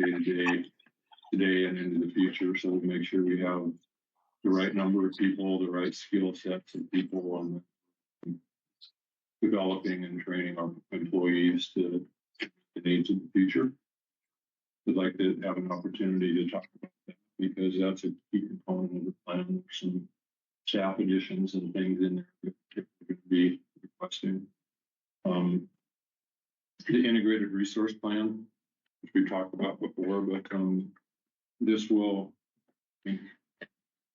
day-to-day today and into the future. So we make sure we have the right number of people, the right skill sets of people, and developing and training our employees to the needs of the future. I'd like to have an opportunity to talk about that because that's a key component of the plan. There's some staff additions and things in there that we're going to be requesting. The integrated resource plan, which we talked about before, but this will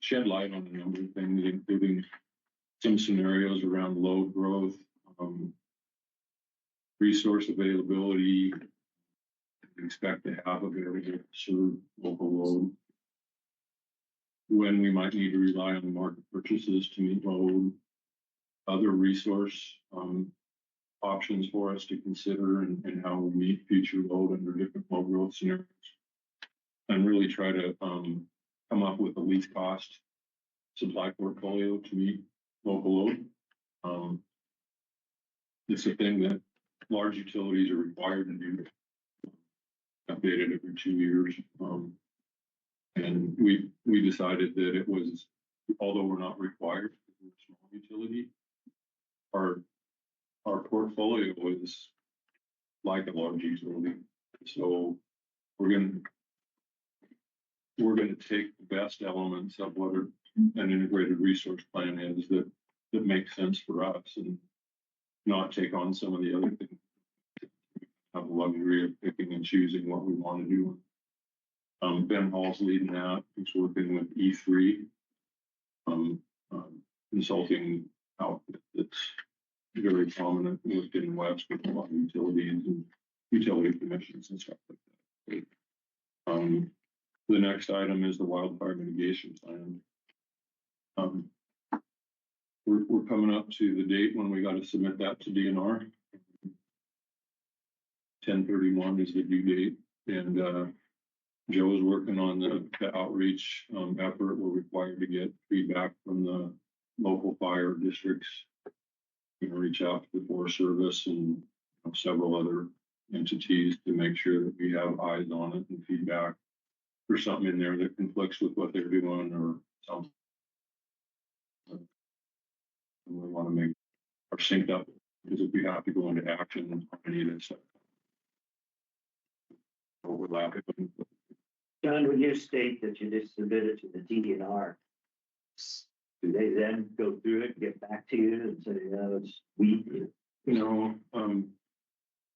shed light on a number of things, including some scenarios around load growth, resource availability, expect to have available to serve local load, when we might need to rely on market purchases to meet load, other resource options for us to consider, and how we meet future load under different load growth scenarios, and really try to come up with the least cost supply portfolio to meet local load. It's a thing that large utilities are required to do, updated every 2 years. And we decided that it was, although we're not required, we're a small utility, our portfolio is like a large utility. So we're gonna take the best elements of what an integrated resource plan is that makes sense for us, and not take on some of the other things. Have the luxury of picking and choosing what we want to do. Ben Hall's leading that. He's working with E3, consulting outfit that's very prominent, worked in West with a lot of utilities and utility commissions and stuff like that. The next item is the wildfire mitigation plan. We're coming up to the date when we got to submit that to DNR. 10/31 is the due date, and Joe's working on the outreach effort. We're required to get feedback from the local fire districts. We're gonna reach out to the Forest Service and several other entities to make sure that we have eyes on it and feedback. There's something in there that conflicts with what they're doing or something. And we want to make our synced up, because if we have to go into action on any of this stuff, overlap it. John, when you state that you just submitted to the DNR, do they then go through it and get back to you and say, it's weak?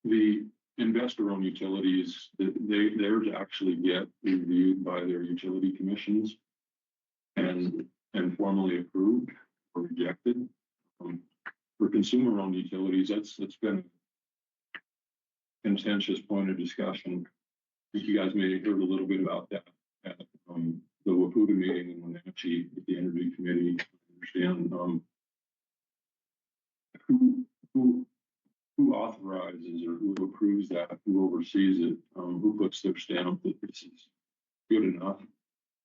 The investor-owned utilities, theirs actually get reviewed by their utility commissions and formally approved or rejected. For consumer-owned utilities, that's been a contentious point of discussion. I think you guys may have heard a little bit about that at the Waputa meeting in Wenatchee with the Energy Committee. I understand who authorizes or who approves that, who oversees it, who puts their stamp that this is good enough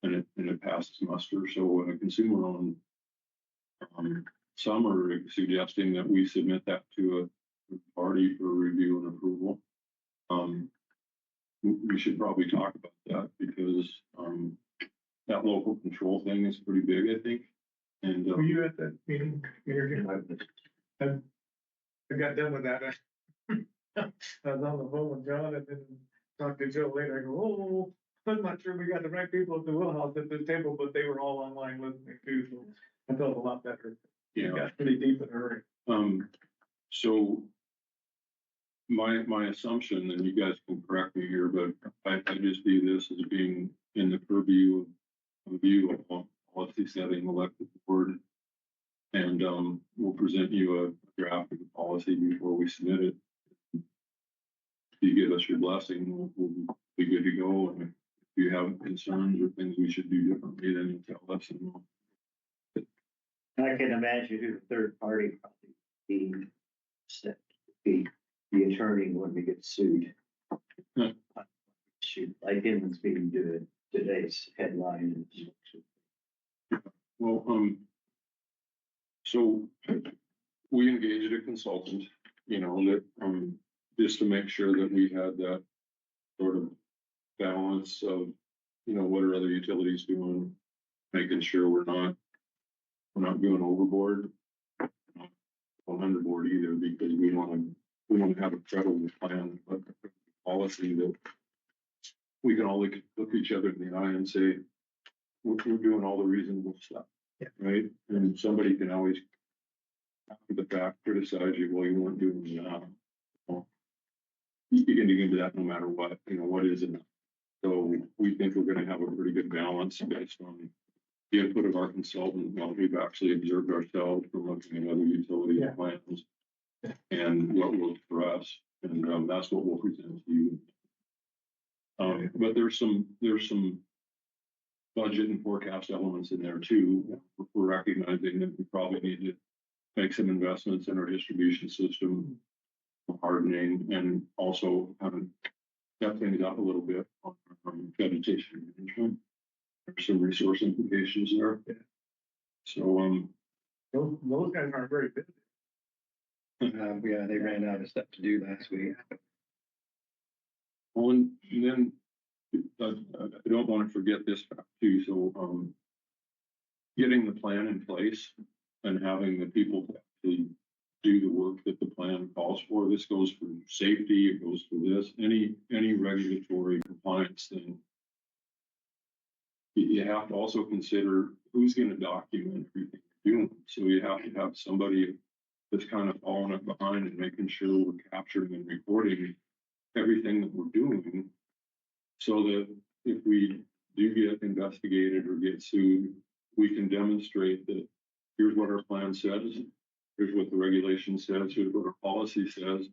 and it passes muster. So when a consumer-owned, some are suggesting that we submit that to a party for review and approval. We should probably talk about that because that local control thing is pretty big, I think. And were you at that meeting? I got done with that. I was on the phone with John and then talked to Joe later. I go, I'm not sure we got the right people at the wheelhouse at this table, but they were all online listening too. So I felt a lot better. Yeah, got pretty deep in a hurry. So my assumption, and you guys can correct me here, but I just view this as being in the purview of policy setting elected board, and we'll present you a draft of the policy before we submit it. If you give us your blessing, we'll be good to go. And if you have concerns or things we should do differently, then you tell us. And I can imagine who the third party probably being set to be the attorney when we get sued. Shoot, like Inman's being doing today's headline. Well, so we engaged a consultant, that just to make sure that we had that sort of balance of, what are other utilities doing? Making sure we're not going overboard. On underboard either, because we want to have a credible plan, but policy that we can all look each other in the eye and say, we're doing all the reasonable stuff. Yeah. Right? And somebody can always, after the fact, criticize you, well, you weren't doing that. Well, you can dig into that no matter what, what is it? So we think we're gonna have a pretty good balance based on the input of our consultant, what we've actually observed ourselves from looking at other utility Yeah. plans. And what works for us, and that's what we'll present to you. But there's some budget and forecast elements in there too. We're recognizing that we probably need to make some investments in our distribution system, hardening, and also step things up a little bit on vegetation management. There's some resource implications there. Yeah. So, those guys aren't very busy. Yeah, they ran out of stuff to do last week. well, and then I don't want to forget this fact too. So, getting the plan in place and having the people to actually do the work that the plan calls for. This goes for safety. It goes for this. Any regulatory compliance thing. You have to also consider who's going to document everything you're doing. So you have to have somebody that's kind of following up behind and making sure we're capturing and recording everything that we're doing, so that if we do get investigated or get sued, we can demonstrate that here's what our plan says, here's what the regulation says, here's what our policy says,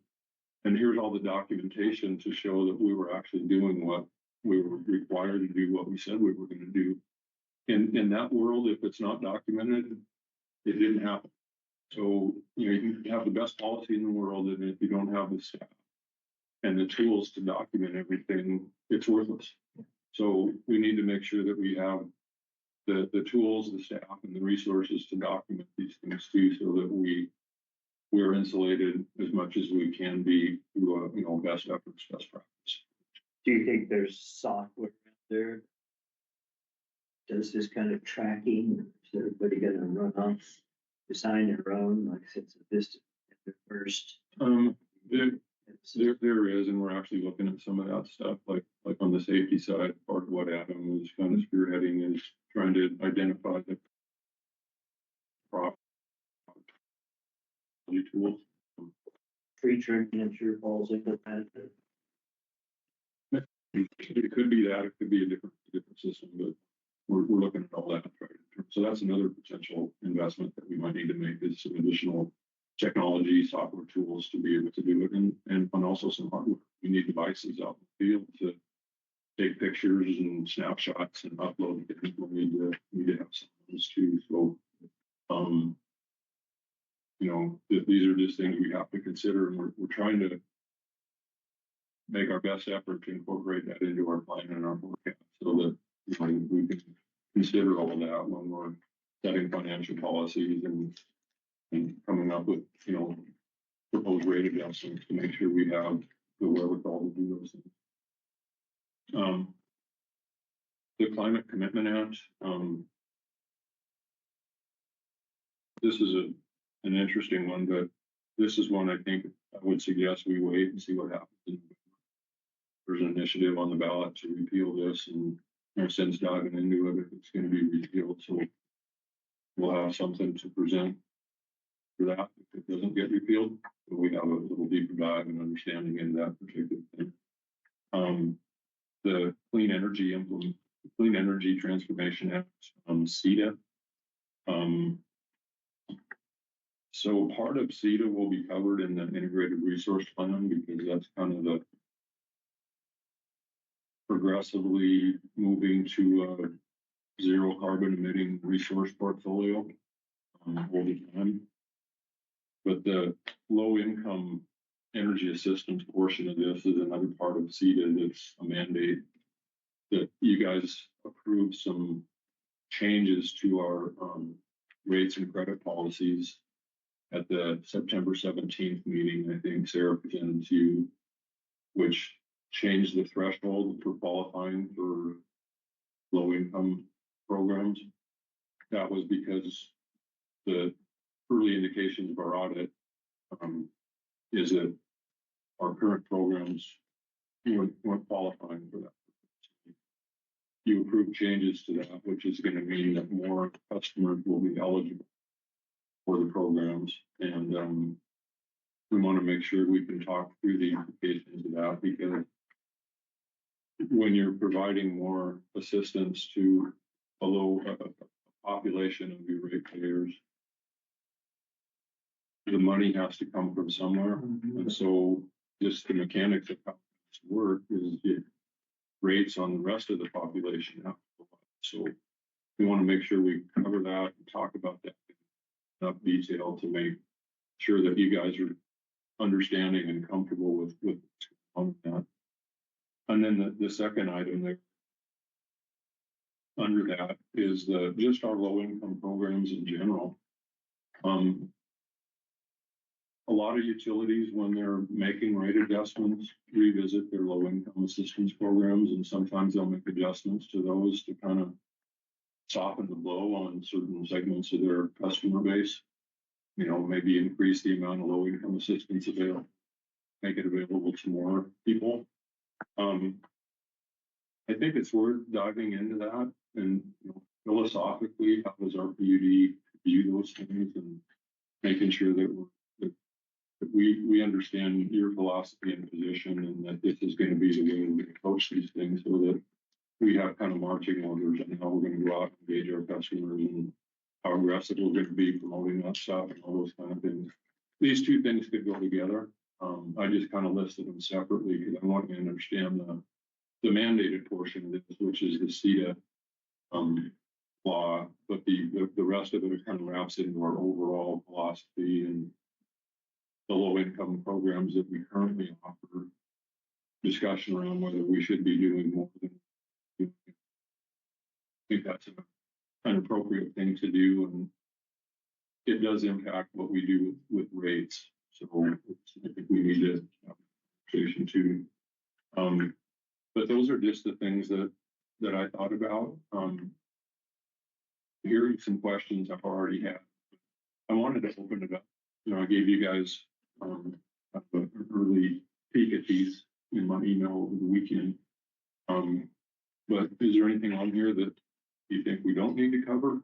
and here's all the documentation to show that we were actually doing what we were required to do, what we said we were going to do. In that world, if it's not documented, it didn't happen. So, you can have the best policy in the world, and if you don't have the staff and the tools to document everything, it's worthless. So we need to make sure that we have the tools, the staff, and the resources to document these things too, so that we're insulated as much as we can be through best efforts, best practice. Do you think there's software out there? Does this kind of tracking, is everybody gonna run off, design their own, like since this at the first? There is, and we're actually looking at some of that stuff, like on the safety side. Part of what Adam is kind of spearheading is trying to identify the proper tools. Tree trimming, I'm sure falls into that. It could be that, it could be a different system, but we're looking at all that. Right? So that's another potential investment that we might need to make, is some additional technology, software tools to be able to do it, and also some hardware. We need devices out in the field to take pictures and snapshots and upload things. We need to have some of those too. So, these are just things we have to consider, and we're trying to make our best effort to incorporate that into our plan and our forecast, so that we can consider all of that when we're setting financial policies and coming up with, proposed rate adjustments to make sure we have the wherewithal to do those things. The Climate Commitment Act, this is an interesting one, but this is one I think I would suggest we wait and see what happens. There's an initiative on the ballot to repeal this, and since diving into it, if it's going to be repealed, so we'll have something to present for that if it doesn't get repealed. But we have a little deeper dive and understanding in that particular thing. The Clean Energy Transformation Act, CETA. So part of CETA will be covered in the Integrated Resource Plan, because that's kind of the progressively moving to a zero carbon emitting resource portfolio over time. But the low income energy assistance portion of this is another part of CETA that's a mandate that you guys approve some changes to our rates and credit policies at the September 17th meeting. I think Sarah presented to you, which changed the threshold for qualifying for low income programs. That was because the early indications of our audit is that our current programs weren't qualifying for that. You approve changes to that, which is going to mean that more customers will be eligible for the programs. And we want to make sure we can talk through the implications of that, because when you're providing more assistance to a population of your ratepayers, the money has to come from somewhere. And so just the mechanics of how this work is the rates on the rest of the population have to go up. So we want to make sure we cover that and talk about that in enough detail to make sure that you guys are understanding and comfortable with that. And then the second item there under that is just our low income programs in general. A lot of utilities, when they're making rate adjustments, revisit their low income assistance programs, and sometimes they'll make adjustments to those to kind of soften the blow on certain segments of their customer base. You know, maybe increase the amount of low income assistance available, make it available to more people. I think it's worth diving into that and, you know, philosophically, how does our PUD view those things, and making sure that we understand your philosophy and position, and that this is going to be the way we approach these things, so that we have kind of marching orders on how we're going to go out and engage our customers, and how aggressive we're going to be promoting that stuff and all those kind of things. These two things could go together. I just kind of listed them separately because I want you to understand the mandated portion of this, which is the CETA law, but the rest of it kind of wraps into our overall philosophy and the low income programs that we currently offer. Discussion around whether we should be doing more than I think that's an appropriate thing to do, and it does impact what we do with rates. So I think we need to have a conversation too. But those are just the things that I thought about. Hearing some questions I've already had. I wanted to open it up. You know, I gave you guys an early peek at these in my email over the weekend. But is there anything on here that you think we don't need to cover?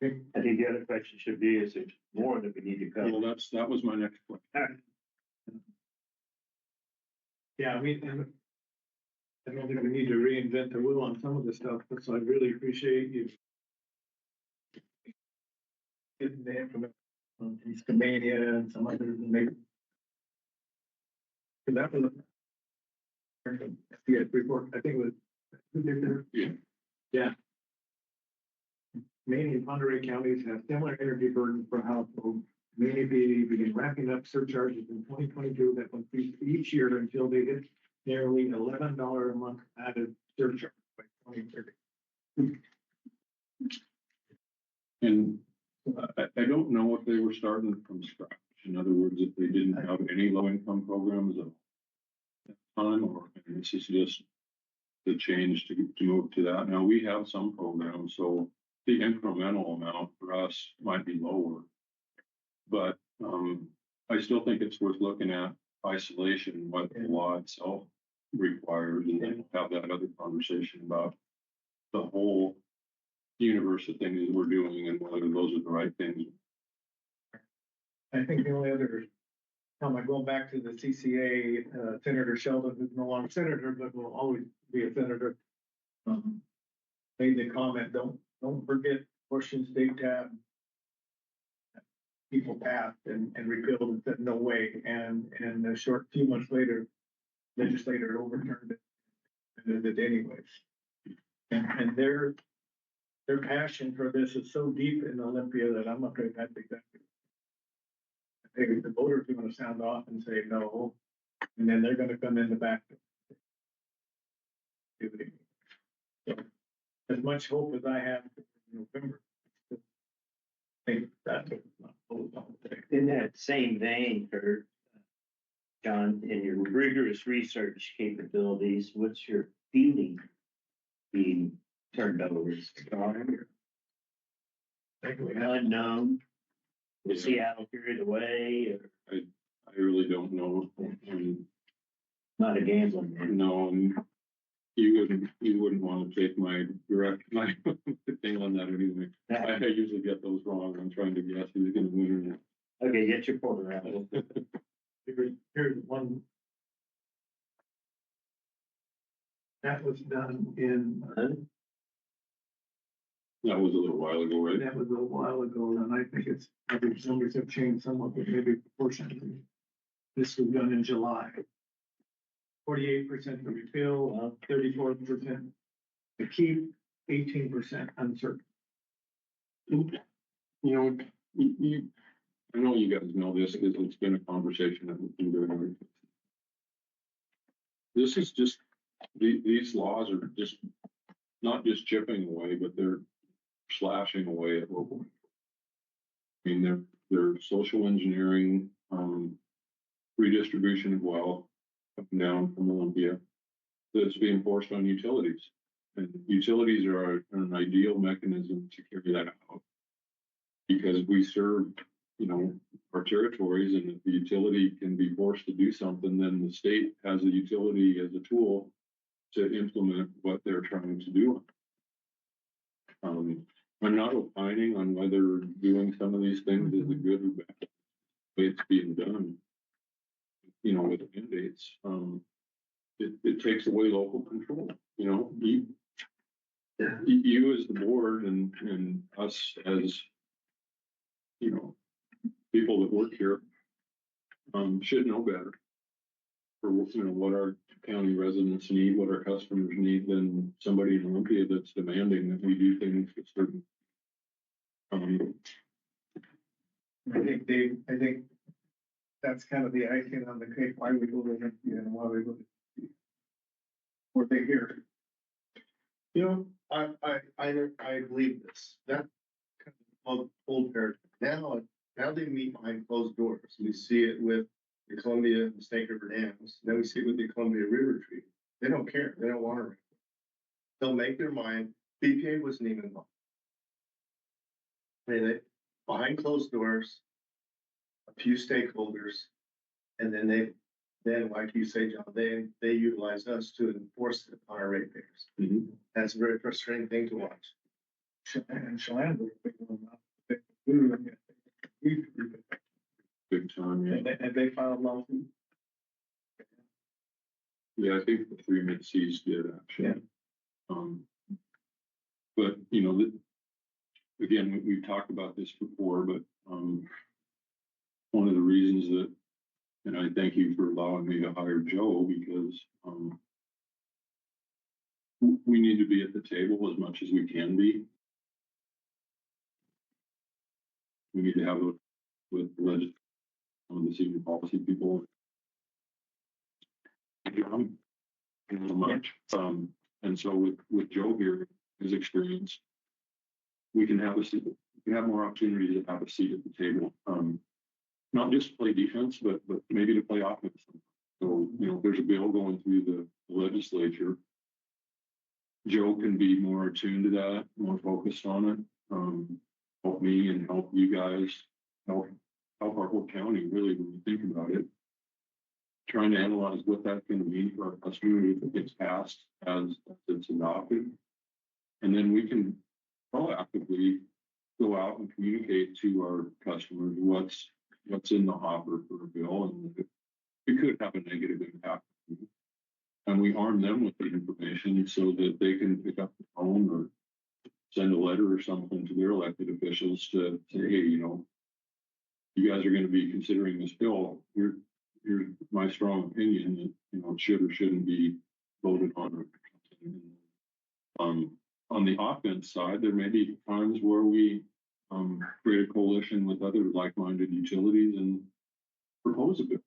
I think the other question should be, is there more that we need to cover? Well, that was my next question. Yeah, and I don't think we need to reinvent the wheel on some of the stuff, but so I really appreciate you getting the information on East Mania and some others, and maybe. Cause that was report, I think it was. Yeah. Yeah. Maine and Ponderay counties have similar energy burdens per household. Maine APA began ramping up surcharges in 2022 that will increase each year until they hit nearly $11 a month added surcharge by 2030. And I don't know if they were starting from scratch. In other words, if they didn't have any low income programs at that time, or this is just the change to move to that. Now we have some programs, so the incremental amount for us might be lower, but I still think it's worth looking at isolation, what the law itself requires, and then have that other conversation about the whole universe of things that we're doing and whether those are the right things. I think the only other comment, going back to the CCA, Senator Sheldon, who's no longer senator, but will always be a senator, made the comment, don't forget Washington State tab. People passed and repealed and said no way, and a short few months later, legislator overturned it and did it anyways. And their passion for this is so deep in Olympia that I'm afraid that's exactly. Maybe the voters are going to sound off and say no, and then they're going to come in the back. So, as much hope as I have in November, I think that's In that same vein, for John, in your rigorous research capabilities, what's your feeling being turned over? Unknown? Was Seattle carried away or I really don't know. not a gambling man? No, and you wouldn't want to take my thing on that anyway. I usually get those wrong. I'm trying to guess who's gonna win Okay, get your quarter out. Here's one. That was done in, That was a little while ago, right? that was a while ago, and I think it's, I think numbers have changed somewhat, but maybe proportionately. This was done in July. 48% to refill, 34% to keep, 18% uncertain. You know, I know you guys know this because it's been a conversation that we've been doing. This is just, these laws are just, not just chipping away, but they're slashing away at local. I mean, they're social engineering, redistribution of wealth up and down from Olympia that's being forced on utilities. And utilities are an ideal mechanism to carry that out. Because we serve, you know, our territories, and if the utility can be forced to do something, then the state has a utility as a tool to implement what they're trying to do. I'm not opining on whether doing some of these things is a good or bad way it's being done. You know, with mandates, it takes away local control. You know, you as the board and us as, you know, people that work here, should know better for, you know, what our county residents need, what our customers need, than somebody in Olympia that's demanding that we do things for certain. I think that's kind of the icing on the cake, why we go to Olympia and why we go to. What they hear. You know, I believe this, that kind of old paradigm. Now they meet behind closed doors. We see it with the Columbia and Snake River dams. Then we see it with the Columbia River Treaty. They don't care. They don't want to. They'll make their mind. BPA wasn't even involved. They behind closed doors, a few stakeholders, and then like you say, John, they utilize us to enforce it on our ratepayers. Mhm. That's a very frustrating thing to watch. And Chelan was a big one. Big time, yeah. And they filed lawsuit. Yeah, I think the three mid-seas did actually. But, you know, again, we've talked about this before, but, one of the reasons that, and I thank you for allowing me to hire Joe, because, we need to be at the table as much as we can be. We need to have it with some of the senior policy people. Much. And so with Joe here, his experience, we can have more opportunity to have a seat at the table. Not just to play defense, but maybe to play offense. So, you know, there's a bill going through the legislature. Joe can be more attuned to that, more focused on it. Help me and help you guys, help our whole county, really, when you think about it. Trying to analyze what that's going to mean for our customers if it gets passed as it's adopted. And then we can proactively go out and communicate to our customers what's in the hopper for a bill, and it could have a negative impact. And we arm them with the information so that they can pick up the phone or send a letter or something to their elected officials to say, hey, you know, you guys are going to be considering this bill. Here's my strong opinion that, you know, it should or shouldn't be voted on. On the offense side, there may be times where we create a coalition with other like-minded utilities and propose a bill.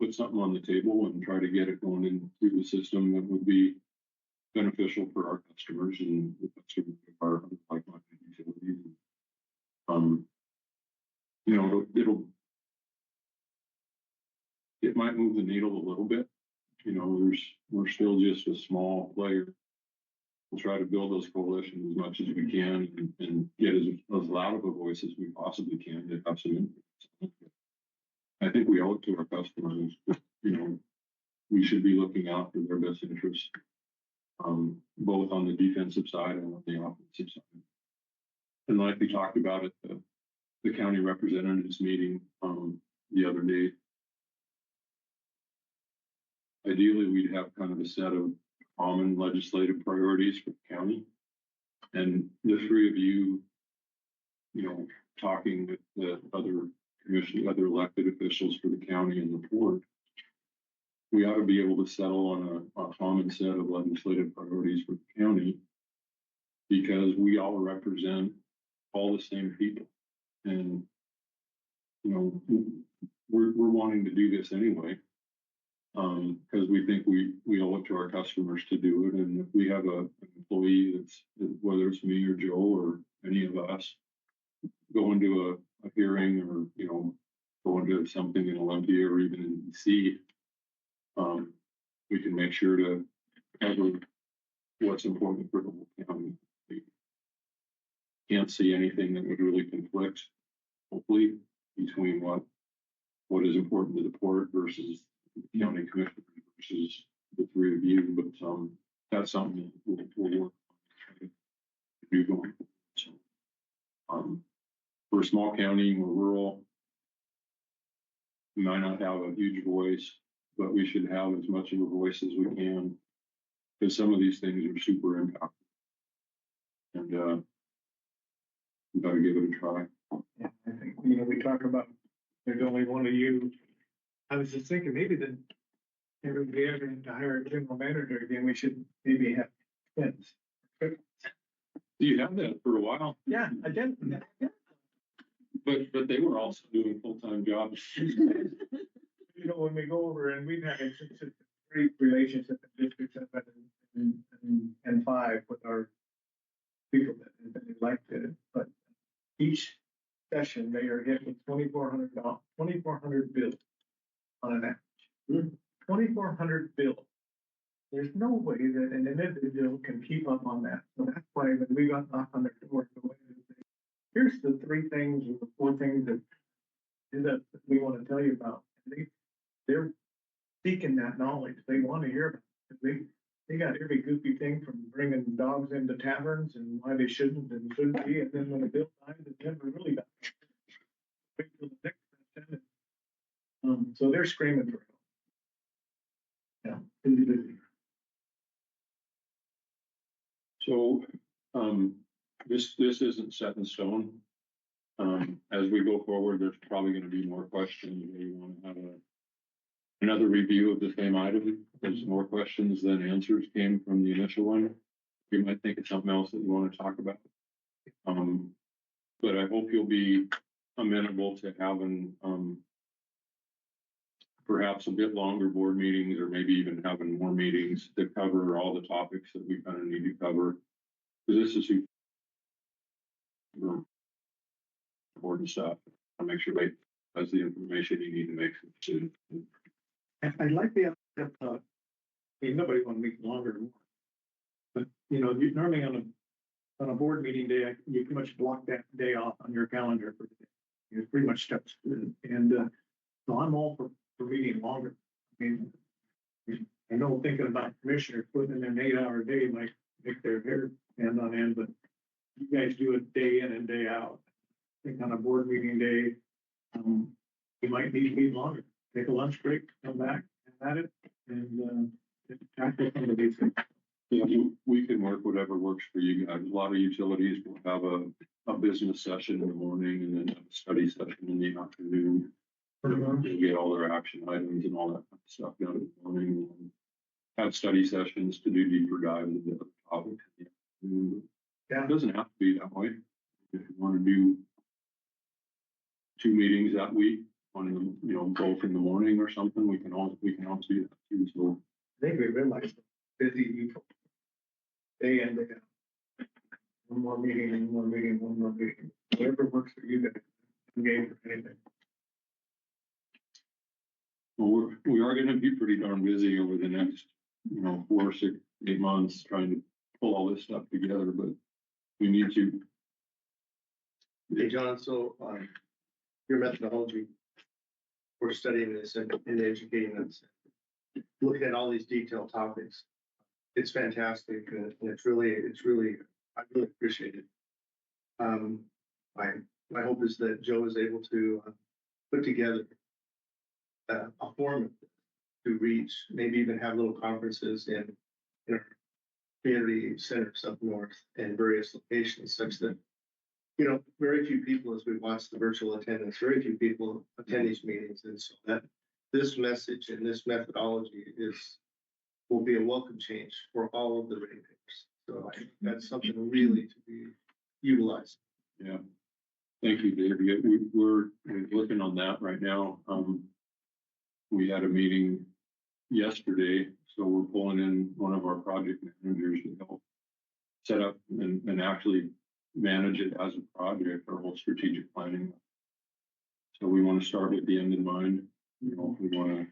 Put something on the table and try to get it going in through the system that would be beneficial for our customers and the customers of our other like-minded utilities. You know, it might move the needle a little bit. You know, we're still just a small player. We'll try to build those coalitions as much as we can and get as loud of a voice as we possibly can to have some input. I think we owe it to our customers, you know, we should be looking out for their best interests, both on the defensive side and on the offensive side. And like we talked about at the county representatives meeting, the other day, ideally, we'd have kind of a set of common legislative priorities for the county. And the three of you, you know, talking with the other commission, other elected officials for the county and the board, we ought to be able to settle on a common set of legislative priorities for the county, because we all represent all the same people. And, you know, we're wanting to do this anyway, because we think we owe it to our customers to do it. And if we have an employee that's, whether it's me or Joe or any of us, going to a hearing or, you know, going to something in Olympia or even in DC, we can make sure to cover what's important for the whole county. We can't see anything that would really conflict, hopefully, between what is important to the port versus the county commissioner versus the three of you. But that's something we'll work on to do going forward. So, we're a small county, we're rural. We might not have a huge voice, but we should have as much of a voice as we can, because some of these things are super impactful. And we gotta give it a try. Yeah, I think, you know, we talk about, there's only one of you. I was just thinking, maybe then, everybody ever to hire a general manager again, we should maybe have fence. You had that for a while, Yeah, I did. Yeah. but they were also doing full-time jobs. You know, when we go over and we've had a great relationship in District 7 and 5 with our people that have been elected, but each session they are hit with $2,400 bills on an average. 2,400 bills. There's no way that an individual can keep up on that. So that's why when we got knocked on their door, here's the 3 things or the 4 things that we want to tell you about. They're seeking that knowledge. They want to hear about it. They got every goofy thing from bringing dogs into taverns and why they shouldn't and shouldn't be. And then when the bill dies, it never really dies. Wait till the next session. So they're screaming for help. Yeah, individually. So, this isn't set in stone. As we go forward, there's probably gonna be more questions. We wanna have another review of the same item. There's more questions than answers came from the initial one. You might think of something else that you wanna talk about. But I hope you'll be amenable to having, perhaps a bit longer board meetings, or maybe even having more meetings to cover all the topics that we kind of need to cover. Because this is important stuff. I'll make sure they has the information you need to make some decisions. I like the idea of, I mean, nobody want to meet longer than one. But, you know, you normally on a board meeting day, you pretty much block that day off on your calendar for the day. You pretty much steps, and so I'm all for meeting longer. I mean, I know thinking about commissioners putting in an 8-hour day might make their hair stand on end, but you guys do it day in and day out. I think on a board meeting day, you might need to be longer. Take a lunch break, come back and at it, and tackle some of these things. Yeah, we can work whatever works for you guys. A lot of utilities will have a business session in the morning and then a study session in the afternoon. They'll get all their action items and all that kind of stuff done in the morning. And have study sessions to do deeper dives into other topics. Yeah. It doesn't have to be that way. If you want to do 2 meetings that week, one of them, you know, both in the morning or something, we can also do that too. So I think we realize busy people. Day in, day out. One more meeting, one more meeting, one more meeting. Whatever works for you guys. Engage for anything. well, busy over the next, 4, 6, 8 months trying to pull all this stuff together, but we need to. Hey, John, so, your methodology for studying this and educating us, looking at all these detailed topics, it's fantastic, and it's really, I really appreciate it. My hope is that Joe is able to put together a forum to reach, maybe even have little conferences in our community centers up north and various locations such that, very few people, as we watch the virtual attendance, very few people attend these meetings. And so that this message and this methodology will be a welcome change for all of the ratepayers. So I think that's something really to be utilized. Yeah. Thank you, Dave. Yeah, we're looking on that right now. We had a meeting yesterday, so we're pulling in one of our project managers to help set up and actually manage it as a project, our whole strategic planning. So we want to start with the end in mind. We want to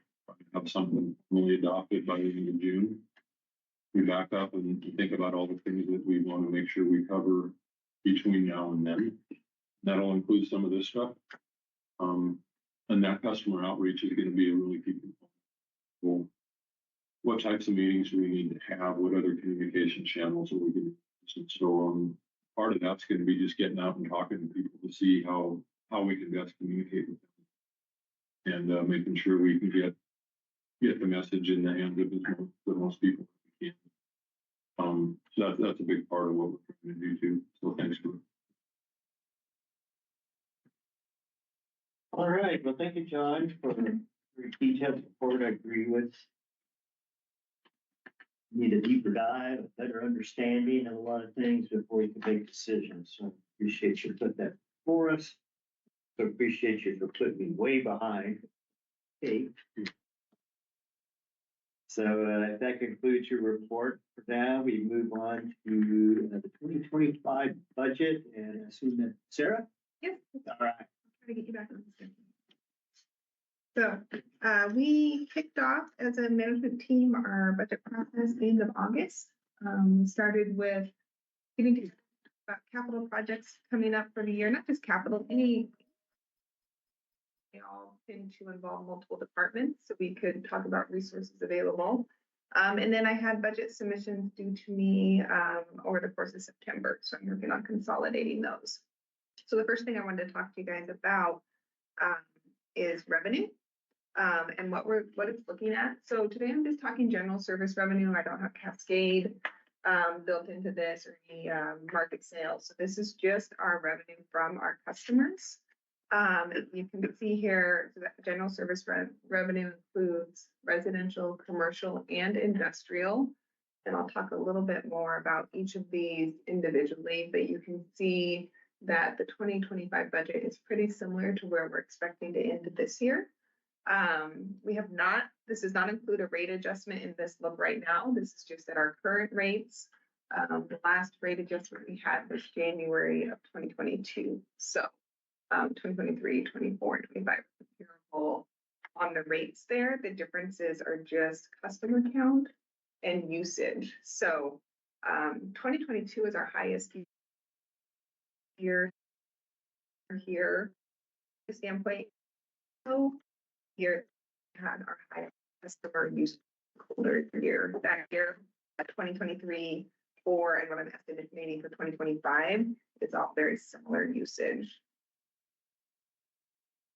have something really adopted by the end of June. We back up and think about all the things that we want to make sure we cover between now and then. That'll include some of this stuff. And that customer outreach is going to be a really key component. Well, what types of meetings do we need to have? What other communication channels are we going to use? And so part of that's going to be just getting out and talking to people to see how we can best communicate with them, and making sure we can get the message in the hands of the most people we can. So that's a big part of what we're trying to do too. So thanks for. All right, well, thank you, John, for your detailed report. I agree with. Need a deeper dive, a better understanding of a lot of things before you can make decisions. So appreciate you putting that for us. So appreciate you for putting me way behind. Okay. So that concludes your report for now. We move on to the 2025 budget, and I assume that Sarah? Yes. All right. Try to get you back on the schedule. So we kicked off as a management team our budget process the end of August. We started with getting to about capital projects coming up for the year, not just capital, they all tend to involve multiple departments, so we could talk about resources available. And then I had budget submissions due to me over the course of September, so I'm working on consolidating those. So the first thing I wanted to talk to you guys about is revenue and what it's looking at. So today I'm just talking general service revenue. I don't have Cascade built into this or any market sales. So this is just our revenue from our customers. You can see here that general service revenue includes residential, commercial, and industrial. And I'll talk a little bit more about each of these individually, but you can see that the 2025 budget is pretty similar to where we're expecting to end this year. This does not include a rate adjustment in this look right now. This is just at our current rates. The last rate adjustment we had was January of 2022. So 2023, 24, and 25 comparable on the rates there. The differences are just customer count and usage. So 2022 is our highest year here standpoint. So here had our highest customer use year that year, 2023 and what I'm estimating for 2025, it's all very similar usage.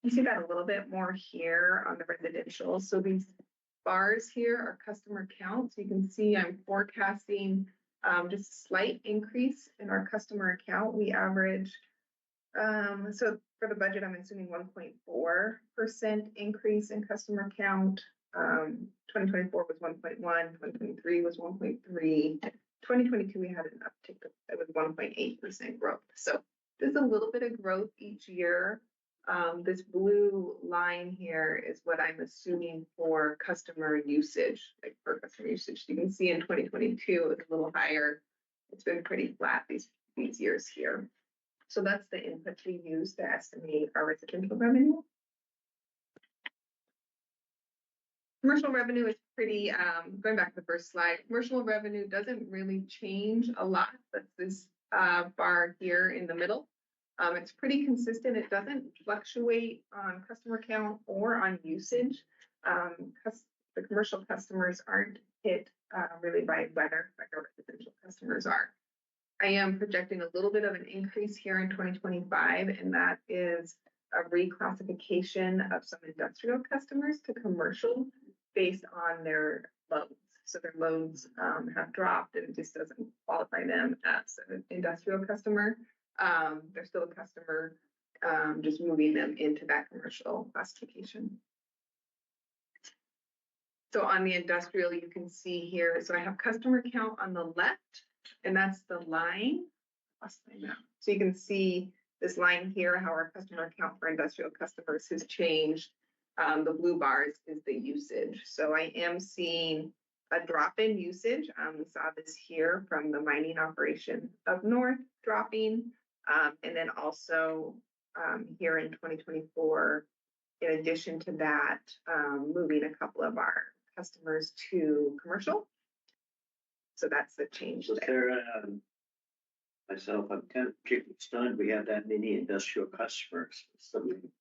You see that a little bit more here on the residential. So these bars here are customer counts. You can see I'm forecasting just a slight increase in our customer account. We average, so for the budget, I'm assuming 1.4% increase in customer count. 2024 was 1.1, 2023 was 1.3. 2022, we had an uptick, it was 1.8% growth. So there's a little bit of growth each year. This blue line here is what I'm assuming for customer usage, like for customer usage. You can see in 2022, it's a little higher. It's been pretty flat these years here. So that's the input we use to estimate our residential revenue. Commercial revenue is pretty, going back to the first slide, commercial revenue doesn't really change a lot. That's this bar here in the middle. It's pretty consistent. It doesn't fluctuate on customer count or on usage. The commercial customers aren't hit really by weather like our residential customers are. I am projecting a little bit of an increase here in 2025, and that is a reclassification of some industrial customers to commercial based on their loads. So their loads have dropped and it just doesn't qualify them as an industrial customer. They're still a customer, just moving them into that commercial classification. So on the industrial, you can see here, so I have customer count on the left, and that's the line. So you can see this line here, how our customer count for industrial customers has changed. The blue bars is the usage. So I am seeing a drop in usage. We saw this here from the mining operation up north dropping. And then also here in 2024, in addition to that, moving a couple of our customers to commercial. So that's the change So there. Sarah, myself, I'm kind of particularly stunned. We have that many industrial customers.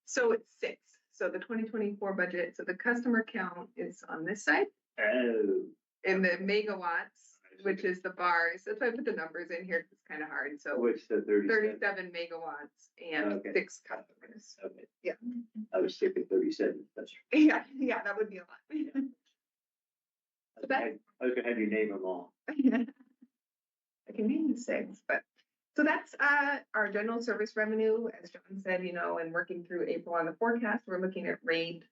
So it's 6. So the 2024 budget, so the customer count is on this side. Oh, And the megawatts, which is the bars, that's why I put the numbers in here, 'cause it's kind of hard, so what's the 37? 37 megawatts and Okay. 6 customers. Okay. Yeah. I was thinking 37. That's Yeah, that would be a lot. right. I was gonna have you name them all. I can name the 6, but, so that's our general service revenue, as John said, and working through April on the forecast, we're looking at rate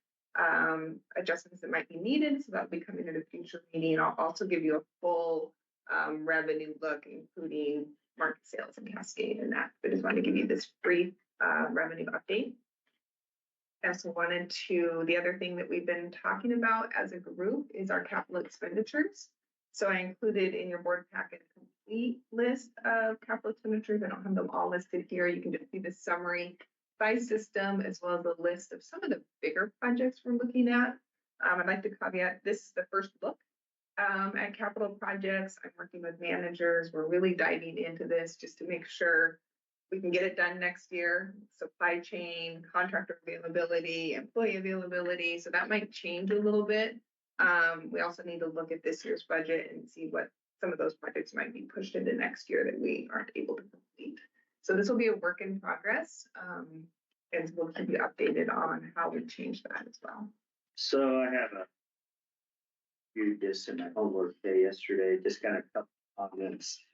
adjustments that might be needed, so that'll be coming in a future meeting. I'll also give you a full revenue look, including market sales and Cascade and that. I just wanted to give you this brief revenue update. I also wanted to, the other thing that we've been talking about as a group is our capital expenditures. So I included in your board packet a complete list of capital expenditures. I don't have them all listed here. You can just see the summary by system, as well as a list of some of the bigger projects we're looking at. I'd like to caveat, this is the first look at capital projects. I'm working with managers. We're really diving into this just to make sure we can get it done next year. Supply chain, contractor availability, employee availability. So that might change a little bit. We also need to look at this year's budget and see what some of those projects might be pushed into next year that we aren't able to complete. So this will be a work in progress, and we'll keep you updated on how we change that as well. So I have viewed this in my homework day yesterday, just kind of a couple comments.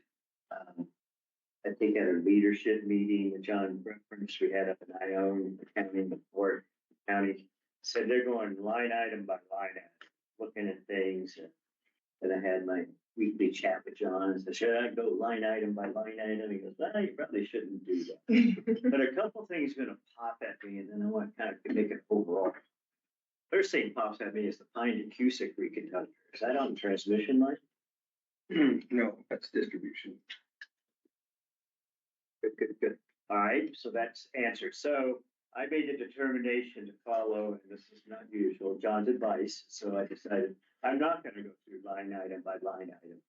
I think at a leadership meeting with John reference we had up in Ione, the county before county said they're going line item by line item, looking at things. And I had my weekly chat with John and said, should I go line item by line item? He goes, well, you probably shouldn't do that. But a couple things gonna pop at me, and then I want to kind of make it overall. First thing pops at me is the Pine to Cusick reconductor. Is that on transmission line? No, that's distribution. Good. All right, so that's answered. So I made the determination to follow, and this is not usual, John's advice. So I decided I'm not gonna go through line item by line item.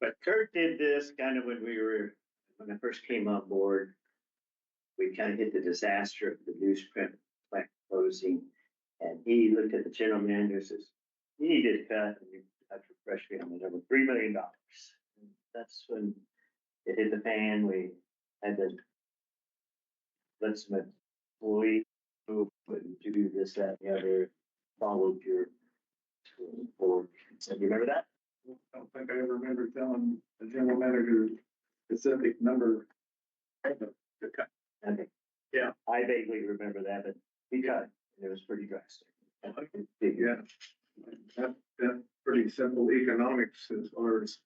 But Kurt did this kind of when I first came on board. We kind of hit the disaster of the newsprint plant closing. And he looked at the general manager and says, you need to cut, and you have to refresh me on the number, $3 million. And that's when it hit the fan. We had to let some employees move and do this, that, and the other, followed your board. So you remember that? I don't think I ever remember telling the general manager specific number. Okay. Yeah. I vaguely remember that, but he cut, and it was pretty drastic. Yeah. That's pretty simple economics as far as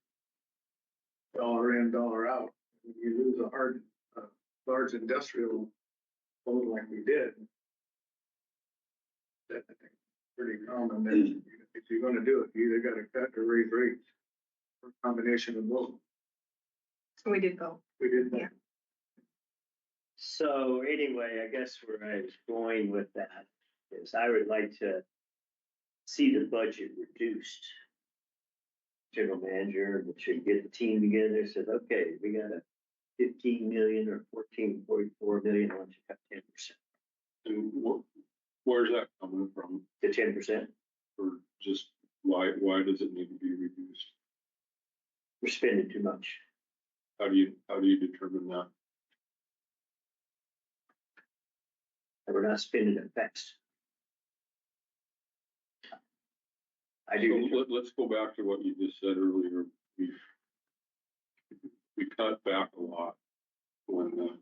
dollar in, dollar out. When you lose a large industrial load like we did. That's I think pretty common that if you're gonna do it, you either gotta cut or raise rates. Or a combination of both. We did both. We did that. Yeah. So anyway, I guess where I was going with that is I would like to see the budget reduced. General manager should get the team together, said, okay, we got a 15 million or 14.4 million, I want you to cut 10%. And where's that coming from? To 10%, Or just why does it need to be reduced? we're spending too much. How do you determine that? And we're not spending it fast. I So do, let's go back to what you just said earlier. We cut back a lot when the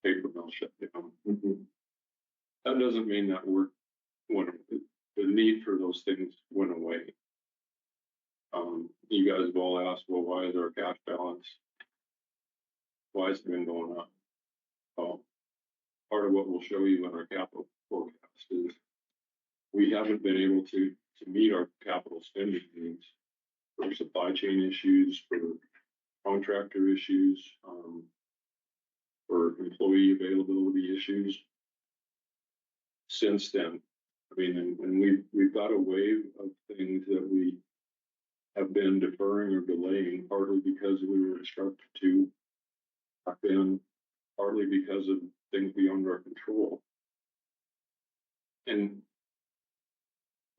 paper mill shut down. Mhm. That doesn't mean that the need for those things went away. You guys have all asked, well, why is our cash balance? Why has it been going up? Well, part of what we'll show you in our capital forecast is we haven't been able to meet our capital spending needs for supply chain issues, for contractor issues, for employee availability issues. Since then, I mean, and we've got a wave of things that we have been deferring or delaying, partly because we were instructed to, and partly because of things beyond our control. And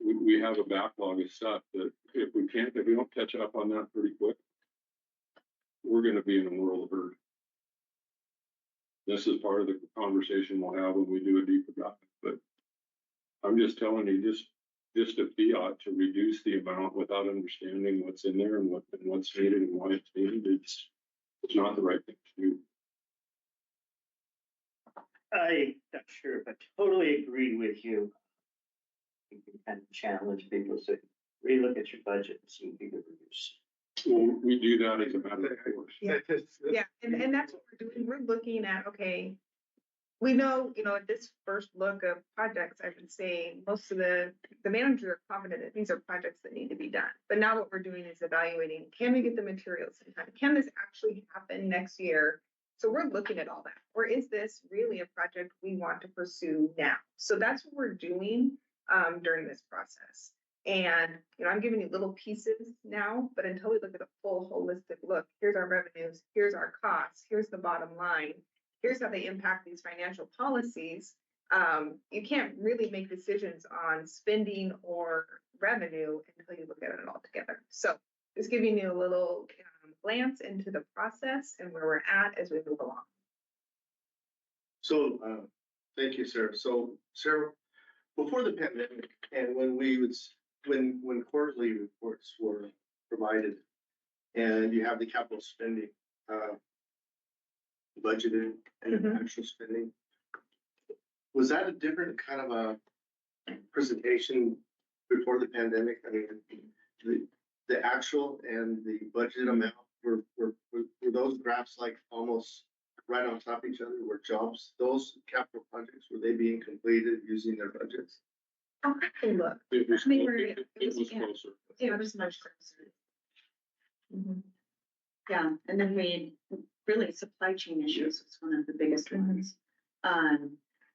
we have a backlog of stuff that if we don't catch up on that pretty quick, we're gonna be in a world of hurt. This is part of the conversation we'll have when we do a deeper dive, but I'm just telling you, just a fiat to reduce the amount without understanding what's in there and what's needed and why it's needed, it's not the right thing to do. I'm not sure if I totally agree with you. You can kind of challenge people, so relook at your budget and see if you can reduce. Well, we do that as a matter of course. Yeah. Yeah, and that's what we're doing. We're looking at, okay, we know, at this first look of projects, I would say most of the managers are confident that these are projects that need to be done. But now what we're doing is evaluating, can we get the materials in time? Can this actually happen next year? So we're looking at all that. Or is this really a project we want to pursue now? So that's what we're doing during this process. And, I'm giving you little pieces now, but until we look at a full holistic look, here's our revenues, here's our costs, here's the bottom line, here's how they impact these financial policies. You can't really make decisions on spending or revenue until you look at it all together. So just giving you a little glance into the process and where we're at as we move along. So, thank you, Sarah. So, Sarah, before the pandemic and when quarterly reports were provided and you have the capital spending, budgeted and actual spending, was that a different kind of a presentation before the pandemic? I mean, the actual and the budget amount were those graphs like almost right on top of each other? Were jobs, those capital projects, were they being completed using their budgets? Oh, hey, look. It was, They were- it was yeah. closer. It was much closer. Yeah, and then we, really, supply chain issues was one of the biggest Mhm. ones.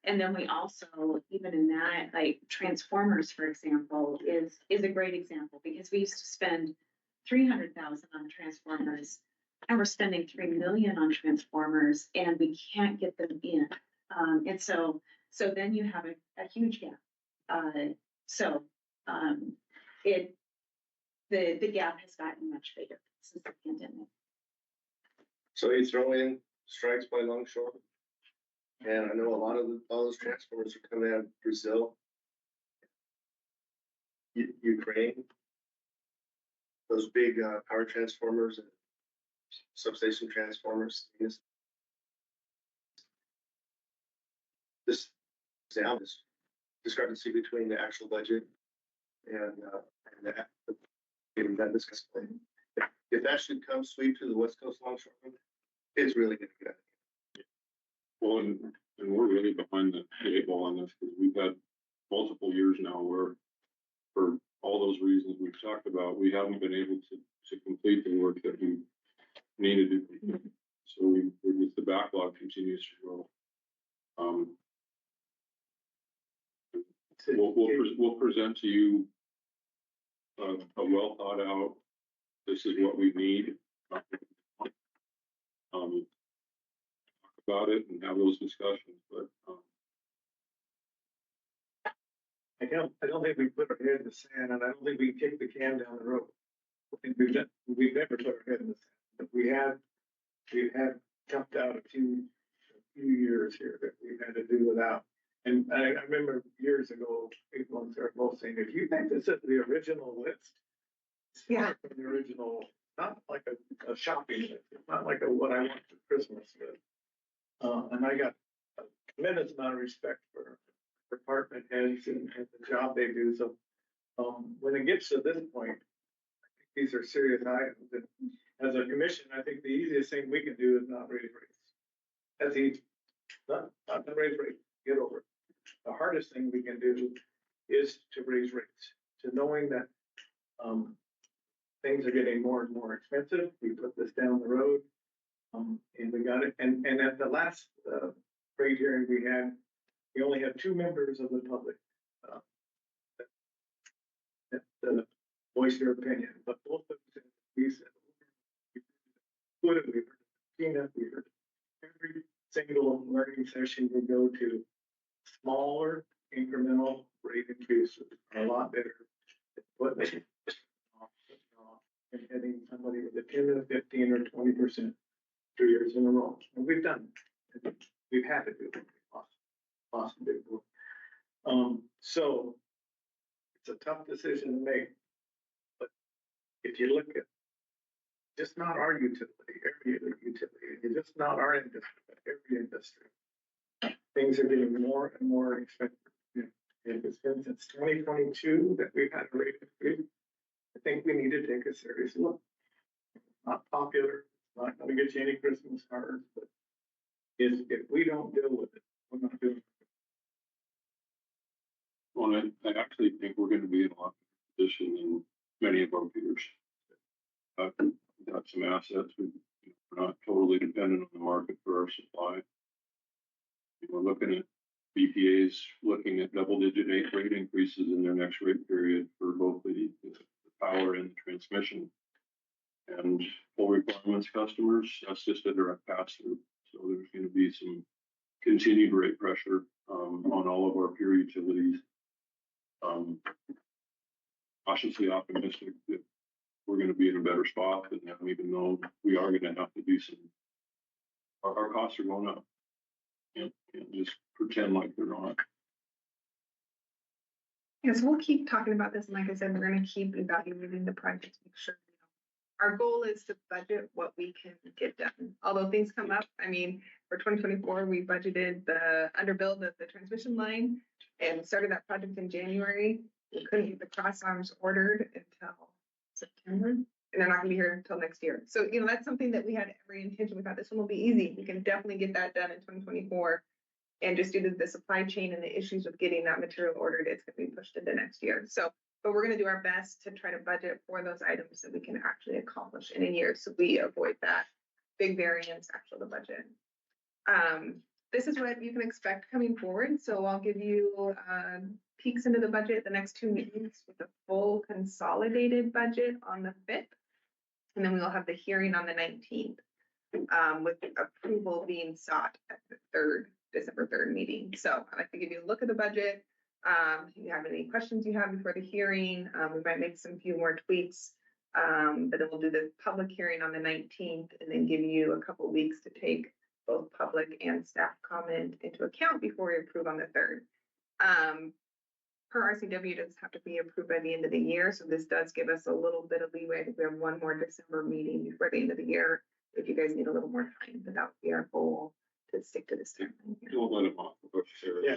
And then we also, even in that, like transformers, for example, is a great example, because we used to spend 300,000 on transformers. And we're spending 3 million on transformers and we can't get them in. And so then you have a huge gap. The gap has gotten much bigger since the pandemic. So you throw in strikes by Longshore. And I know a lot of all those transformers are coming out of Brazil, Ukraine. Those big power transformers and substation transformers. This sound is discrepancy between the actual budget and that discussed. If that should come sweep to the West Coast Longshore, it's really gonna get. Well, and we're really behind the eight ball on this because we've had multiple years now where, for all those reasons we've talked about, we haven't been able to complete the work that we needed to complete. So the backlog continues to grow. We'll present to you a well thought out, this is what we need. Talk about it and have those discussions, but, I don't think we put our head in the sand, and I don't think we can kick the can down the road. I think we've never put our head in the sand, but we have jumped out a few years here that we've had to do without. And I remember years ago, people on Third Bowl saying, if you think this is the original list, it's Yeah. far from the original, not like a shopping list, it's not like a what I want for Christmas list. And I got a tremendous amount of respect for department heads and the job they do, so, when it gets to this point, I think these are serious items, and as a commission, I think the easiest thing we can do is not raise rates. That's easy, not to raise rates, get over it. The hardest thing we can do is to raise rates, to knowing that, things are getting more and more expensive, we put this down the road. And we got it, and at the last, rate hearing we had, we only had 2 members of the public, that voiced their opinion, but both of them, we said, we heard Tina, we heard every single learning session we go to, smaller incremental rate increases are a lot better than what they and hitting somebody with a 10 or 15 or 20% 3 years in a row, and we've done it. We've had to do it. Lost a big one. So it's a tough decision to make, but if you look at just not our utility, every other utility, it's just not our industry, but every industry, things are getting more and more expensive. And it's been since 2022 that we've had a rate increase. I think we need to take a serious look. Not popular, not gonna get you any Christmas cards, but if we don't deal with it, we're not doing it. well, I actually think we're gonna be in a lot better position than many of our peers. We've got some assets, we're not totally dependent on the market for our supply. We're looking at BPA's looking at double-digit rate increases in their next rate period for both the power and the transmission. And full requirements customers, that's just a direct pass-through. So there's gonna be some continued rate pressure, on all of our peer utilities. Cautiously optimistic that we're gonna be in a better spot than them, even though we are gonna have to do some, our costs are going up. Can't just pretend like they're not. Yes, we'll keep talking about this, and like I said, we're gonna keep evaluating the project to make sure. Our goal is to budget what we can get done, although things come up, I mean, for 2024, we budgeted the underbuild of the transmission line. And started that project in January, we couldn't get the cross arms ordered until September, and they're not gonna be here until next year. So, that's something that we had every intention, we thought this one will be easy, we can definitely get that done in 2024. And just due to the supply chain and the issues with getting that material ordered, it's gonna be pushed into next year. So, but we're gonna do our best to try to budget for those items that we can actually accomplish in a year, so we avoid that big variance after the budget. This is what you can expect coming forward, so I'll give you peeks into the budget the next 2 meetings with a full consolidated budget on the 5th. And then we will have the hearing on the 19th, with approval being sought at the December 3rd meeting. So I'd like to give you a look at the budget. If you have any questions you have before the hearing, we might make some few more tweaks. But then we'll do the public hearing on the 19th and then give you a couple weeks to take both public and staff comment into account before we approve on the 3rd. Per RCW, it does have to be approved by the end of the year, so this does give us a little bit of leeway. I think we have one more December meeting before the end of the year, if you guys need a little more time, but that would be our goal, to stick to this timeline here. Don't let them off. Sarah. Yeah.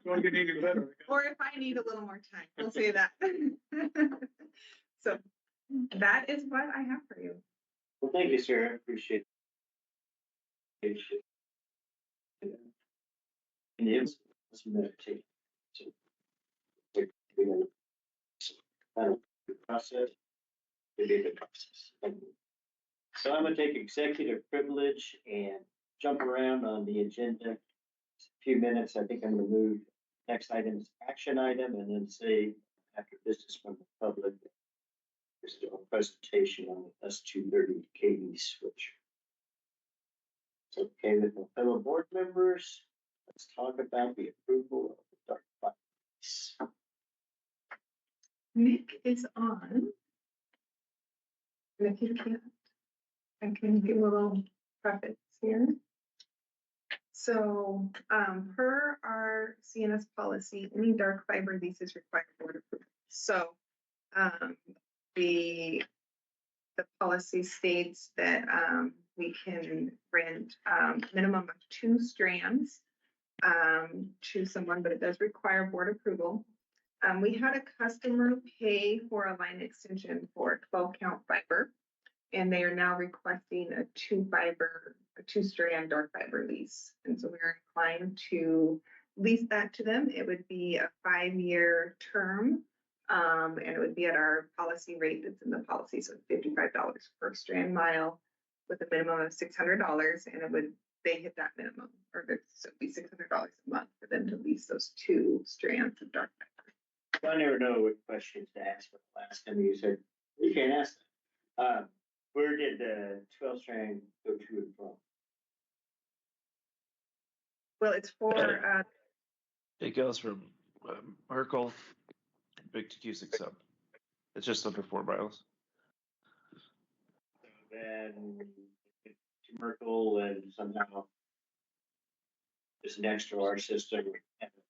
Don't get any better. Or if I need a little more time, we'll say that. So that is what I have for you. Well, thank you, Sarah, appreciate it. And it's meditation. So, we're gonna kind of process. It is a process. So I'm gonna take executive privilege and jump around on the agenda. A few minutes, I think I'm gonna move Next item is action item, and then say, after business from the public, there's a presentation on the S230 KV switch. So, okay, with my fellow board members, let's talk about the approval of the dark fiber lease. Nick is on. And if you can't, I can give a little preface here. So, per our CNS policy, any dark fiber leases require board approval. So, the policy states that, we can rent, minimum of 2 strands, to someone, but it does require board approval. We had a customer pay for a line extension for 12 count fiber, and they are now requesting a 2-strand dark fiber lease. And so we're inclined to lease that to them. It would be a 5-year term. And it would be at our policy rate that's in the policy, so $55 per strand mile with a minimum of $600, and they hit that minimum, or so it'd be $600 a month for them to lease those 2 strands of dark fiber. I never know what questions to ask, but last time you said, you can't ask them. Where did the 12 strand go to and from? Well, it's for, It goes from Merkel big to Cusick sub. It's just under 4 miles. Then to Merkel and somehow just next to our system at a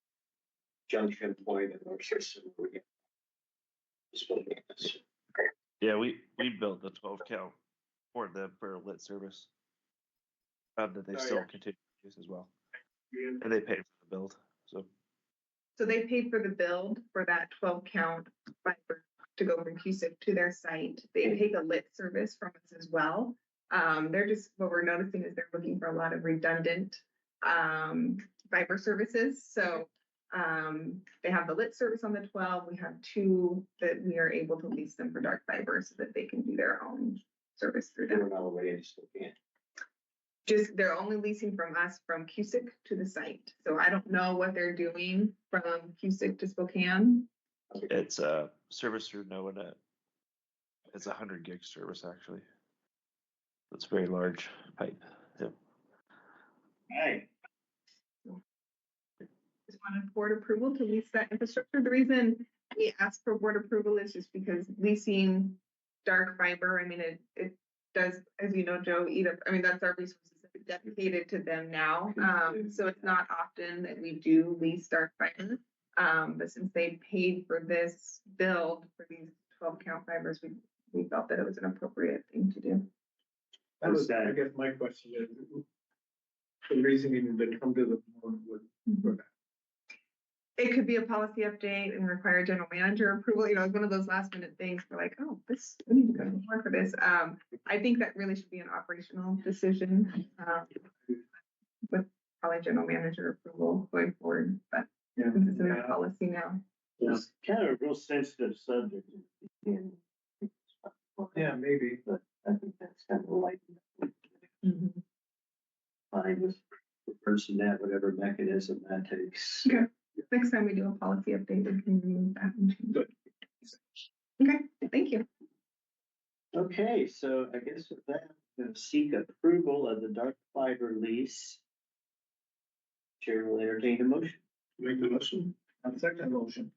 junction point in our system. Where we get this. Yeah, we built the 12 count for them for a lit service. That they still continue to use as well. And they pay for the build. so they paid for the build for that 12 count fiber to go from Cusick to their site. They take a lit service from us as well. They're just, what we're noticing is they're looking for a lot of redundant fiber services. So they have the lit service on the 12. We have 2 that we are able to lease them for dark fiber so that they can do their own service through They them. were all the way in Spokane. Just, they're only leasing from us from Cusick to the site. So I don't know what they're doing from Cusick to Spokane. It's a service through NoAnet. It's 100 gig service actually. It's very large pipe. Yep. Right. Just wanted board approval to lease that infrastructure. The reason we ask for board approval is just because leasing dark fiber, I mean, it does, as you know, Joe, that's our resources dedicated to them now. So it's not often that we do lease dark fiber. But since they paid for this build for these 12 count fibers, we felt that it was an appropriate thing to do. That was, I guess my question is, the reasoning that come to the board for that. It could be a policy update and require general manager approval. It's one of those last minute things. We're like, oh, we need to go to board for this. I think that really should be an operational decision with probably general manager approval going forward. But since it's in the policy now. It's kind of a real sensitive subject. Yeah, maybe. But I think that's kind of like. Fine with the person that whatever mechanism that takes. Okay. Next time we do a policy update, we can remove that and change it. Okay, thank you. Okay, so I guess with that, I'm going to seek approval of the dark fiber lease. Chair will entertain a motion. Make the motion. On second motion.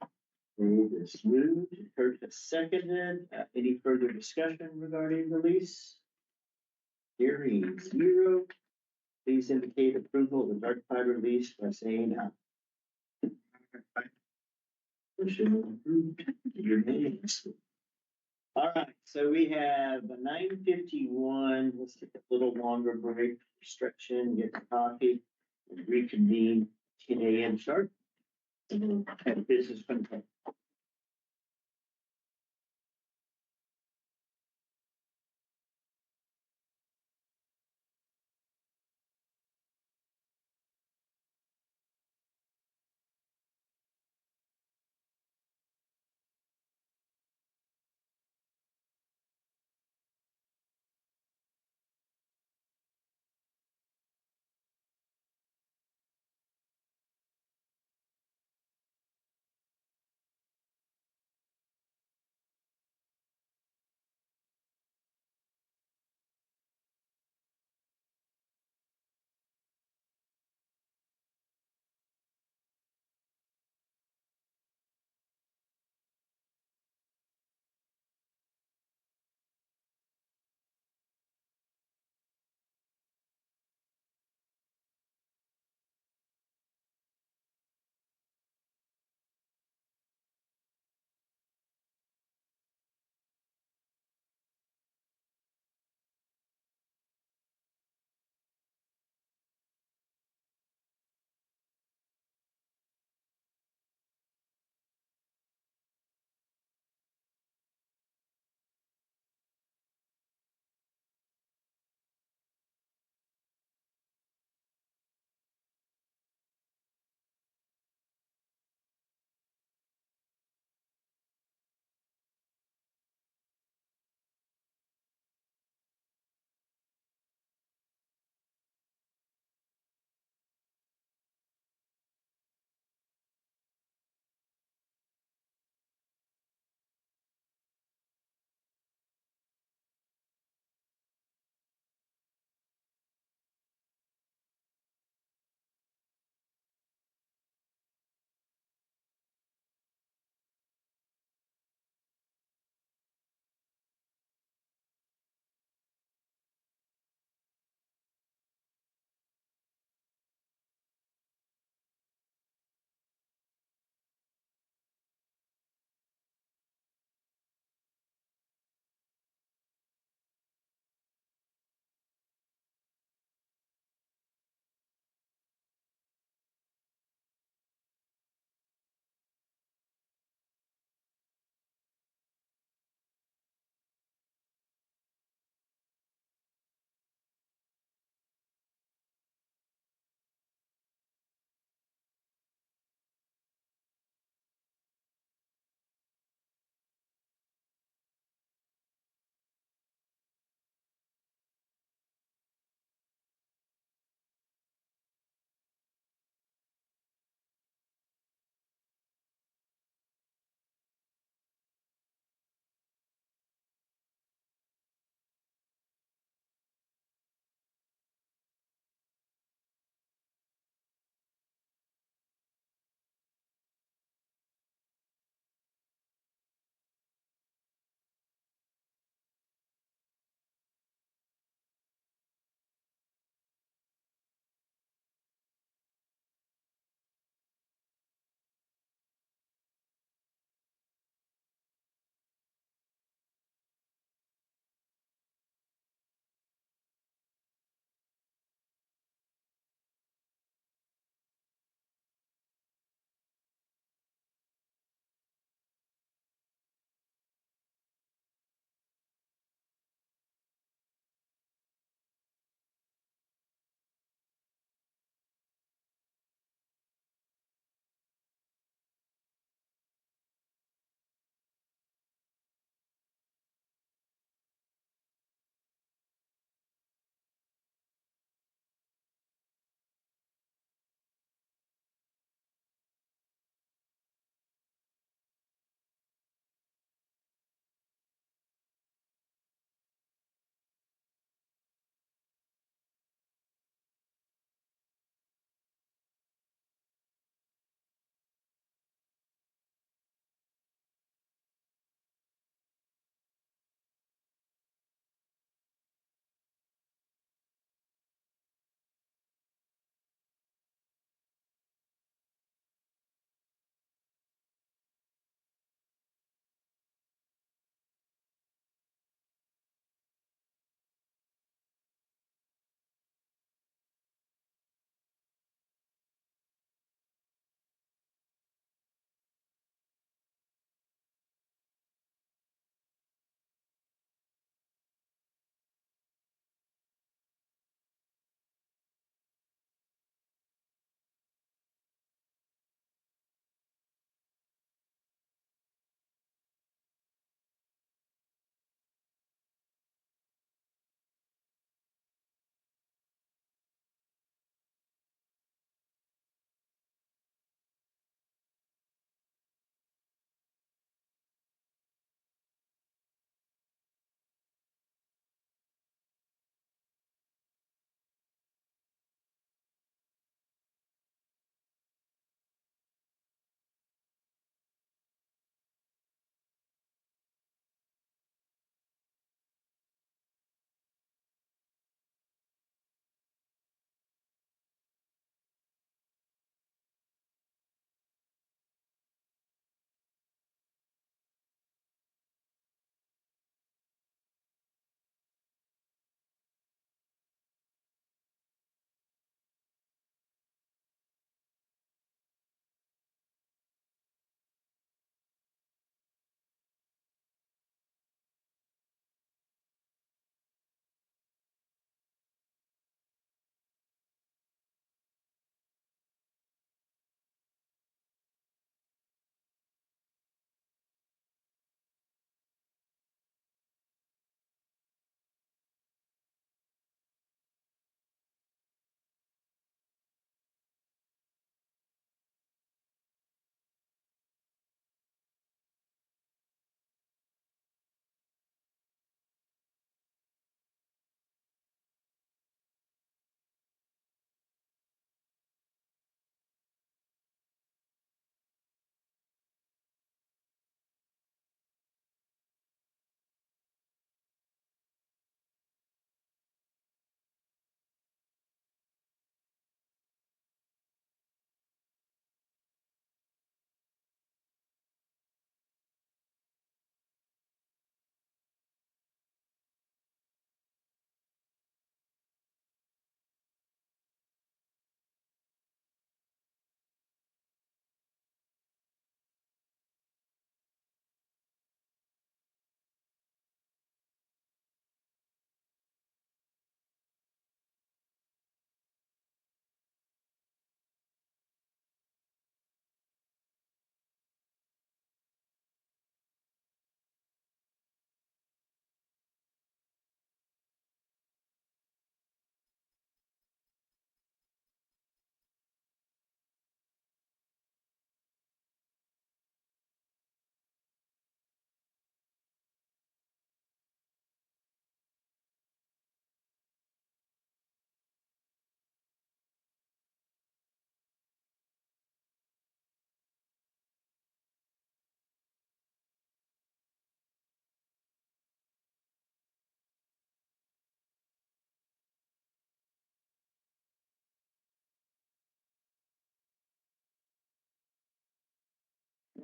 Moved is moved, Curtis seconded. Any further discussion regarding the lease? Hearing 0. Please indicate approval of the dark fiber lease by saying aye. Motion approved. Unanimous. All right, so we have a 9:51. Let's take a little longer break, stretch in, get the coffee, and reconvene 10 a.m. sharp. At business control.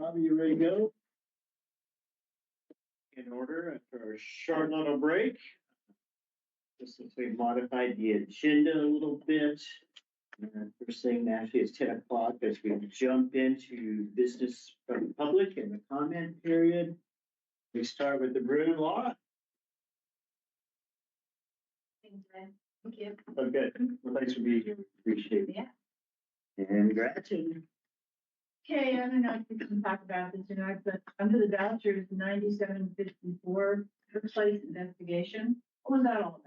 Bobby, you ready to go? In order after our short little break. Just since we modified the agenda a little bit. First thing naturally is 10 o'clock as we jump into business from the public and the comment period. We start with the Bruin Law. Thank you. Okay, well, thanks for being here. Appreciate it. Yeah. And Gretchen. Okay, I don't know if we can talk about this tonight, but under the vouchers, 9754 workplace investigation, what was that all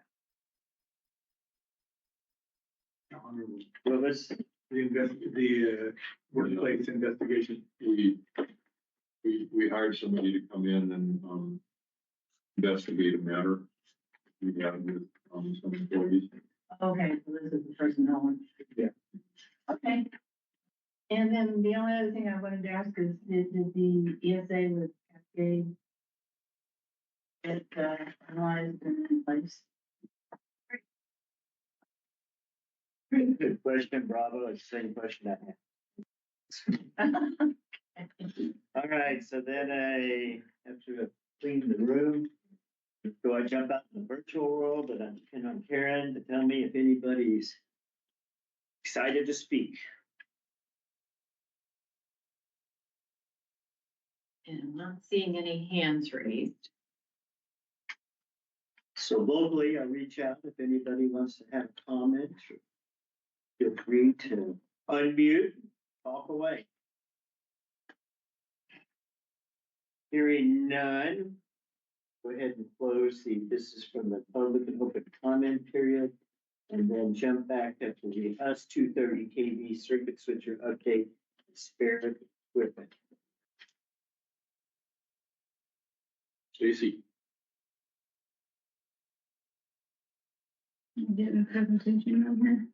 about? What was, The workplace investigation. We hired somebody to come in and, investigate a matter we had with, some employees. Okay, so this is the personnel one. Yeah. Okay. And then the only other thing I wanted to ask is, did the ESA with Cascade get analyzed and in place? good question, Bravo, it's the same question I had. All right, so then I have to clean the room. So I jump out in the virtual world, and I'm depending on Karen to tell me if anybody's excited to speak. And I'm not seeing any hands raised. So locally, I reach out if anybody wants to have a comment. Feel free to unmute, talk away. Hearing none. Go ahead and close this is from the public and open comment period. And then jump back up to the US 230 kV circuit switcher update, spare equipment. Stacy. Getting a presentation on here.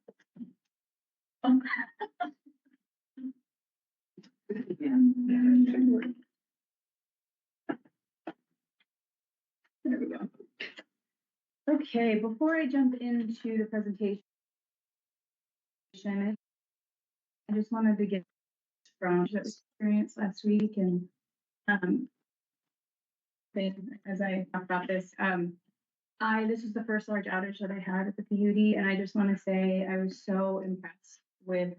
There we go. Okay, before I jump into the presentation, I just wanted to get from the experience last week and as I talk about this, this is the first large outage that I had at the PUD, and I just want to say I was so impressed with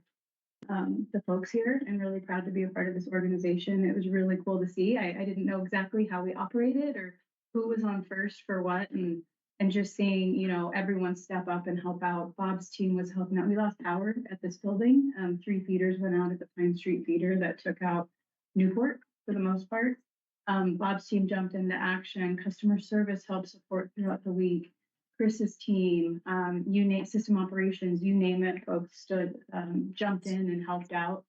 the folks here and really proud to be a part of this organization. It was really cool to see. I didn't know exactly how we operated or who was on first for what, and just seeing, you know, everyone step up and help out. Bob's team was helping out. We lost power at this building. 3 feeders went out at the Pine Street feeder that took out Newport for the most part. Bob's team jumped into action. Customer service helped support throughout the week. Chris's team, you name system operations, you name it, folks jumped in and helped out.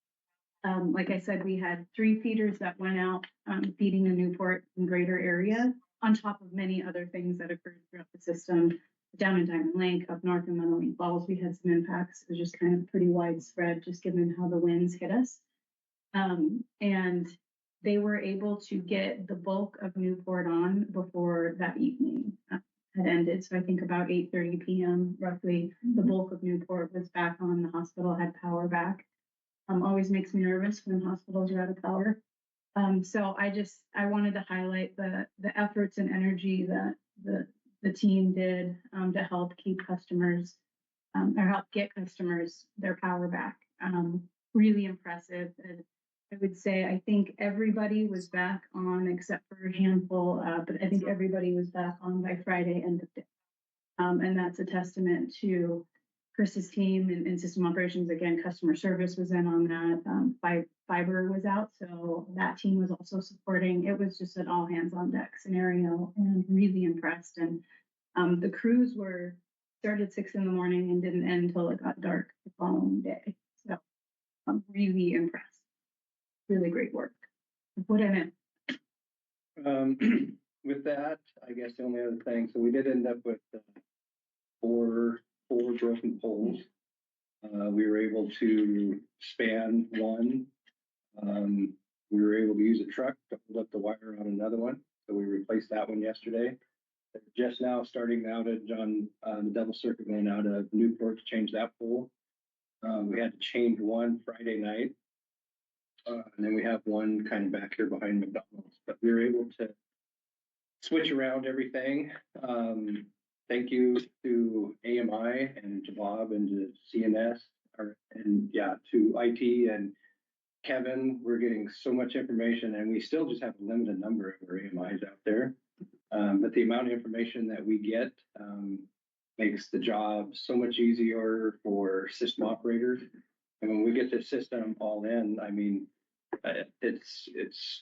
Like I said, we had 3 feeders that went out, feeding the Newport and greater area, on top of many other things that occurred throughout the system. Down in Diamond Lake, up north in Mundaline Falls, we had some impacts. It was just kind of pretty widespread, just given how the winds hit us. And they were able to get the bulk of Newport on before that evening had ended. So I think about 8:30 p.m. roughly, the bulk of Newport was back on. The hospital had power back. Always makes me nervous when hospitals are out of power. So I wanted to highlight the efforts and energy that the team did to help keep customers or help get customers their power back. Really impressive. And I would say I think everybody was back on except for a handful, but I think everybody was back on by Friday end of day. And that's a testament to Chris's team and system operations. Again, customer service was in on that. Fiber was out, so that team was also supporting. It was just an all hands on deck scenario, and really impressed. And the crews started 6 a.m. and didn't end until it got dark the following day. So I'm really impressed. Really great work. Put in it. With that, I guess the only other thing, so we did end up with 4 broken poles. We were able to span one. We were able to use a truck to hold up the wire on another one. So we replaced that one yesterday. They're just now starting outage on the double circuit going out of Newport to change that pole. We had to change one Friday night. And then we have one kind of back here behind McDonald's, but we were able to switch around everything. Thank you to AMI and to Bob and to CNS, and yeah, to IT and Kevin. We're getting so much information, and we still just have a limited number of our AMIs out there. But the amount of information that we get makes the job so much easier for system operators. And when we get this system all in, I mean, it's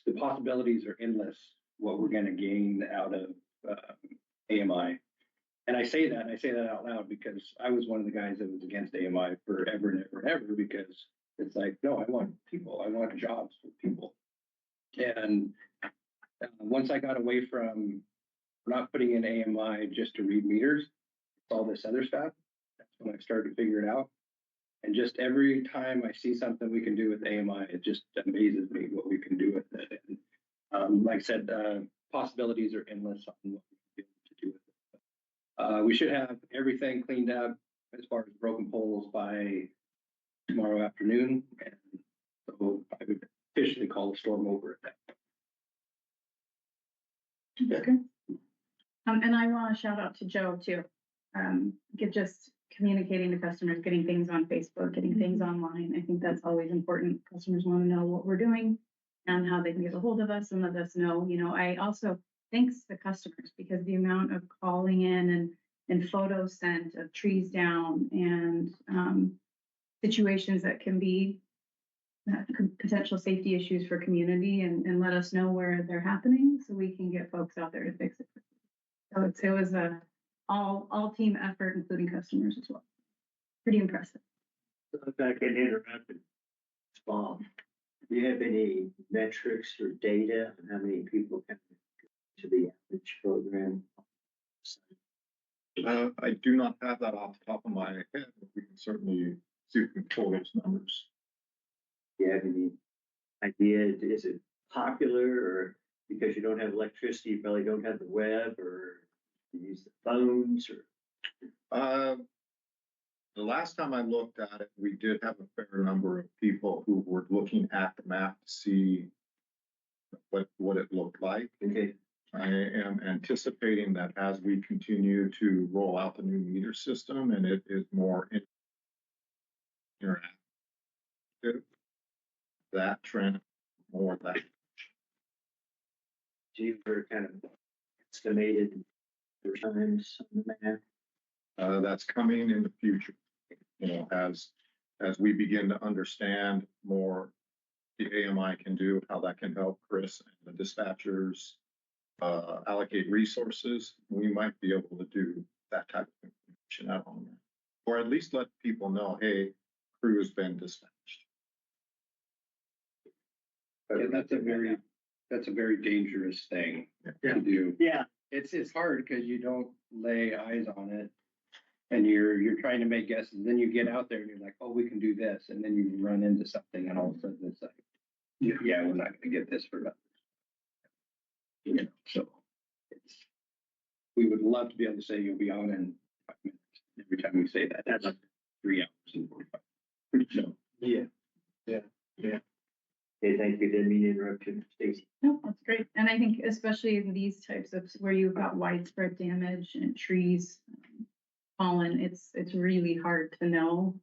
the possibilities are endless. What we're going to gain out of AMI. And I say that out loud because I was one of the guys that was against AMI forever and ever and ever, because it's like, no, I want people, I want jobs for people. And once I got away from not putting in AMI just to read meters, all this other stuff, that's when I started to figure it out. And just every time I see something we can do with AMI, it just amazes me what we can do with it. And like I said, possibilities are endless on what we can do to do with it. We should have everything cleaned up as far as broken poles by tomorrow afternoon. And so I would officially call the storm over at that. Okay. And I want to shout out to Joe too. Just communicating to customers, getting things on Facebook, getting things online. I think that's always important. Customers want to know what we're doing and how they can get a hold of us and let us know. You know, I also thanks the customers, because the amount of calling in and photos sent of trees down and situations that can be potential safety issues for community, and let us know where they're happening so we can get folks out there to fix it. So it was a all team effort, including customers as well. Pretty impressive. If I can interrupt, Bob, do you have any metrics or data on how many people come to the outreach program? I do not have that off the top of my head, but we can certainly see if we can pull those numbers. Do you have any idea? Is it popular, or because you don't have electricity, you probably don't have the web, or you use the phones, or? The last time I looked at it, we did have a fair number of people who were looking at the map to see what it looked like. Okay. I am anticipating that as we continue to roll out the new meter system and it is more interactive, that trend more that. Do you ever kind of estimated the times on the map? That's coming in the future, you know, as we begin to understand more the AMI can do, how that can help Chris and the dispatchers allocate resources. We might be able to do that type of information out on there, or at least let people know, hey, crew has been dispatched. Yeah, that's a very dangerous thing Yeah. to do. Yeah. It's hard because you don't lay eyes on it, and you're trying to make guesses. Then you get out there and you're like, oh, we can do this, and then you run into something, and all of a sudden it's like, yeah, we're not going to get this for nothing. You know, so we would love to be able to say you'll be on in 5 minutes. Every time we say that, that's 3 hours and 45. So Yeah. Okay, thank you. Didn't mean to interrupt you, Stacy. No, that's great. And I think especially in these types of where you've got widespread damage and trees fallen, it's really hard to know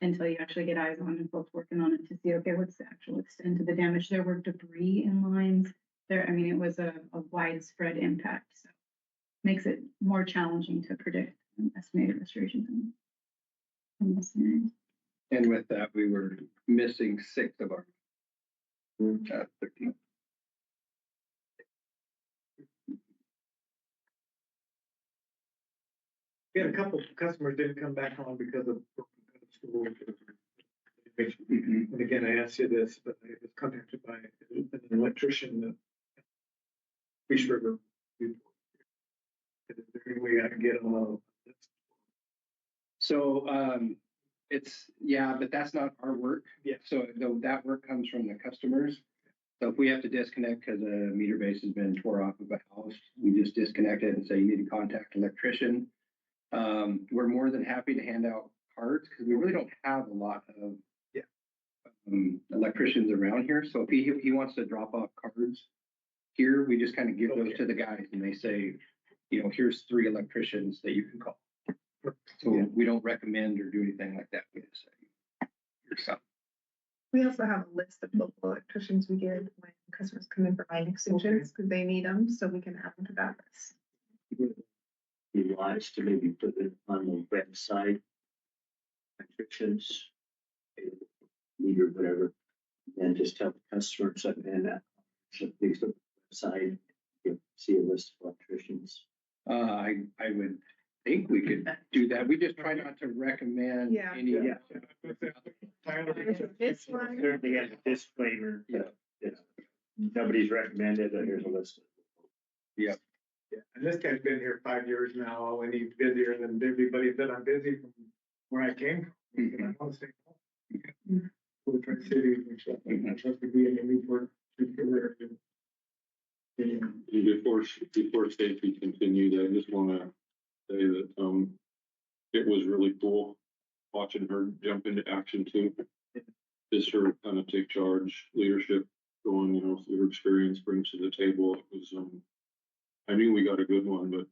until you actually get eyes on and folks working on it to see, okay, what's the actual extent of the damage? There were debris in lines there. I mean, it was a widespread impact. So makes it more challenging to predict and estimate restoration from this scenario. and with that, we were missing 6 of our 13. We had a couple of customers didn't come back on because of school. Mhm. And again, I asked you this, but I was contacted by an electrician that Fish River. Is there any way I can get on a list? So but that's not our work. Yeah. So that work comes from the customers. So if we have to disconnect because a meter base has been tore off of a house, we just disconnect it and say you need to contact electrician. We're more than happy to hand out cards because we really don't have a lot of electricians around here. So if he wants to drop off cards here, we just kind of give those Okay. to the guys and they say, you know, here's 3 electricians that you can call. So Yeah. we don't recommend or do anything like that. We just say, here's some. We also have a list of local electricians we give when customers come in for line extensions, because they need them, so we can add them to that list. Be wise to maybe put it on the website. Electricians. Meter, whatever, and just tell the customers and please look at the website, you see a list of electricians. I would think we could do that. We just try not to recommend Yeah. any. Yeah. This one, Certainly has a disclaimer. Yeah. Nobody's recommended, here's a list. Yeah, and this guy's been here 5 years now, and he's busier than everybody said I'm busy from where I came from. And I want to stay home. For the Twin Cities and stuff, like that, just to be in the Newport. And before Stacy continued, I just wanna say that, it was really cool watching her jump into action too. Just her kind of take charge, leadership, going, you know, through her experience brings to the table. It was, I knew we got a good one, but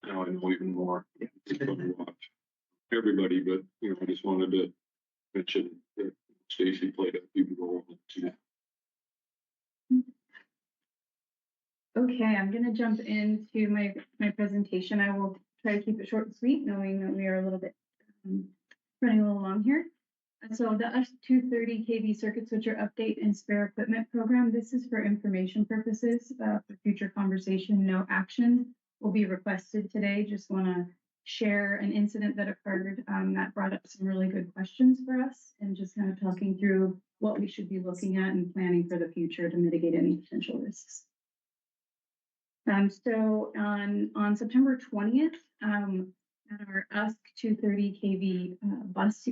now I know even more. It's fun to watch. Everybody, but, you know, I just wanted to mention that Stacy played a huge role in it too. Okay, I'm gonna jump into my presentation. I will try to keep it short and sweet, knowing that we are a little bit running a little long here. And so the US-230 kV circuit switcher update and spare equipment program, this is for information purposes, for future conversation. No action will be requested today. Just wanna share an incident that occurred that brought up some really good questions for us, and just kind of talking through what we should be looking at and planning for the future to mitigate any potential risks. So on September 20th, at our US-230 kV bus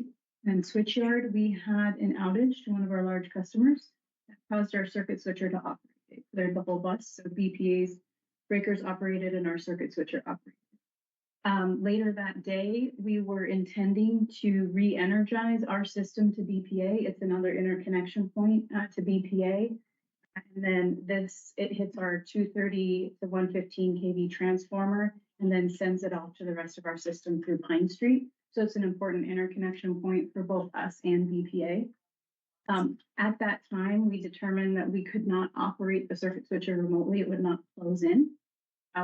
and switch yard, we had an outage to one of our large customers that caused our circuit switcher to operate. It cleared the whole bus, so BPA's breakers operated and our circuit switcher operated. Later that day, we were intending to re-energize our system to BPA. It's another interconnection point to BPA. And then it hits our 230 to 115 kV transformer and then sends it off to the rest of our system through Pine Street. So it's an important interconnection point for both us and BPA. At that time, we determined that we could not operate the circuit switcher remotely. It would not close in,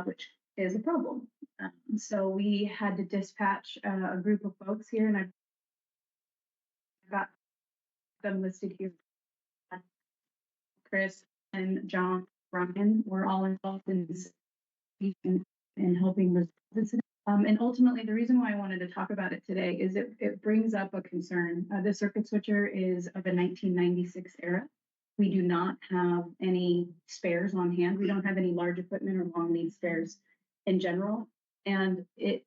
which is a problem. So we had to dispatch a group of folks here, and I got them listed here. Chris and John, Ryan were all involved in this and helping resolve this. And ultimately, the reason why I wanted to talk about it today is it brings up a concern. The circuit switcher is of a 1996 era. We do not have any spares on hand. We don't have any large equipment or long lead spares in general. And it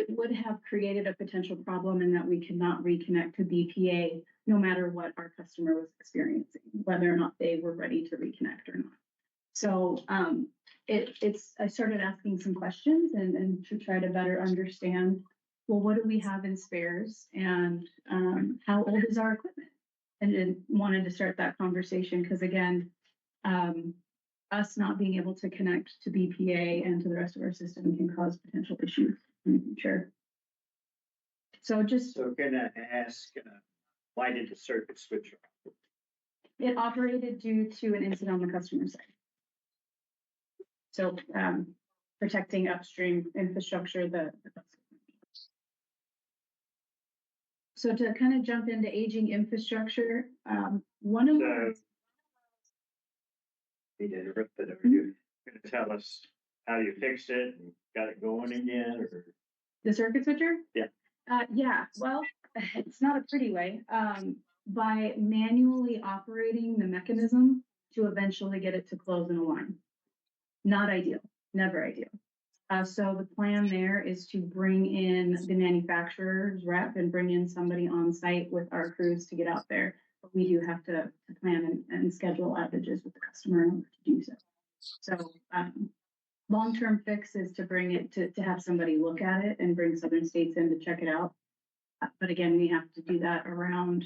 would have created a potential problem in that we could not reconnect to BPA no matter what our customer was experiencing, whether or not they were ready to reconnect or not. So I started asking some questions and to try to better understand, well, what do we have in spares and how old is our equipment? And then wanted to start that conversation because again, us not being able to connect to BPA and to the rest of our system can cause potential issues in the future. So Gonna ask, why did the circuit switch off? it operated due to an incident on the customer side. So protecting upstream infrastructure, so to kind of jump into aging infrastructure, one of the Need to interrupt, but are you gonna tell us how you fixed it and got it going again, or? the circuit switcher? Yeah. Yeah, well, it's not a pretty way. By manually operating the mechanism to eventually get it to close and align. Not ideal, never ideal. So the plan there is to bring in the manufacturer's rep and bring in somebody on site with our crews to get out there. But we do have to plan and schedule outages with the customer in order to do so. So long-term fix is to bring it to have somebody look at it and bring Southern States in to check it out. But again, we have to do that around,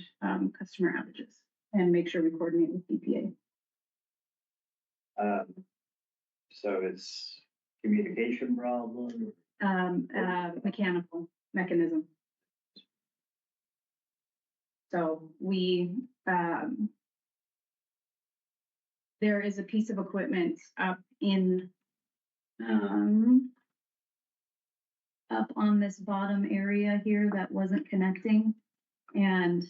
customer outages and make sure we coordinate with BPA. So it's communication problem. Mechanical mechanism. So there is a piece of equipment up on this bottom area here that wasn't connecting. And,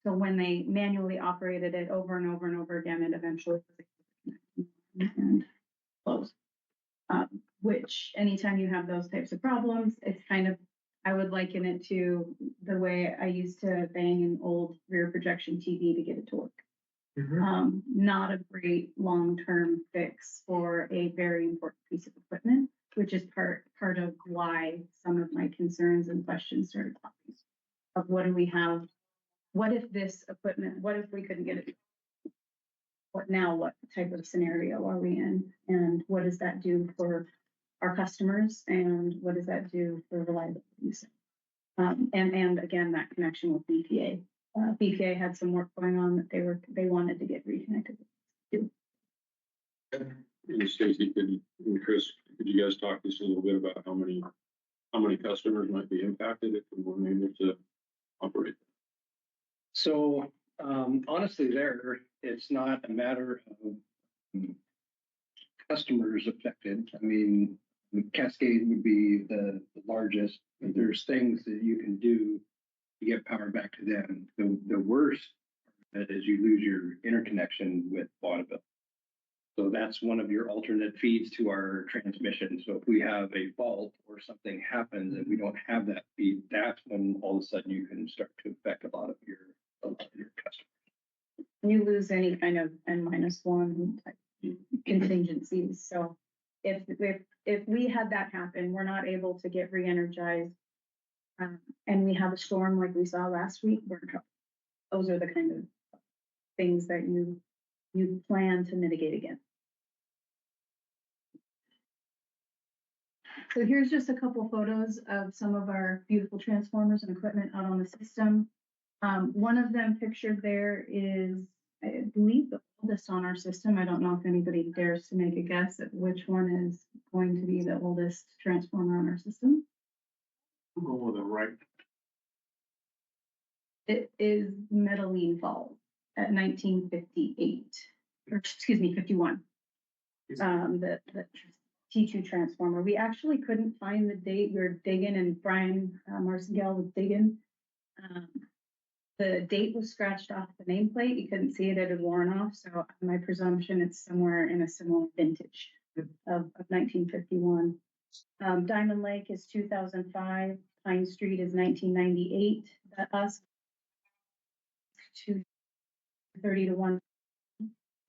so when they manually operated it over and over and over again, it eventually was and closed. Which anytime you have those types of problems, it's kind of, I would liken it to the way I used to bang an old rear projection TV to get it to work. Not a great long-term fix for a very important piece of equipment, which is part of why some of my concerns and questions started popping. Of what do we have? What if this equipment, what if we couldn't get it? What now? What type of scenario are we in? And what does that do for our customers? And what does that do for reliability? And again, that connection with BPA. BPA had some work going on that they wanted to get reconnected with. And Stacy, and Chris, could you guys talk just a little bit about how many customers might be impacted if we weren't able to operate? So, honestly, it's not a matter of customers affected. I mean, Cascade would be the largest, but there's things that you can do to get power back to them. The worst is you lose your interconnection with Bonneville. So that's one of your alternate feeds to our transmission. So if we have a fault or something happens and we don't have that feed, that's when all of a sudden you can start to affect a lot of your customers. You lose any kind of N-1 type contingencies. So if we had that happen, we're not able to get re-energized, and we have a storm like we saw last week, we're in trouble. Those are the kind of things that you plan to mitigate against. So here's just a couple photos of some of our beautiful transformers and equipment out on the system. One of them pictured there is, I believe, the oldest on our system. I don't know if anybody dares to make a guess at which one is going to be the oldest transformer on our system. We'll go with the right. It is Medellin Falls at 1958, or excuse me, 51. The T2 transformer. We actually couldn't find the date. We were digging, and Brian Marcingale was digging. The date was scratched off the nameplate. You couldn't see it. It had worn off. So my presumption, it's somewhere in a similar vintage of 1951. Diamond Lake is 2005. Pine Street is 1998. The US 230 to 1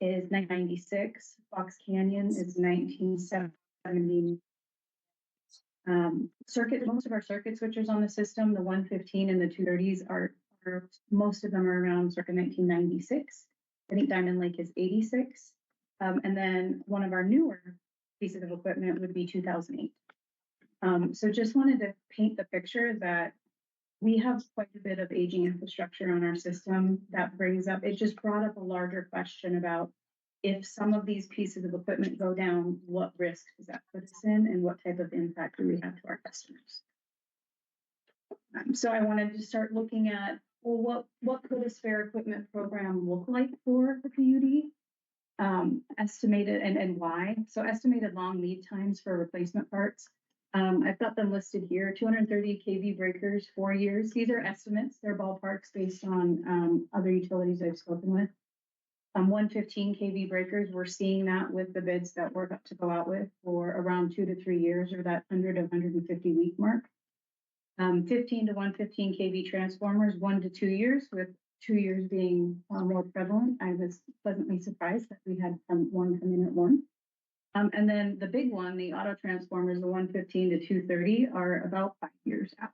is 1996. Fox Canyon is 1970. Most of our circuit switchers on the system, the 115 and the 230s are most of them are around circa 1996. I think Diamond Lake is 86. And then one of our newer pieces of equipment would be 2008. So just wanted to paint the picture that we have quite a bit of aging infrastructure on our system that brings up, it just brought up a larger question about if some of these pieces of equipment go down, what risk does that put us in and what type of impact do we have to our customers? So I wanted to start looking at, well, what could a spare equipment program look like for the PUD? Estimated and why? So estimated long lead times for replacement parts. I've got them listed here, 230 kV breakers, 4 years. These are estimates, they're ballparks based on other utilities I've spoken with. 115 kV breakers, we're seeing that with the bids that we're about to go out with for around 2 to 3 years, or that 100 to 150 week mark. 15 to 115 kV transformers, 1 to 2 years, with 2 years being more prevalent. I was pleasantly surprised that we had one come in at 1. And then the big one, the auto transformers, the 115 to 230, are about 5 years out.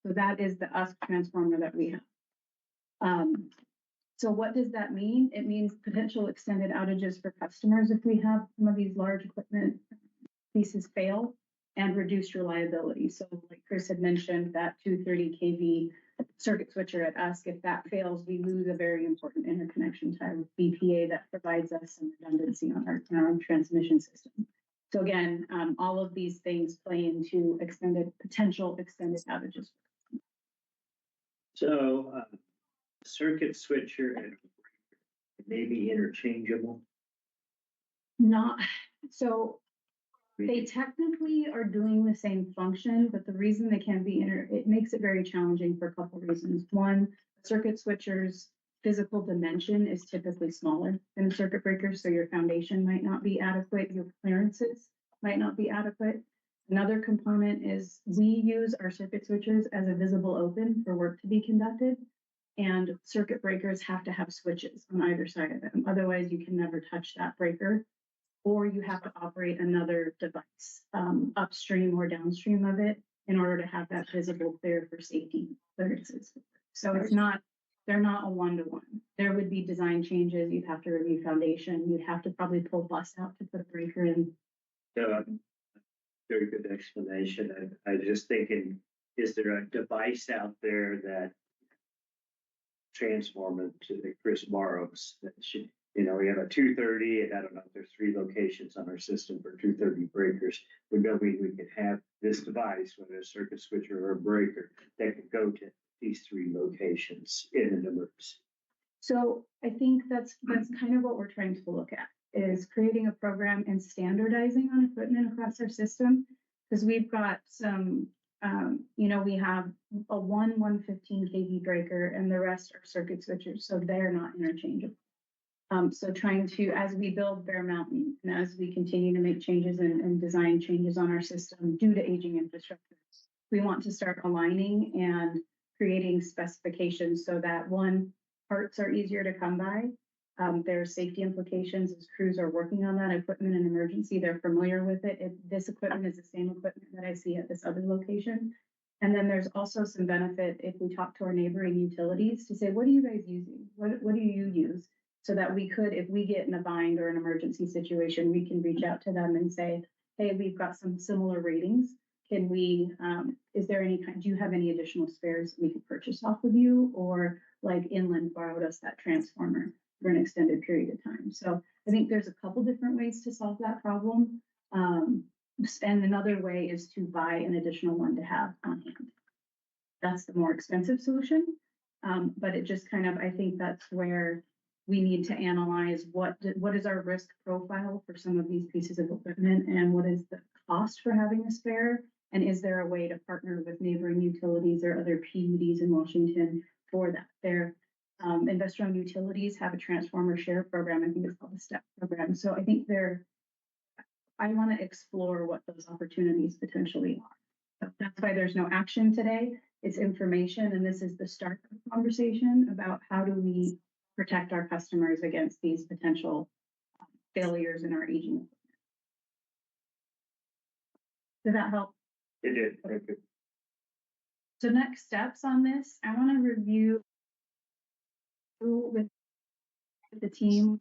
So that is the USC transformer that we have. So what does that mean? It means potential extended outages for customers if we have some of these large equipment pieces fail, and reduced reliability. So like Chris had mentioned that 230 kV circuit switcher at Usk. If that fails, we lose a very important interconnection type of BPA that provides us some redundancy on our transmission system. So again, all of these things play into potential extended outages. So, circuit switcher and maybe interchangeable. Not, so they technically are doing the same function, but the reason they can't be it makes it very challenging for a couple of reasons. One, circuit switcher's physical dimension is typically smaller than a circuit breaker, so your foundation might not be adequate, your clearances might not be adequate. Another component is we use our circuit switchers as a visible open for work to be conducted. And circuit breakers have to have switches on either side of them. Otherwise, you can never touch that breaker. Or you have to operate another device upstream or downstream of it in order to have that visible clear for safety clearances. So they're not a one-to-one. There would be design changes. You'd have to review foundation. You'd have to probably pull bus out to put a breaker in. Very good explanation. I was just thinking, is there a device out there that transformer to Chris borrows that should, we have a 230, and I don't know if there's 3 locations on our system for 230 breakers. We know we could have this device, whether a circuit switcher or a breaker, that could go to these 3 locations in an emergency. So I think that's kind of what we're trying to look at, is creating a program and standardizing on equipment across our system. Because we've got some, we have a 115 kV breaker and the rest are circuit switchers, so they're not interchangeable. So trying to, as we build Bear Mountain and as we continue to make changes and design changes on our system due to aging infrastructure, we want to start aligning and creating specifications so that one, parts are easier to come by. There are safety implications as crews are working on that equipment in emergency. They're familiar with it. This equipment is the same equipment that I see at this other location. And then there's also some benefit if we talk to our neighboring utilities to say, what are you guys using? What do you use? So that we could, if we get in a bind or an emergency situation, we can reach out to them and say, hey, we've got some similar ratings. Can we, do you have any additional spares we could purchase off of you? Or like Inland borrowed us that transformer for an extended period of time. So I think there's a couple different ways to solve that problem. And another way is to buy an additional one to have on hand. That's the more expensive solution. But it just kind of, I think that's where we need to analyze what is our risk profile for some of these pieces of equipment and what is the cost for having a spare? And is there a way to partner with neighboring utilities or other PUDs in Washington for that? Their investor-owned utilities have a transformer share program. I think it's called the STEP program. So I think I want to explore what those opportunities potentially are. So that's why there's no action today. It's information, and this is the start of the conversation about how do we protect our customers against these potential failures in our aging equipment. Did that help? It did. Thank you. So next steps on this, I want to review with the team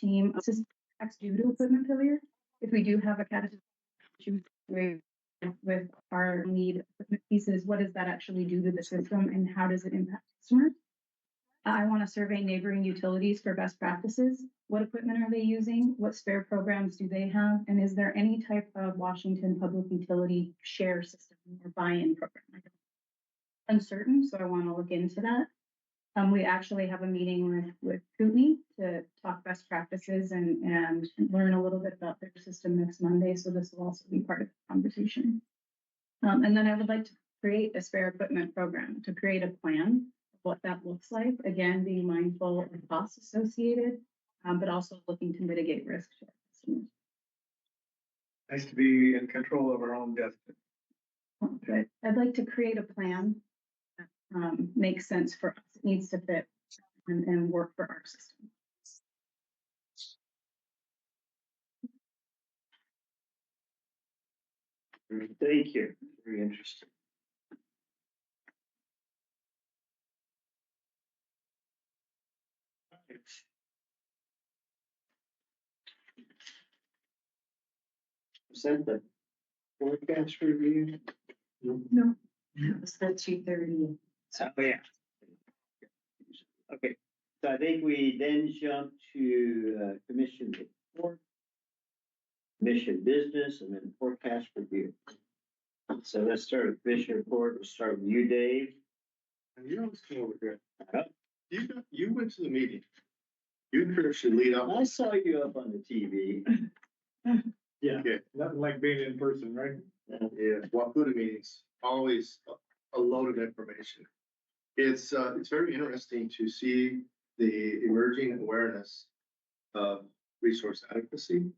due to equipment failure. If we do have a catastrophic issue with our lead equipment pieces, what does that actually do to the system and how does it impact customers? I want to survey neighboring utilities for best practices. What equipment are they using? What spare programs do they have? And is there any type of Washington Public Utility share system or buy-in program? I'm uncertain, so I want to look into that. We actually have a meeting with Kootenai to talk best practices and learn a little bit about their system next Monday. So this will also be part of the conversation. And then I would like to create a spare equipment program to create a plan of what that looks like. Again, being mindful of costs associated, but also looking to mitigate risk to our customers. Nice to be in control of our own destiny. Okay. I'd like to create a plan that makes sense for us. It needs to fit and work for our system. Thank you. Very interesting. Sent the forecast review. No. It's the 2:30. Oh, yeah. Okay, so I think we then jump to, commission report. Commission business and then forecast review. So let's start with commission report. We'll start with you, Dave. And you always come over here. Yep. You went to the meeting. You and Chris should lead up. I saw you up on the TV. Yeah, Okay. nothing like being in person, right? Yeah, Waputa meetings, always a load of information. It's very interesting to see the emerging awareness of resource adequacy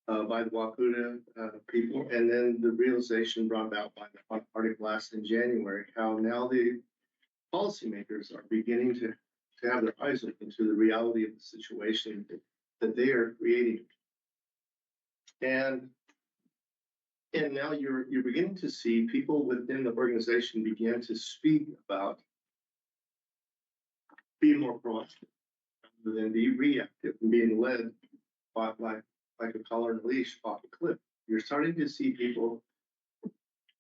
by the Waputa people, and then the realization brought about by the Arctic blast in January, how now the policymakers are beginning to have their eyes open to the reality of the situation that they are creating. And now you're beginning to see people within the organization begin to speak about being more proactive rather than be reactive and being led by like a collar and a leash off a cliff. You're starting to see people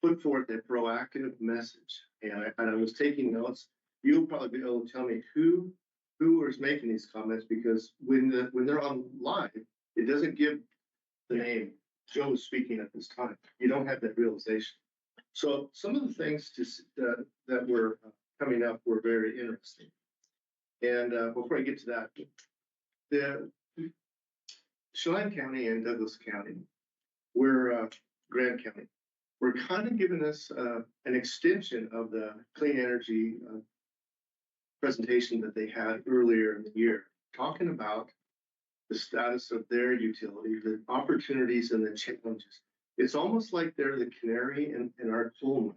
put forth a proactive message. And I was taking notes. You'll probably be able to tell me who is making these comments, because when they're on live, it doesn't give the name Joe is speaking at this time. You don't have that realization. So some of the things that were coming up were very interesting. And before I get to that, the Chelan County and Douglas County, we're Grand County. We're kind of giving us an extension of the clean energy presentation that they had earlier in the year, talking about the status of their utility, the opportunities and the challenges. It's almost like they're the canary in our coal mine,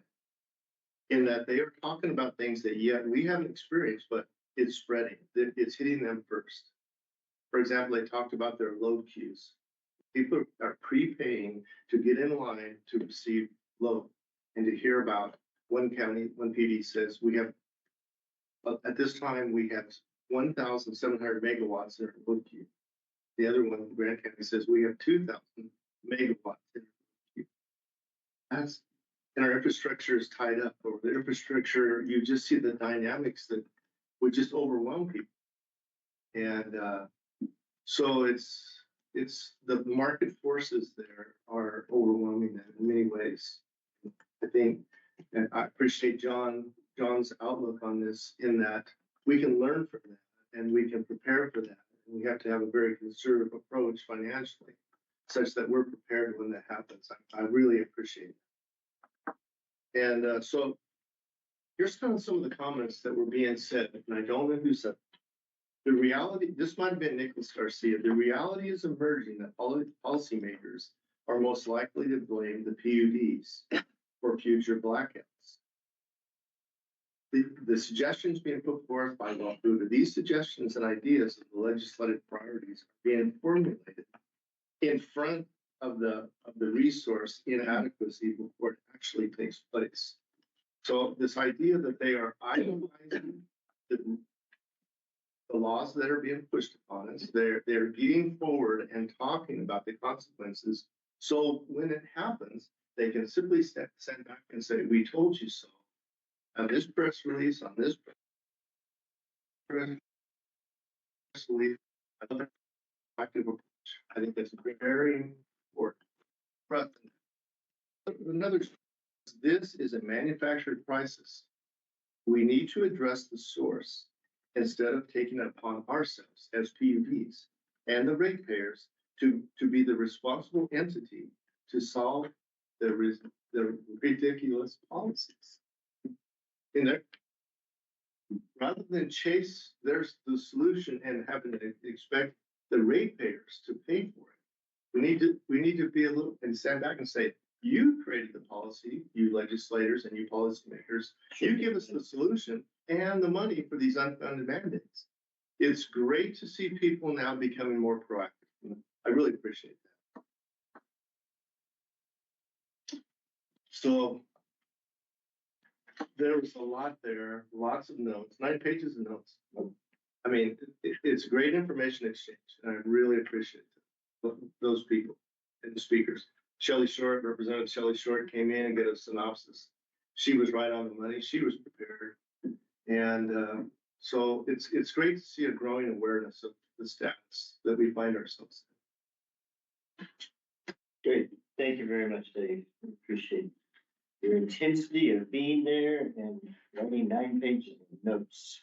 in that they are talking about things that yet we haven't experienced, but it's spreading. It's hitting them first. For example, they talked about their load queues. People are prepaying to get in line to receive load, and to hear about one PD says we have, at this time, we have 1,700 megawatts in our load queue. The other one, Grand County, says we have 2,000 megawatts in our queue. And our infrastructure is tied up. Over the infrastructure, you just see the dynamics that would just overwhelm people. And so it's the market forces there are overwhelming that in many ways. I think, and I appreciate John's outlook on this, in that we can learn from that and we can prepare for that. We have to have a very conservative approach financially, such that we're prepared when that happens. I really appreciate it. And so here's kind of some of the comments that were being said, and I don't know who said it. The reality, this might have been Nicholas Garcia, the reality is emerging that policymakers are most likely to blame the PUDs for future blackouts. The suggestions being put forth by Waputa, these suggestions and ideas of the legislative priorities are being formulated in front of the resource inadequacy before it actually takes place. So this idea that they are idolizing the laws that are being pushed upon us, they're getting forward and talking about the consequences. So when it happens, they can simply send back and say, "We told you so." On this press release, on this press release, another active approach. I think that's very important. Another, this is a manufactured crisis. We need to address the source instead of taking it upon ourselves as PUDs and the ratepayers to be the responsible entity to solve the ridiculous policies. In there, rather than chase the solution and having to expect the ratepayers to pay for it, we need to be a little and stand back and say, you created the policy, you legislators and you policymakers. You give us the solution and the money for these unfunded mandates. It's great to see people now becoming more proactive. I really appreciate that. So there was a lot there, lots of notes, 9 pages of notes. I mean, it's great information exchange, and I really appreciate those people and the speakers. Shelley Short, Representative Shelley Short came in and gave a synopsis. She was right on the money. She was prepared. And so it's great to see a growing awareness of the status that we find ourselves in. Great, thank you very much, Dave. Appreciate your intensity of being there and writing 9 pages of notes.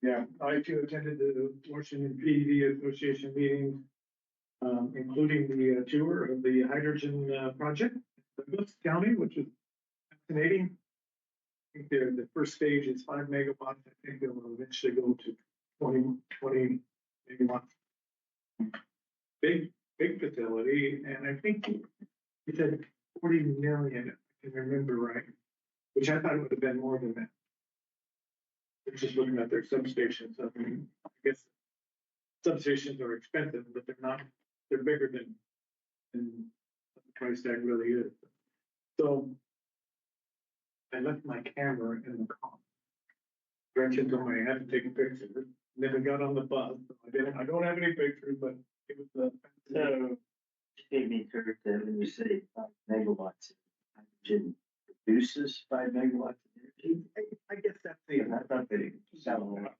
Yeah, I too attended the Washington PED Association meeting, including the tour of the hydrogen project, Douglas County, which is fascinating. I think the first stage is 5 megawatts. I think it will eventually go to 20 megawatts. Big facility, and I think it said 40 million, if I can remember right, which I thought it would have been more than that. They're just looking at their substations. I mean, I guess substations are expensive, but they're bigger than what the price tag really is. So I left my camera in the car. Gretchen told me I had to take a picture. Then we got on the bus. I don't have any pictures, but it was So, give me Kurt, that when you say 5 megawatts, hydrogen produces 5 megawatts of energy. I guess that's the. I thought they sound a lot. I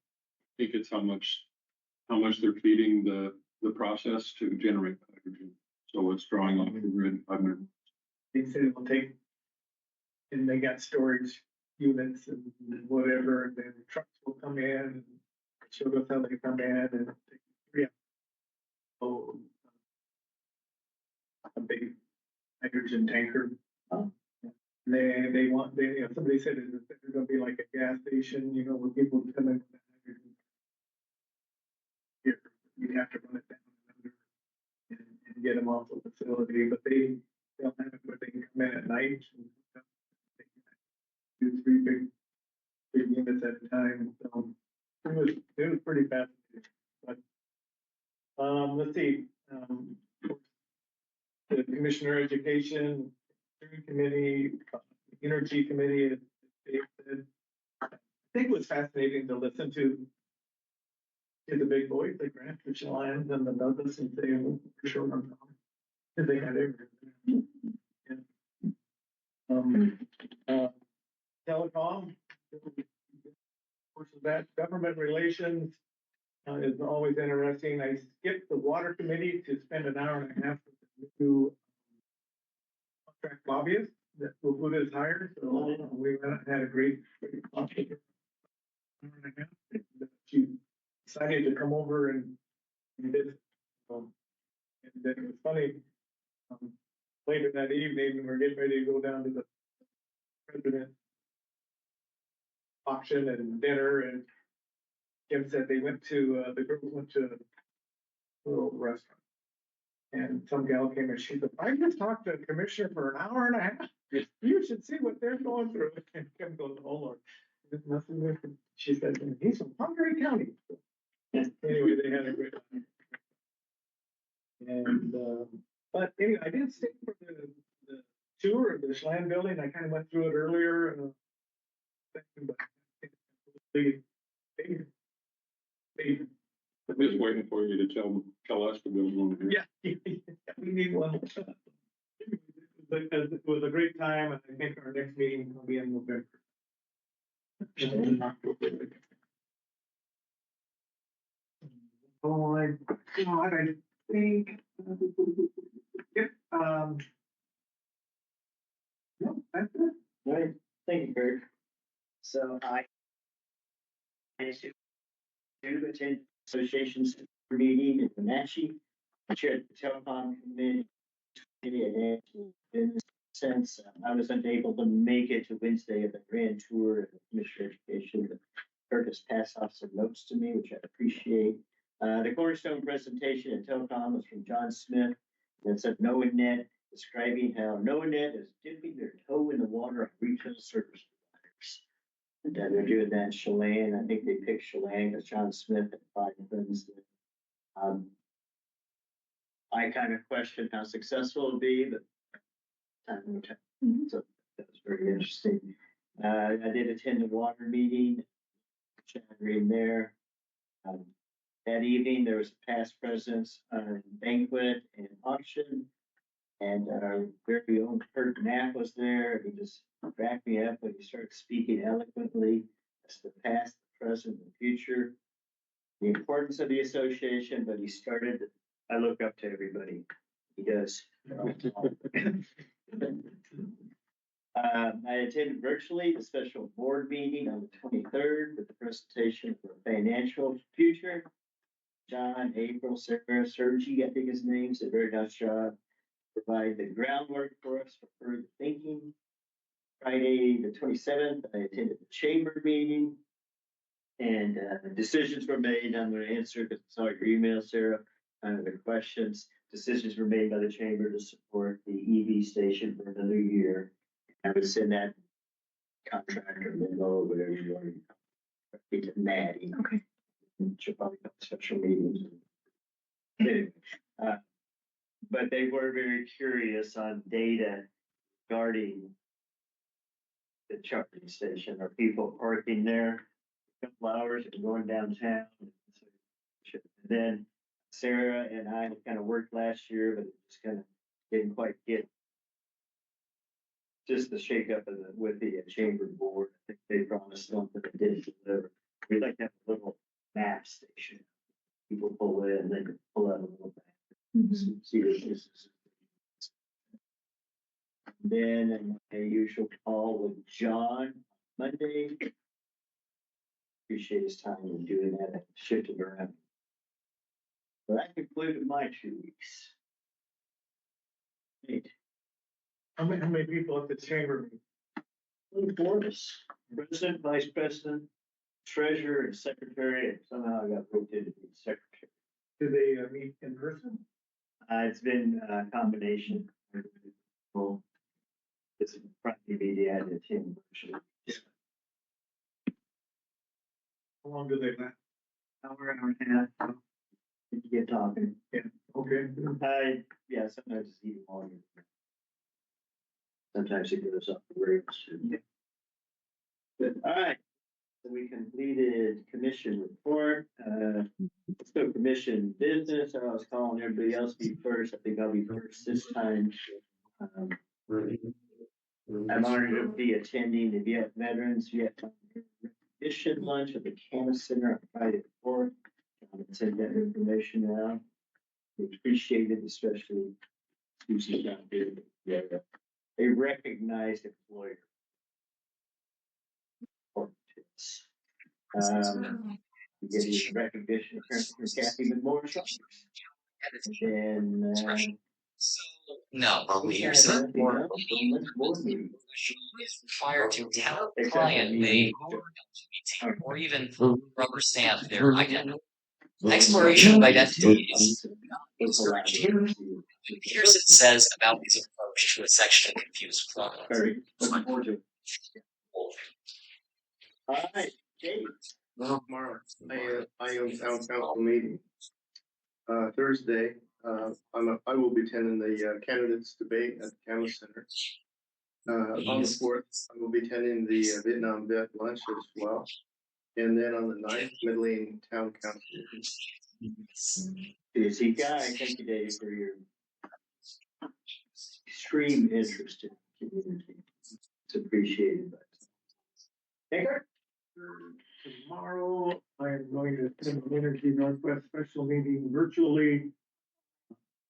think it's how much they're feeding the process to generate hydrogen. So it's drawing off the grid. They said it will take, and they got storage units and whatever, and then trucks will come in and show us how they come in and take 3 hours. Oh, a big hydrogen tanker. They want, somebody said it's gonna be like a gas station, where people come in with the hydrogen. Here, you have to run it down and get them off the facility, but they'll have it where they can come in at night. And do 3 big units at a time. So it was pretty fascinating. But let's see. The Commissioner Education Committee, Energy Committee, as Dave said, I think it was fascinating to listen to the big boys, the Grant Lions and the Douglas, and say, oh, for sure, I'm not. They had everything. Telecom, of course, that government relations is always interesting. I skipped the water committee to spend an hour and a half with the new contract lobbyist that Wood has hired. So we had a great talk. She decided to come over and visit. And then it was funny. Later that evening, we were getting ready to go down to the president auction and dinner, and Kim said they went to, the girls went to a little restaurant. And some gal came and she said, I just talked to the commissioner for an hour and a half. You should see what they're going through. And Kim goes, oh Lord. She said, he's from Hungary County. Anyway, they had a great time. And, but anyway, I did stay for the tour of the Schland building. I kind of went through it earlier. But big. I'm just waiting for you to tell us to build one here. Yeah, we need one. It was a great time, and I think our next meeting will be in November. Oh, I think. Yep, no, that's it. Right, thank you, Kurt. So I to attend association's meeting in Wenatchee. I chaired the telecom committee and since I was unable to make it to Wednesday of the grand tour of Commissioner Education, but Kurt has passed off some notes to me, which I appreciate. The cornerstone presentation at telecom was from John Smith. That said, NOAANet, describing how NOAANet is dipping their toe in the water of retail service providers. And they're doing that in Chelan. I think they picked Chelan because John Smith had 5 friends there. I kind of questioned how successful it'll be, but time will tell. So that was very interesting. I did attend a water meeting, chatting there. That evening, there was a past president's banquet and auction. And our very own Kurt Knapp was there. He just cracked me up when he started speaking eloquently as the past, the present, and future, the importance of the association, but he started, I look up to everybody. He does. I attended virtually the special board meeting on the 23rd with the presentation for financial future. John, April, Sarah, Sergi, I think his name's a very nice job. Provide the groundwork for us for further thinking. Friday, the 27th, I attended the chamber meeting. And decisions were made. I'm going to answer because I saw your email, Sarah. The questions. Decisions were made by the chamber to support the EV station for another year. I would send that contractor memo, whatever you want to Maddie. Okay. She'll probably have special meetings. Anyway, but they were very curious on data regarding the charging station. Are people parking there a couple hours and going downtown? And then Sarah and I kind of worked last year, but it just kind of didn't quite get just the shakeup of with the chamber board. I think they promised something they didn't deliver. We'd like to have a little map station. People pull in, they can pull out a little map. See this is. Then a usual call with John Monday. Appreciate his time in doing that and shifted around. Well, that concluded my 2 weeks. Eight. How many people at the chamber meeting? Four of us, president, vice president, treasurer, and secretary, and somehow I got rotated to be secretary. Do they meet in person? It's been a combination. Well, it's probably be added to him. How long do they last? Hour and a half. Did you get talking? Okay. Yeah, sometimes it's even longer. Sometimes it goes up the rails too. But, all right, so we completed commission report. Let's go commission business. I was calling everybody else be first. I think I'll be first this time. I'm honored to be attending the Viet Veterans Recognition Lunch at the Camas Center on Friday the 4th. I'm gonna send that information out. We appreciate it, especially Susie down there. Yeah, a recognized employer. Getting recognition from Kathy McMorris. And No, here's the board required to tell the client they or even rubber stamp their identity. Exploration of identity is here's it says about his approach to a sexually confused client. very looking forward to it. All right, Dave. Tomorrow, I own town council meeting. Thursday, I will be attending the candidates debate at the Camas Center. On the 4th, I will be attending the Vietnam Vet lunch as well. And then on the 9th, Midland Town Council meeting. Busy guy. Thank you, Dave, for your extreme interest in the community. It's appreciated. Edgar? Tomorrow, I am going to attend the Energy Northwest special meeting virtually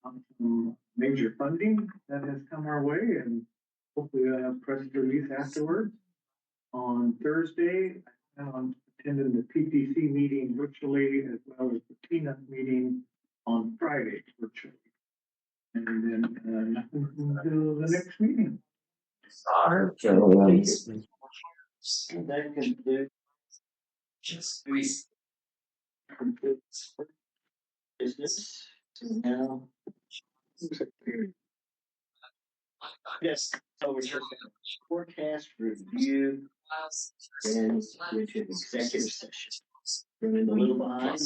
on some major funding that has come our way, and hopefully I'll have press release afterwards. On Thursday, I plan on attending the PTC meeting virtually as well as the Peanut meeting on Friday virtually. And then nothing until the next meeting. That concludes business. Now. Yes, so we're just forecast review and which is executive session. Running a little behind.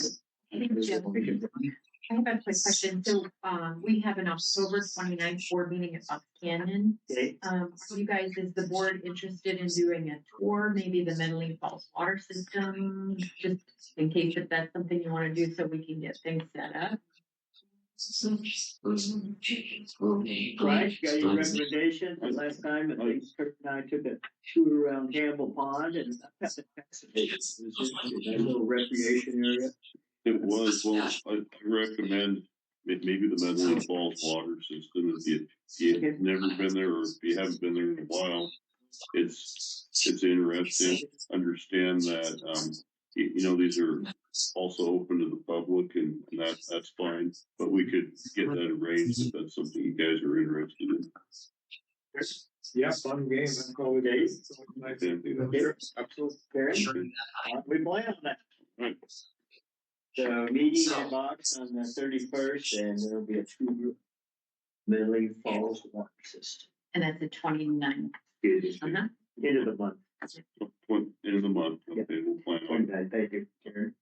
I have a quick question. So, we have an October 29th board meeting at Fox Canyon. Okay. Are you guys, is the board interested in doing a tour, maybe the Medellin Falls water system? Just in case if that's something you want to do so we can get things set up. Right, you got your recommendation the last time, I think Kirk and I took a tour around Campbell Pond and was it a nice little recreation area? It was, well, I recommend maybe the Medway Falls water system, if you've never been there, or if you haven't been there in a while. It's interesting, understand that, you know, these are also open to the public, and that's fine. But we could get that arranged if that's something you guys are interested in. Yeah, fun game, that's all we Okay. do. So nice to do that. Sure, absolutely. Karen, we plan on that. Right. So meeting in Box on the 31st, and there'll be a tour. Medway Falls water system. And that's the 29th. Uh-huh. End of the month. End of the month, okay, we'll plan on it. Okay, thank you, Karen.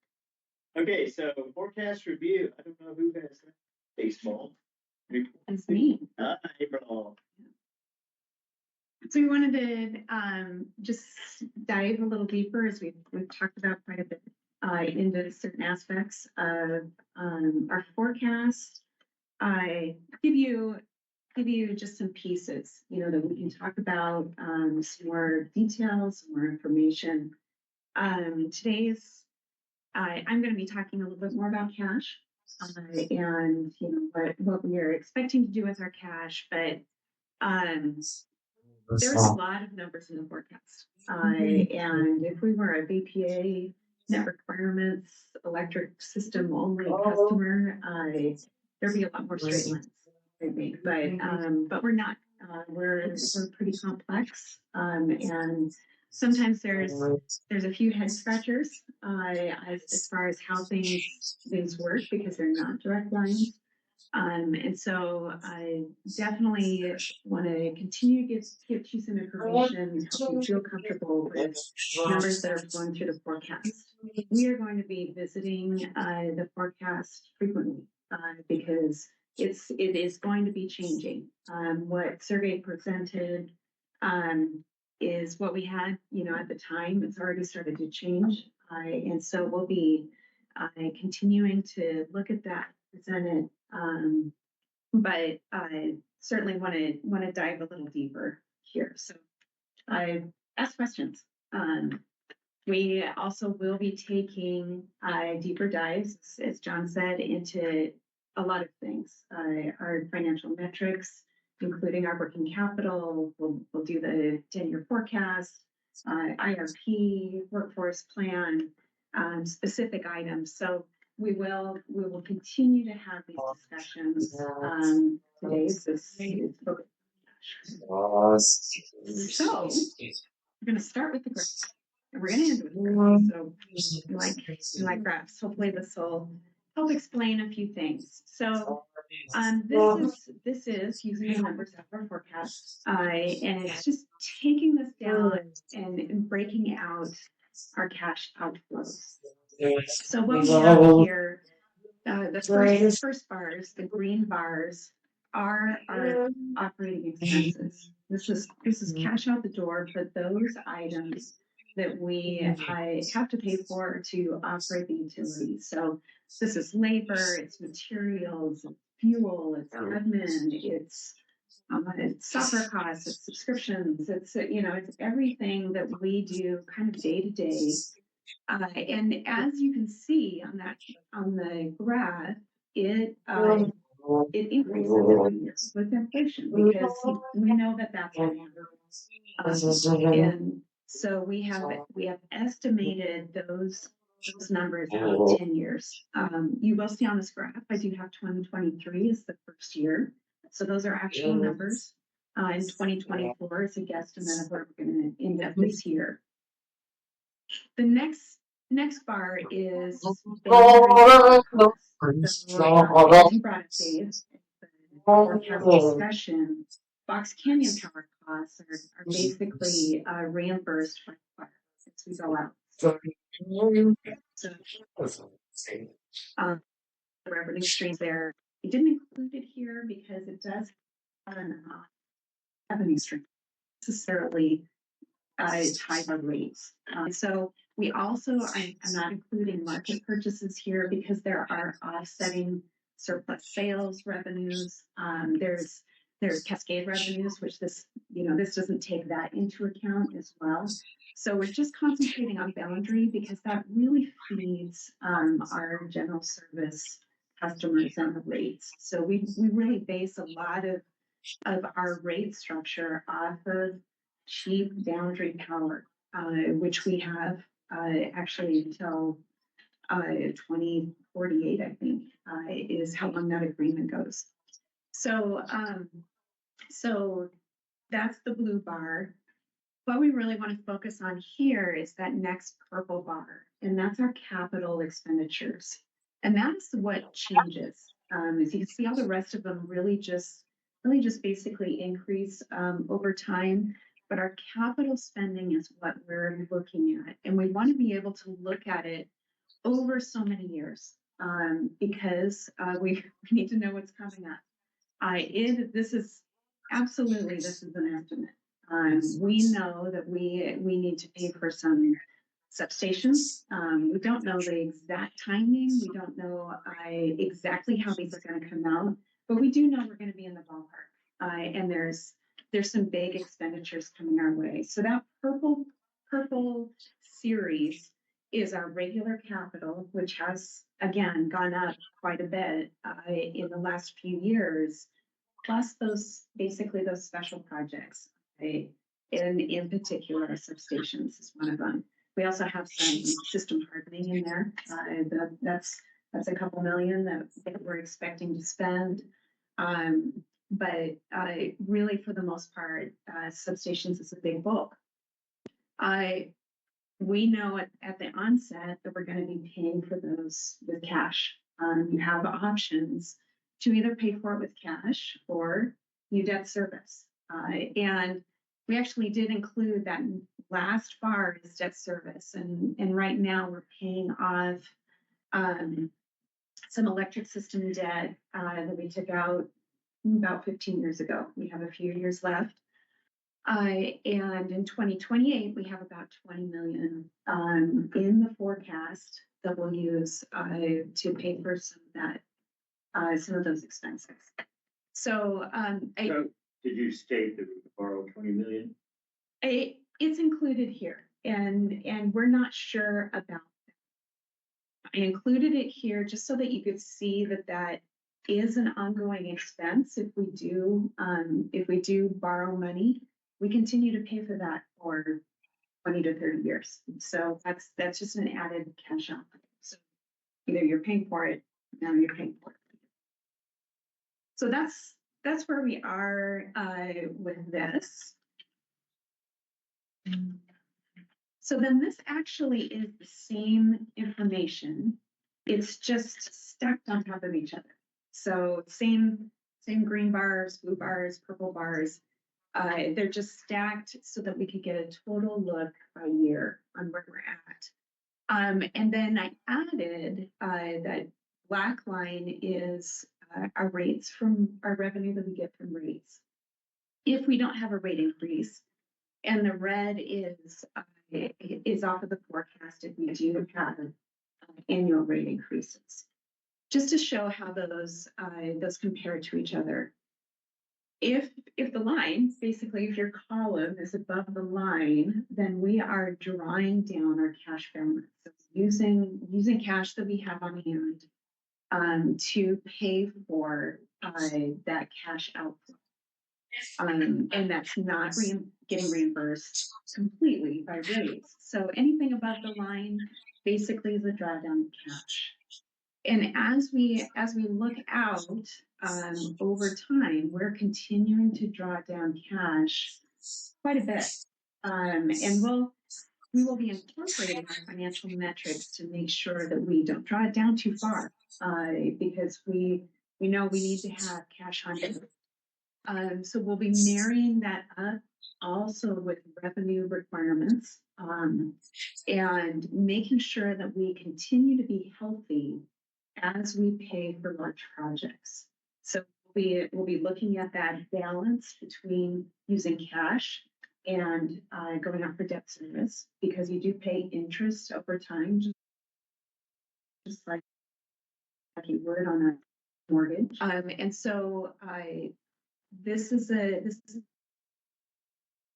Okay, so forecast review, I don't know who has that. Baseball. That's me. April. So we wanted to just dive a little deeper, as we've talked about quite a bit, into certain aspects of our forecast. I give you just some pieces, you know, that we can talk about, some more details, some more information. Today's I'm going to be talking a little bit more about cash, and you know what we are expecting to do with our cash, but there's a lot of numbers in the forecast. And if we were a BPA net requirements electric system only customer, there'd be a lot more straight lines. I think, but we're not. We're pretty complex, and sometimes there's a few head scratchers as far as how things work, because they're not direct lines. And so I definitely want to continue to get you some information and help you feel comfortable with numbers that are flowing through the forecast. We are going to be visiting the forecast frequently because it is going to be changing. What Sergey presented is what we had, you know, at the time. It's already started to change, and so we'll be continuing to look at that, present it. But I certainly want to dive a little deeper here. So I ask questions. We also will be taking deeper dives, as John said, into a lot of things. Our financial metrics, including our working capital. We'll do the 10-year forecast, IRP, workforce plan, specific items. So we will continue to have these discussions. Today is focused. So we're going to start with the graphs, and we're going to end with the graphs. So you like graphs. Hopefully this will help explain a few things. So this is using the numbers of our forecast, and it's just taking this down and breaking out our cash outflows. So what we have here, the first bars, the green bars, are our operating expenses. This is cash out the door, but those items that we have to pay for to operate the utility. So this is labor, it's materials, it's fuel, it's admin, it's software costs, it's subscriptions, it's it's everything that we do kind of day to day. And as you can see on the graph, it increases every year with inflation, because we know that that's what happens. And so we have estimated those numbers out 10 years. You will see on this graph, I do have 2023 is the first year. So those are actual numbers. And 2024 is a guesstimate of where we're going to end up this year. The next bar is forecast discussion. Box Canyon power costs are basically reimbursed by fire as we go out. So the revenue streams there. We didn't include it here because it does have an revenue stream necessarily tied by rates. So we also, I'm not including market purchases here because there are offsetting surplus sales revenues. There's cascade revenues, which this doesn't take that into account as well. So we're just concentrating on boundary because that really feeds our general service customers and the rates. So we really base a lot of our rate structure off of cheap boundary power, which we have actually until 2048, I think, is how long that agreement goes. So that's the blue bar. What we really want to focus on here is that next purple bar, and that's our capital expenditures. And that's what changes. As you can see, all the rest of them really just basically increase over time. But our capital spending is what we're looking at. And we want to be able to look at it over so many years because we need to know what's coming up. This is an estimate. We know that we need to pay for some substations. We don't know the exact timing. We don't know exactly how these are going to come out, but we do know we're going to be in the ballpark. And there's some big expenditures coming our way. So that purple series is our regular capital, which has again gone up quite a bit in the last few years, plus those special projects. And in particular, substations is one of them. We also have some system hardening in there. That's a couple million that we're expecting to spend. But really, for the most part, substations is a big bulk. We know at the onset that we're going to be paying for those with cash. You have options to either pay for it with cash or you debt service. And we actually did include that last bar is debt service. And right now we're paying off some electric system debt that we took out about 15 years ago. We have a few years left. And in 2028, we have about 20 million in the forecast that we'll use to pay for some of those expenses. So, did you state that we could borrow 20 million? It's included here, and we're not sure about that. I included it here just so that you could see that is an ongoing expense. If we do borrow money, we continue to pay for that for 20 to 30 years. So that's just an added cash out. So either you're paying for it, now you're paying for it. So that's where we are with this. So then this actually is the same information. It's just stacked on top of each other. So same green bars, blue bars, purple bars. They're just stacked so that we could get a total look by year on where we're at. And then I added that black line is our rates from our revenue that we get from rates. If we don't have a rate increase, and the red is off of the forecast if we do have annual rate increases, just to show how those compare to each other. If the line, basically, if your column is above the line, then we are drawing down our cash balance. So using cash that we have on hand to pay for that cash outflow. And that's not getting reimbursed completely by rates. So anything above the line basically is a drawdown of cash. And as we look out over time, we're continuing to draw down cash quite a bit. And we will be incorporating our financial metrics to make sure that we don't draw it down too far because we know we need to have cash on hand. So we'll be marrying that up also with revenue requirements and making sure that we continue to be healthy as we pay for large projects. So we'll be looking at that balance between using cash and going out for debt service, because you do pay interest over time, just like you would on mortgage. And so this is a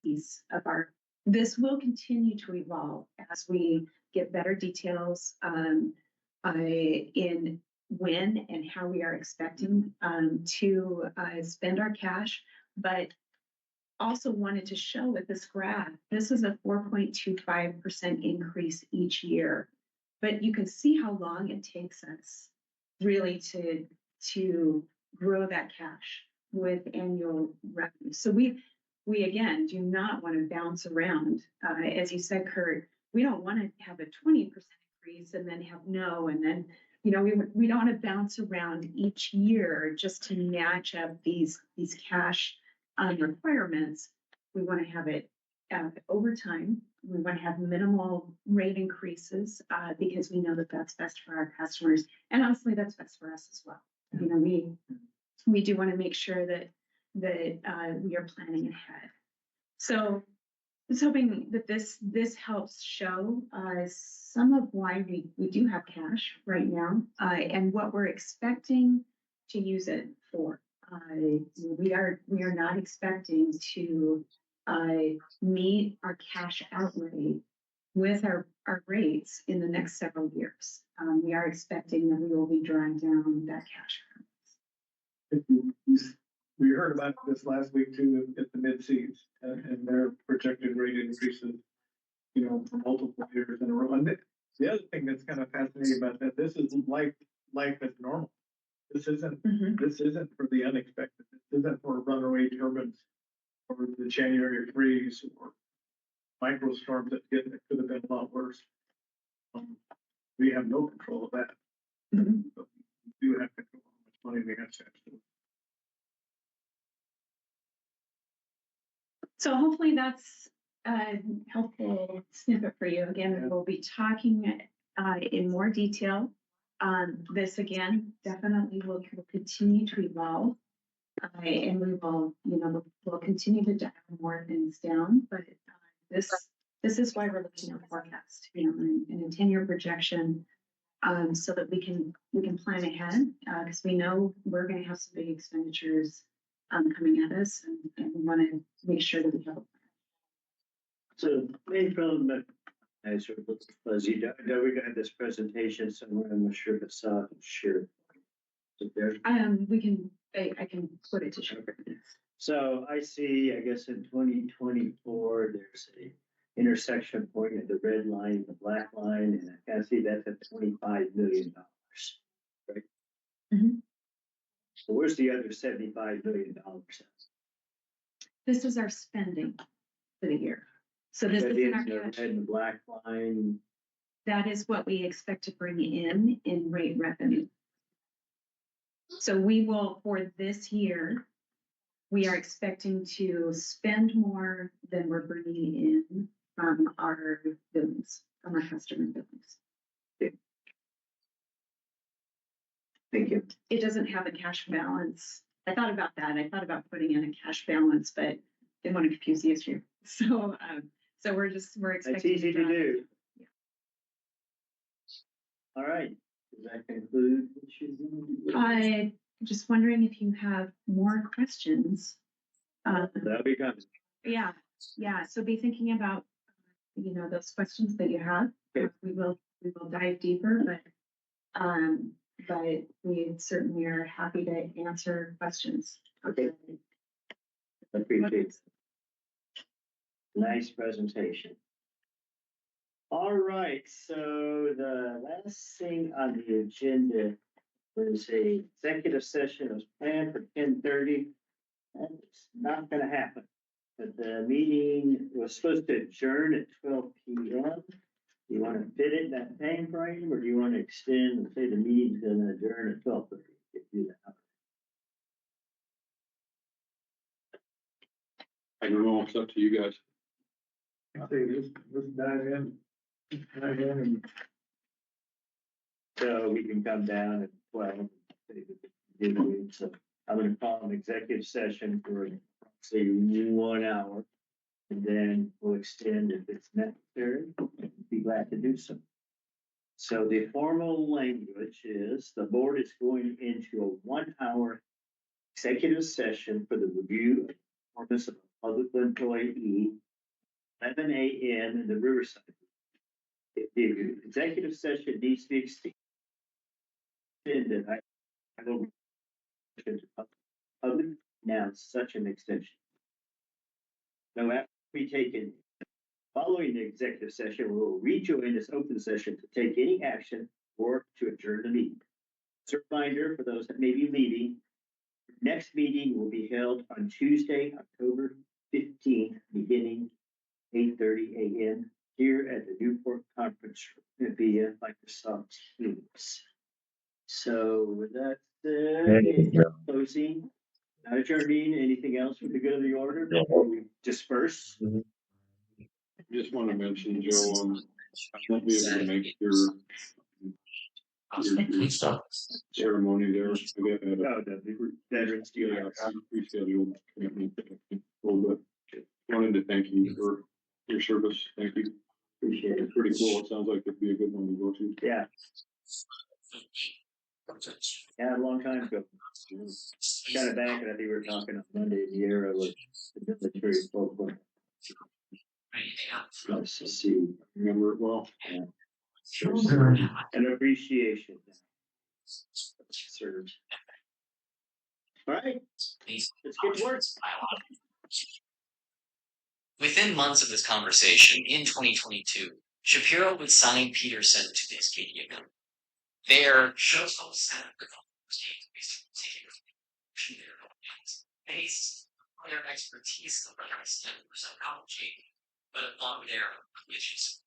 piece of this will continue to evolve as we get better details in when and how we are expecting to spend our cash, but also wanted to show with this graph, this is a 4.25% increase each year. But you can see how long it takes us really to grow that cash with annual revenue. So we again do not want to bounce around. As you said, Kurt, we don't want to have a 20% increase and then have no, and then, you know, we don't want to bounce around each year just to match up these cash requirements. We want to have it over time. We want to have minimal rate increases because we know that that's best for our customers, and honestly, that's best for us as well. You know, we do want to make sure that we are planning ahead. So I was hoping that this helps show some of why we do have cash right now and what we're expecting to use it for. We are not expecting to meet our cash outlay with our rates in the next several years. We are expecting that we will be drawing down that cash. We heard about this last week too at the mid-seas and their projected rate increases, you know, multiple years in a row. And the other thing that's kind of fascinating about that, this is life as normal. This isn't for the unexpected. This isn't for runaway turbines or the January freeze or micro storms that could have been a lot worse. We have no control of that. Mm-hmm. But we do have control of how much money we have to have. So hopefully that's a helpful snippet for you. Again, we'll be talking in more detail. This again, definitely will continue to evolve. And we will, you know, we'll continue to dial more things down, but this is why we're looking at forecast, you know, and a 10-year projection, so that we can plan ahead, because we know we're going to have some big expenditures coming at us, and we want to make sure that we have a plan. So main problem that I sort of look fuzzy. We got this presentation somewhere. I'm not sure if it's sure. Is it there? I can put it to share. So I see, I guess in 2024, there's a intersection point at the red line, the black line, and I can see that's at $25 million, right? Mm-hmm. So where's the other $75 million? This is our spending for the year. So this is in our The cash. red and black line. That is what we expect to bring in rate revenue. So we will, for this year, we are expecting to spend more than we're bringing in from our billings, from our customer billings. Thank you. It doesn't have a cash balance. I thought about that. I thought about putting in a cash balance, but didn't want to confuse the issue. So we're expecting. That's easy to do. Yeah. All right. Does that conclude? I'm just wondering if you have more questions. That'll be coming. Yeah. So be thinking about, you know, those questions that you have. Okay. We will dive deeper, but we certainly are happy to answer questions. Okay. Appreciate it. Nice presentation. All right, so the last thing on the agenda was a executive session. It was planned for 10:30. That's not gonna happen. But the meeting was supposed to adjourn at 12 p.m. Do you want to fit it in that time frame, or do you want to extend and say the meeting's gonna adjourn at 12:30? Do that. I don't know, it's up to you guys. I say let's dive in. And So we can come down at 12. So I'm gonna call an executive session for, say, 1 hour. And then we'll extend if it's necessary. Be glad to do so. So the formal language is the board is going into a 1 hour executive session for the review of performance of a public employee, 11 a.m. in the Riverside. If the executive session needs to be extended, then I will public announce such an extension. No action will be taken. Following the executive session, we will rejoin this open session to take any action or to adjourn the meeting. As a reminder for those that may be leaving, next meeting will be held on Tuesday, October 15th, beginning 8:30 a.m. here at the Newport Conference Room via Microsoft Teams. So with that said, closing, not adjourning, anything else for the good of the order before we disperse? Just want to mention, Joe, I won't be able to make your ceremony there. I got The Veterans Day. rescheduled commitment. But wanted to thank you for your service. Thank you. Appreciate it. Pretty cool. It sounds like it'd be a good one to go to. Yeah, a long time ago. Kind of back, and I think we were talking on Monday in the era with the military folk. Nice to see. Remember it well. An appreciation. Served. All right, let's get to work. Within months of this conversation, in 2022, Shapiro would sign Peterson to the Cascadia Company. Their shows host based on their expertise in psychology, but among their religious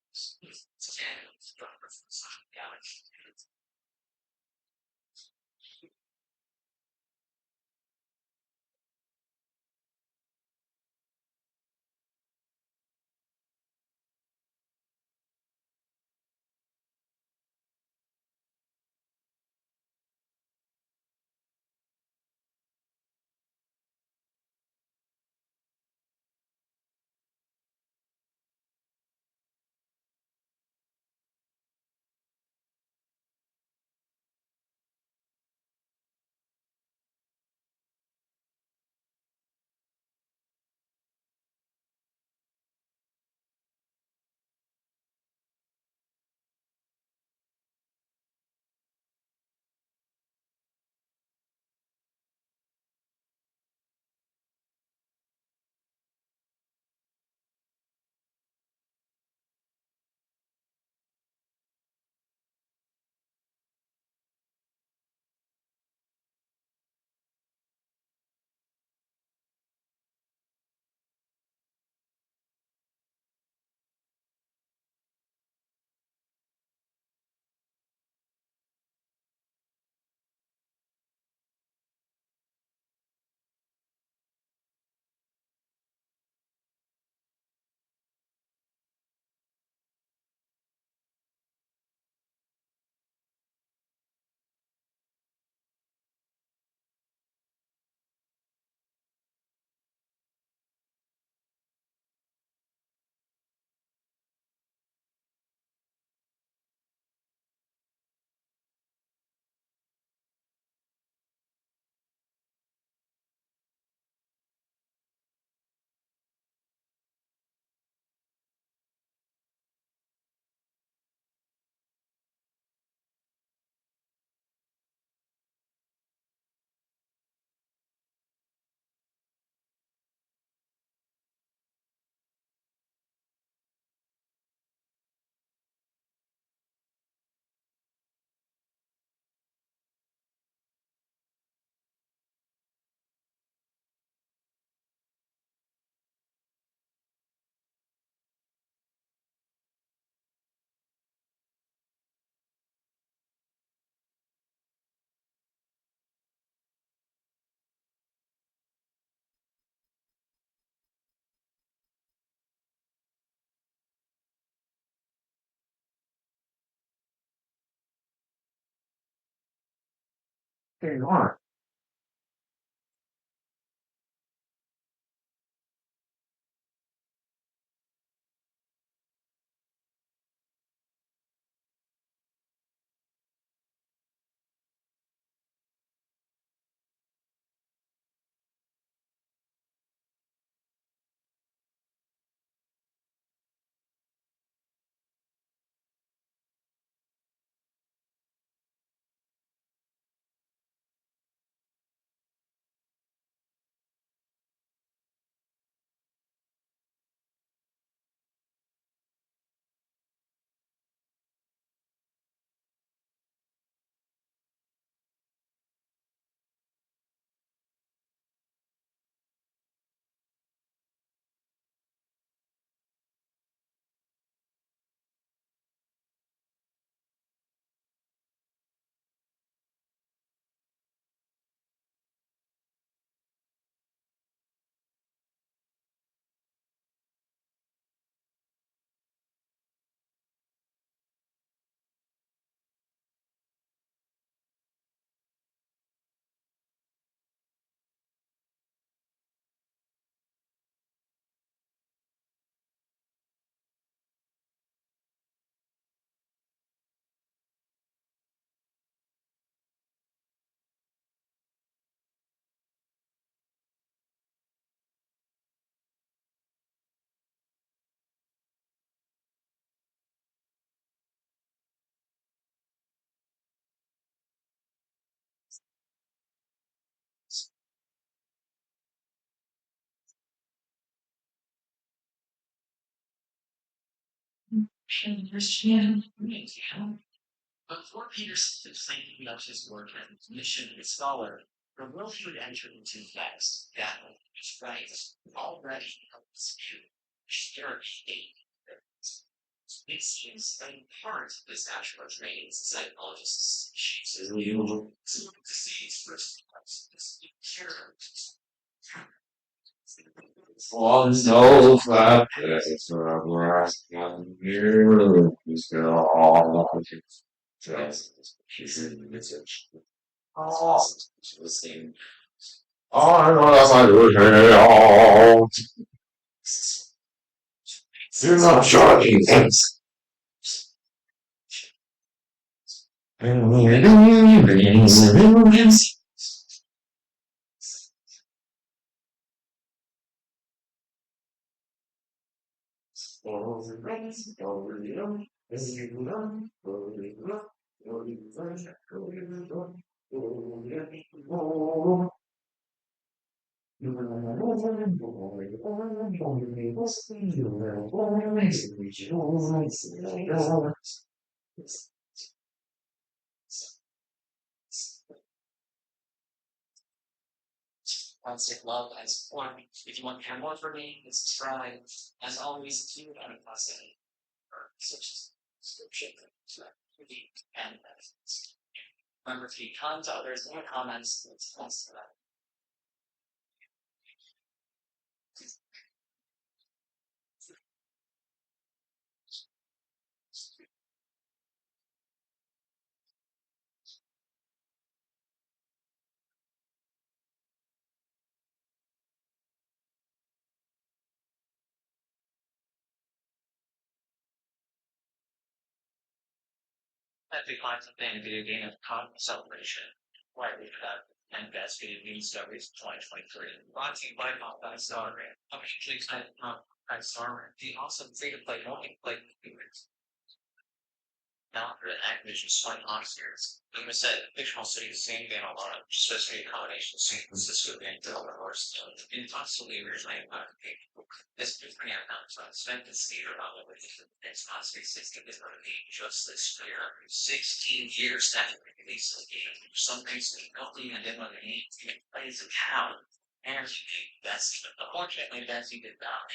There you are. Christian Museum. Before Peterson was thinking about his work as a missionary scholar, the world he would enter into next, that was right, already helps you share it seems that in part this natural training psychologists chooses you to disease first on no flat place for a glass one year is all just she's in the message. Oh, listening. I know that's my all. You're not shocking things. Plastic love as one. If you want to hear more from me, subscribe. As always, if you have any plastic or such description, and remember to be kind to others in the comments. Thanks for that. Epic Minds of Pain video game of Cosmic Celebration. Widely cut and best video game discoveries of 2023. Brought to you by Hawkeye Star Red. I'm actually excited about Hawkeye Star Red. The awesome free to play multiplayer favorites. Now for the Activision Spike Monsters. Like I said, fictional city is the same game a lot, especially a combination of San Francisco and Delaware Horse. In possibly originally about the people. This different outcomes I spent this theater on the way to the next Monster 60 is going to be just this year. 16 years after the release of the game. Some things that don't even demo the game. It plays a cow. And that's unfortunately that's even about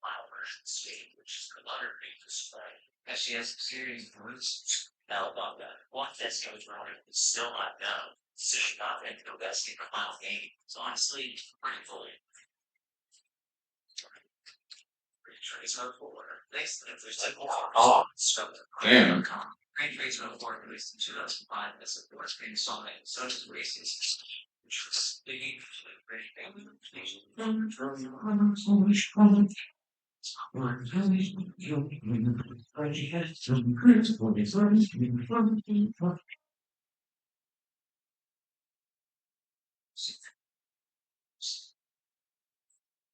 final version state, which is the other big display. As she has a series of roots now about that. What this goes wrong is still not known. So she's not going to go best in the final game. So honestly, pretty fully. Trace mode 4. Next, if there's like damn. Grand Trace mode 4 released in 2005 as a fourth screen song and so does races. Which was big for the great family.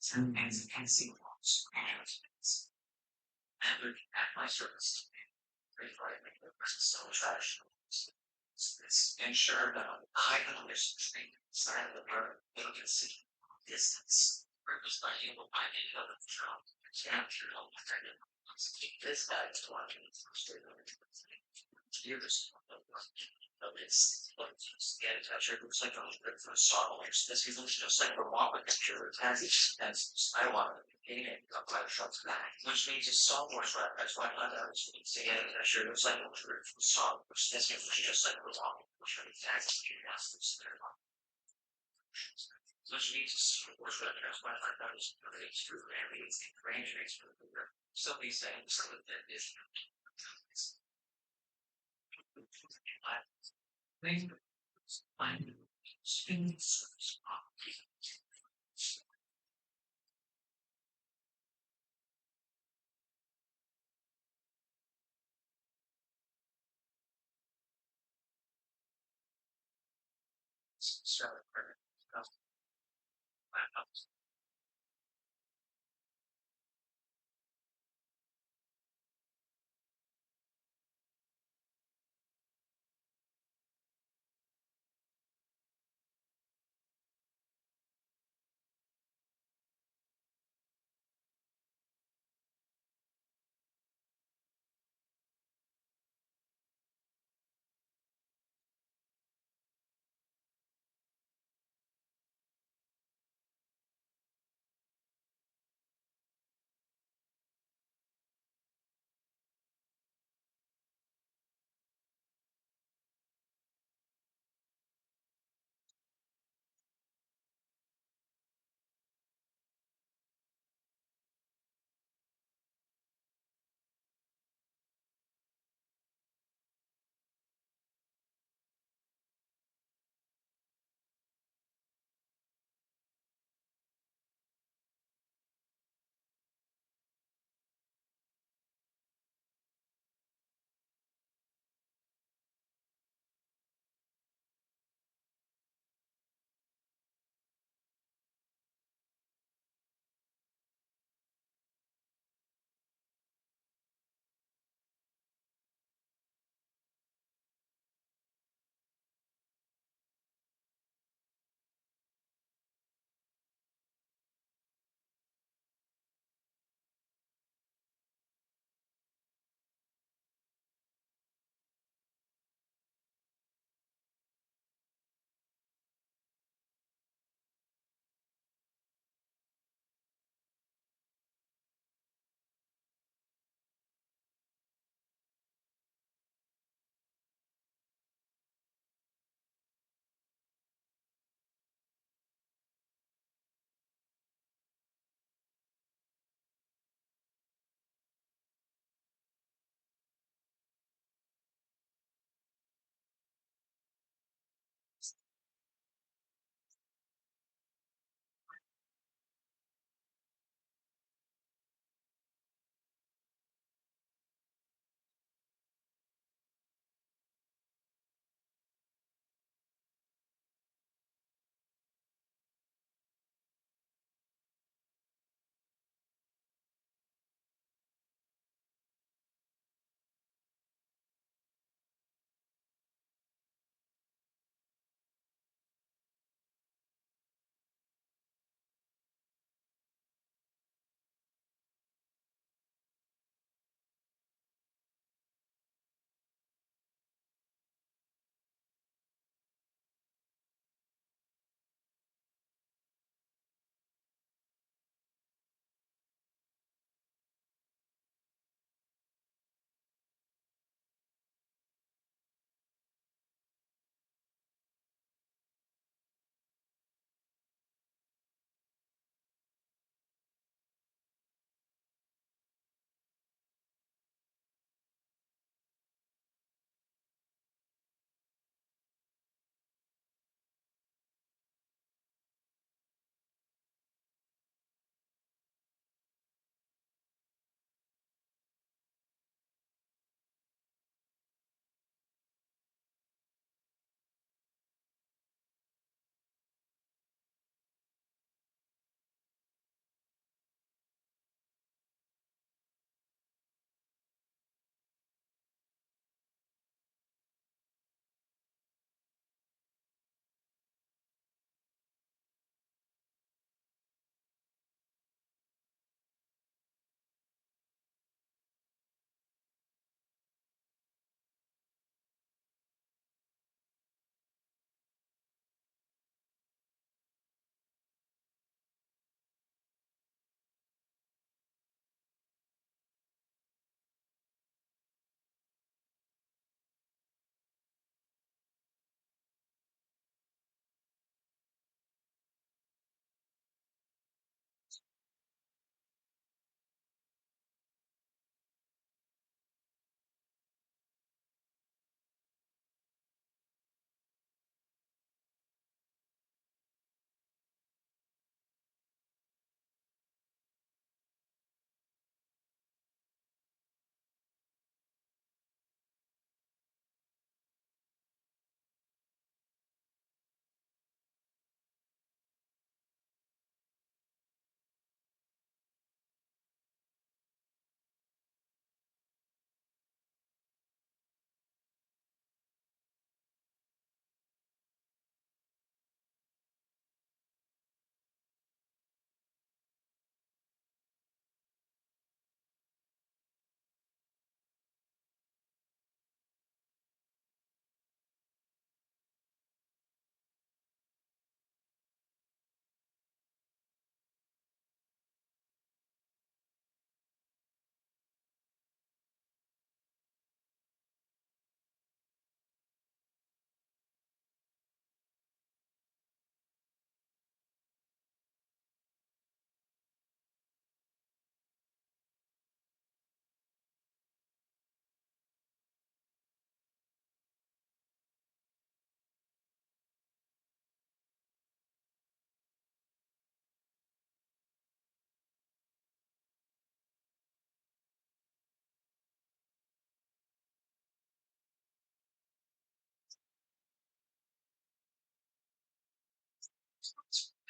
Sometimes I can see walls. Never at my service. So trash. Ensure that I understand side of the bird, they can see distance. Purpose by able by any other job. Capture all the freedom. This guy is watching the first years of this. Get in touch. It looks like I'm good for softwares. This is just like a walk with computer. That's I want to gain it. I'll play shots back. Which means it's software's right. That's why I thought it was to get in touch. It looks like I'm good for softwares. This is just like a walk. Which means that's the curiosity. Which means software's right. That's why I thought it was really true. And it's the grand trace for the computer. Somebody saying something that is.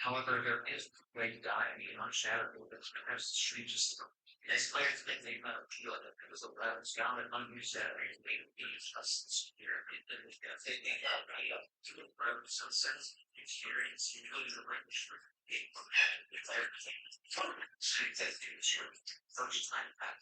However, there is a way to die and be unshadowed because perhaps the street just as players think they might feel it because the weapons down and unused that they use us here. They think that to the road some sense of experience usually the range for if everything streets as do first time back.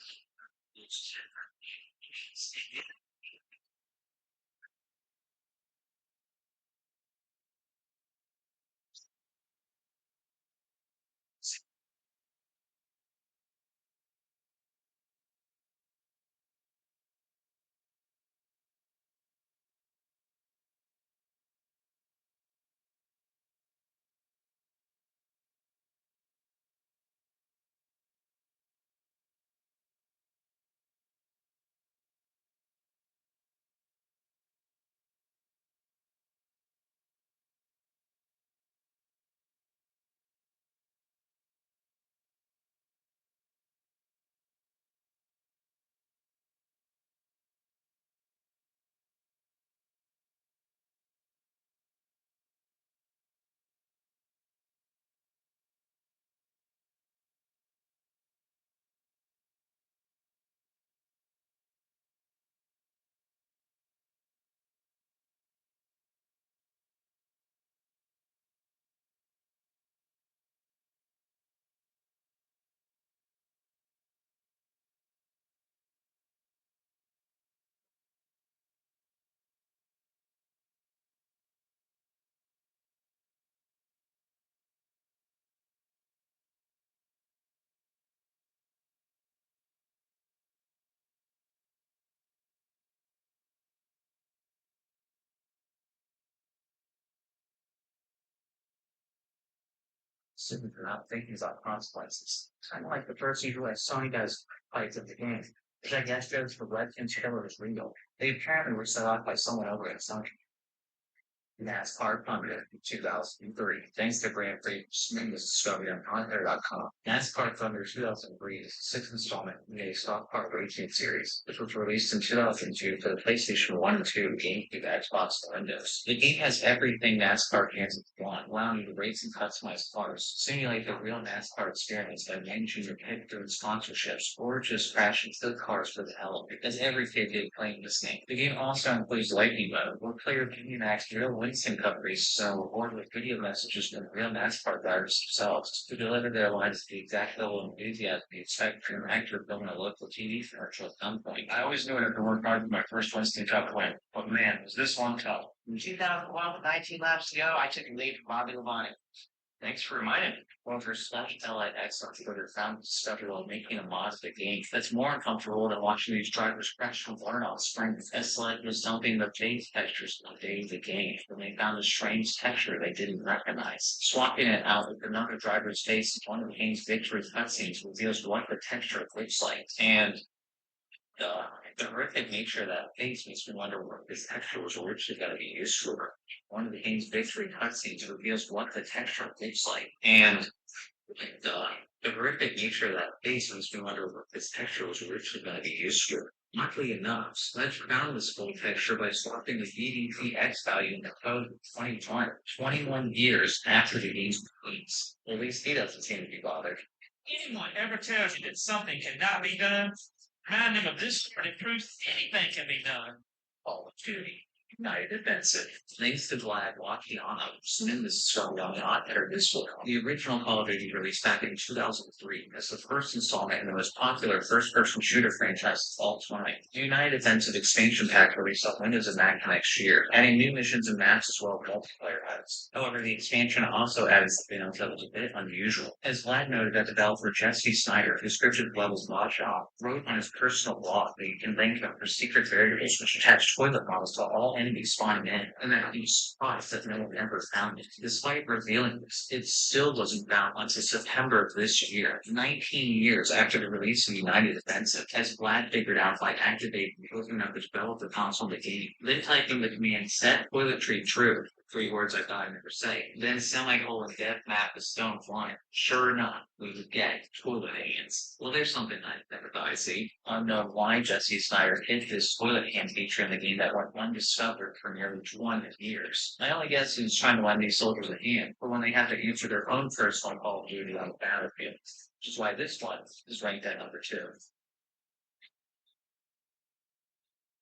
Assuming they're not thinking about consequences. Kind of like the person who has Sony guys fights at the game. Which I guess goes for Redfins killer is real. They apparently were set off by someone over at Sony. NASCAR Thunder in 2003. Thanks to Grand Prix Smith's discovery on Panther.com. NASCAR Thunder 2003 is the sixth installment in a stock car racing series, which was released in 2002 for the PlayStation 1 and 2, GameCube, Xbox, and Windows. The game has everything NASCAR fans want, allowing you to race and customize cars, simulate the real NASCAR experience by managing your pick through sponsorships, or just crash into the cars for the hell of it, as every kid did playing this game. The game also includes Lightning Mode, where player can enact real Winston Cup races so reward with video messages from real NASCAR drivers themselves to deliver their lines at the exact level of enthusiasm you expect from an actor filming a local TV commercial at gunpoint. I always knew I had to work hard for my first Winston Cup win, but man, was this one tough. In 2012, with 19 laps to go, I took a lead from Bobby Labonte. Thanks for reminding me. Well, for slash LIX on Twitter found discovered while making a mod of the game that's more uncomfortable than watching these drivers crash from burnout springs. S-Select was dumping the phase textures on the game when they found a strange texture they didn't recognize. Swapping it out with another driver's face in one of the game's victory cutscenes reveals what the texture looks like. And the horrific nature of that face makes me wonder what this texture was originally going to be used for. One of the game's victory cutscenes reveals what the texture looks like, and the horrific nature of that face makes me wonder what this texture was originally going to be used for. Luckily enough, Sledge found this full texture by swapping the EDPX value in the code in 2020, 21 years after the game's release. At least he doesn't seem to be bothered. Anyone ever tells you that something cannot be done? Remind them of this sort of proof anything can be done. Call of Duty. United Offensive. Thanks to Vlad Wakiano, spin this story on the odd better this one. The original Call of Duty released back in 2003 as the first installment in the most popular first-person shooter franchise of all time. The United Offensive expansion pack released on Windows and Mac next year, adding new missions and maps as well as multiplayer modes. However, the expansion also added something else that was a bit unusual. As Vlad noted, that developer Jesse Snyder, who scripted levels Lockjaw, wrote on his personal blog that you can link them for secret variables which attach toilet models to all enemies spawning in, and that these spots that no one ever found it. Despite revealing this, it still wasn't found until September of this year, 19 years after the release of United Offensive, as Vlad figured out by activating and opening up his bell of the console of the game, then typing the command set toiletry true, 3 words I thought I'd never say, then semicolon death map with stone flying. Sure enough, we would get toilet hands. Well, there's something I never thought I see. Unknown why Jesse Snyder hid this toilet can feature in the game that went undiscovered for nearly 20 years. I only guess he was trying to lend these soldiers a hand, but when they have to answer their own personal Call of Duty on the battlefield, which is why this one is ranked at number 2.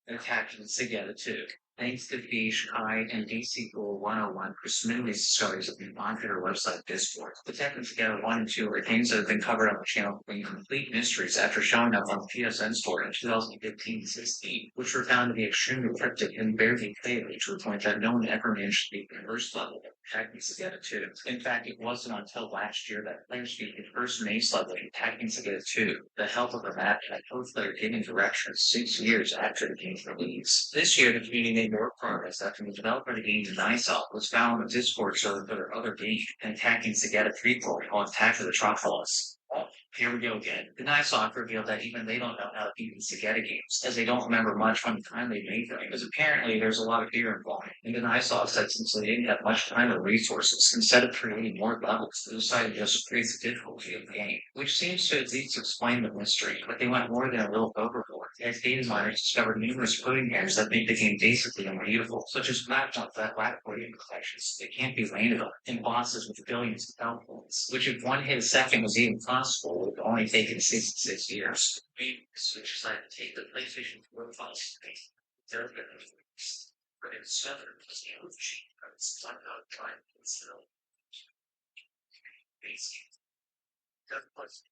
Attachments together too. Thanks to Fish, Kai, and DC Pool 101 for submitting these stories of the on-Twitter website Discord. The Tekken Together 1 and 2 are games that have been covered on the channel being complete mysteries after showing up on the PSN store in 2015-16, which were found to be extremely cryptic and barely playable to the point that no one ever managed to beat the first level of Tekken Together 2. In fact, it wasn't until last year that players beat the first maze level in Tekken Together 2, the help of the map and a coach that are giving directions 6 years after the game's release. This year, the community made more progress after the developer of the game, Denisoft, was found on the Discord server for their other game, and Attacking Together 3 called Attack of the Trophilus. Here we go again. Denisoft revealed that even they don't know how to beat the Sagetta games, as they don't remember much from the time they made them, because apparently there's a lot of fear involved. And Denisoft said since they didn't have much time or resources, instead of creating more levels, they decided to just increase the difficulty of the game, which seems to at least explain the mystery, but they went more than a little overboard, as data miners discovered numerous coding errors that make the game basically unbeatable, such as matchups that lack coding collections that can't be landed on, and bosses with billions of health points, which if one hit a second was even possible, would only taken 66 years. We decided to take the PlayStation 4 files their benefits, but instead of just the machine, it's like out trying to instill basic. That was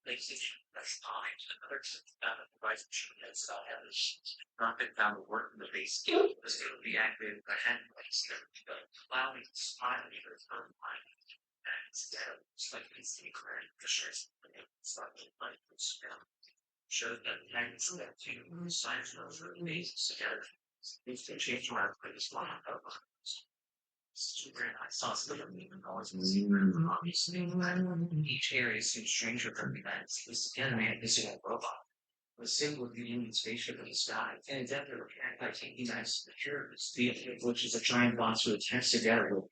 PlayStation that's time another device that's not had this not been found to work in the base game was able to be activated by hand place allowing the spine to return mind. It's like it's the current pressures showed that magnets that two science knows are bases together. These can change around for this line of super nice sauce that don't even always obviously each area seems stranger from the events. This together man is a robot. The symbol of the human spaceship in the sky, and it's after by taking nice materials, which is a giant box with attached together with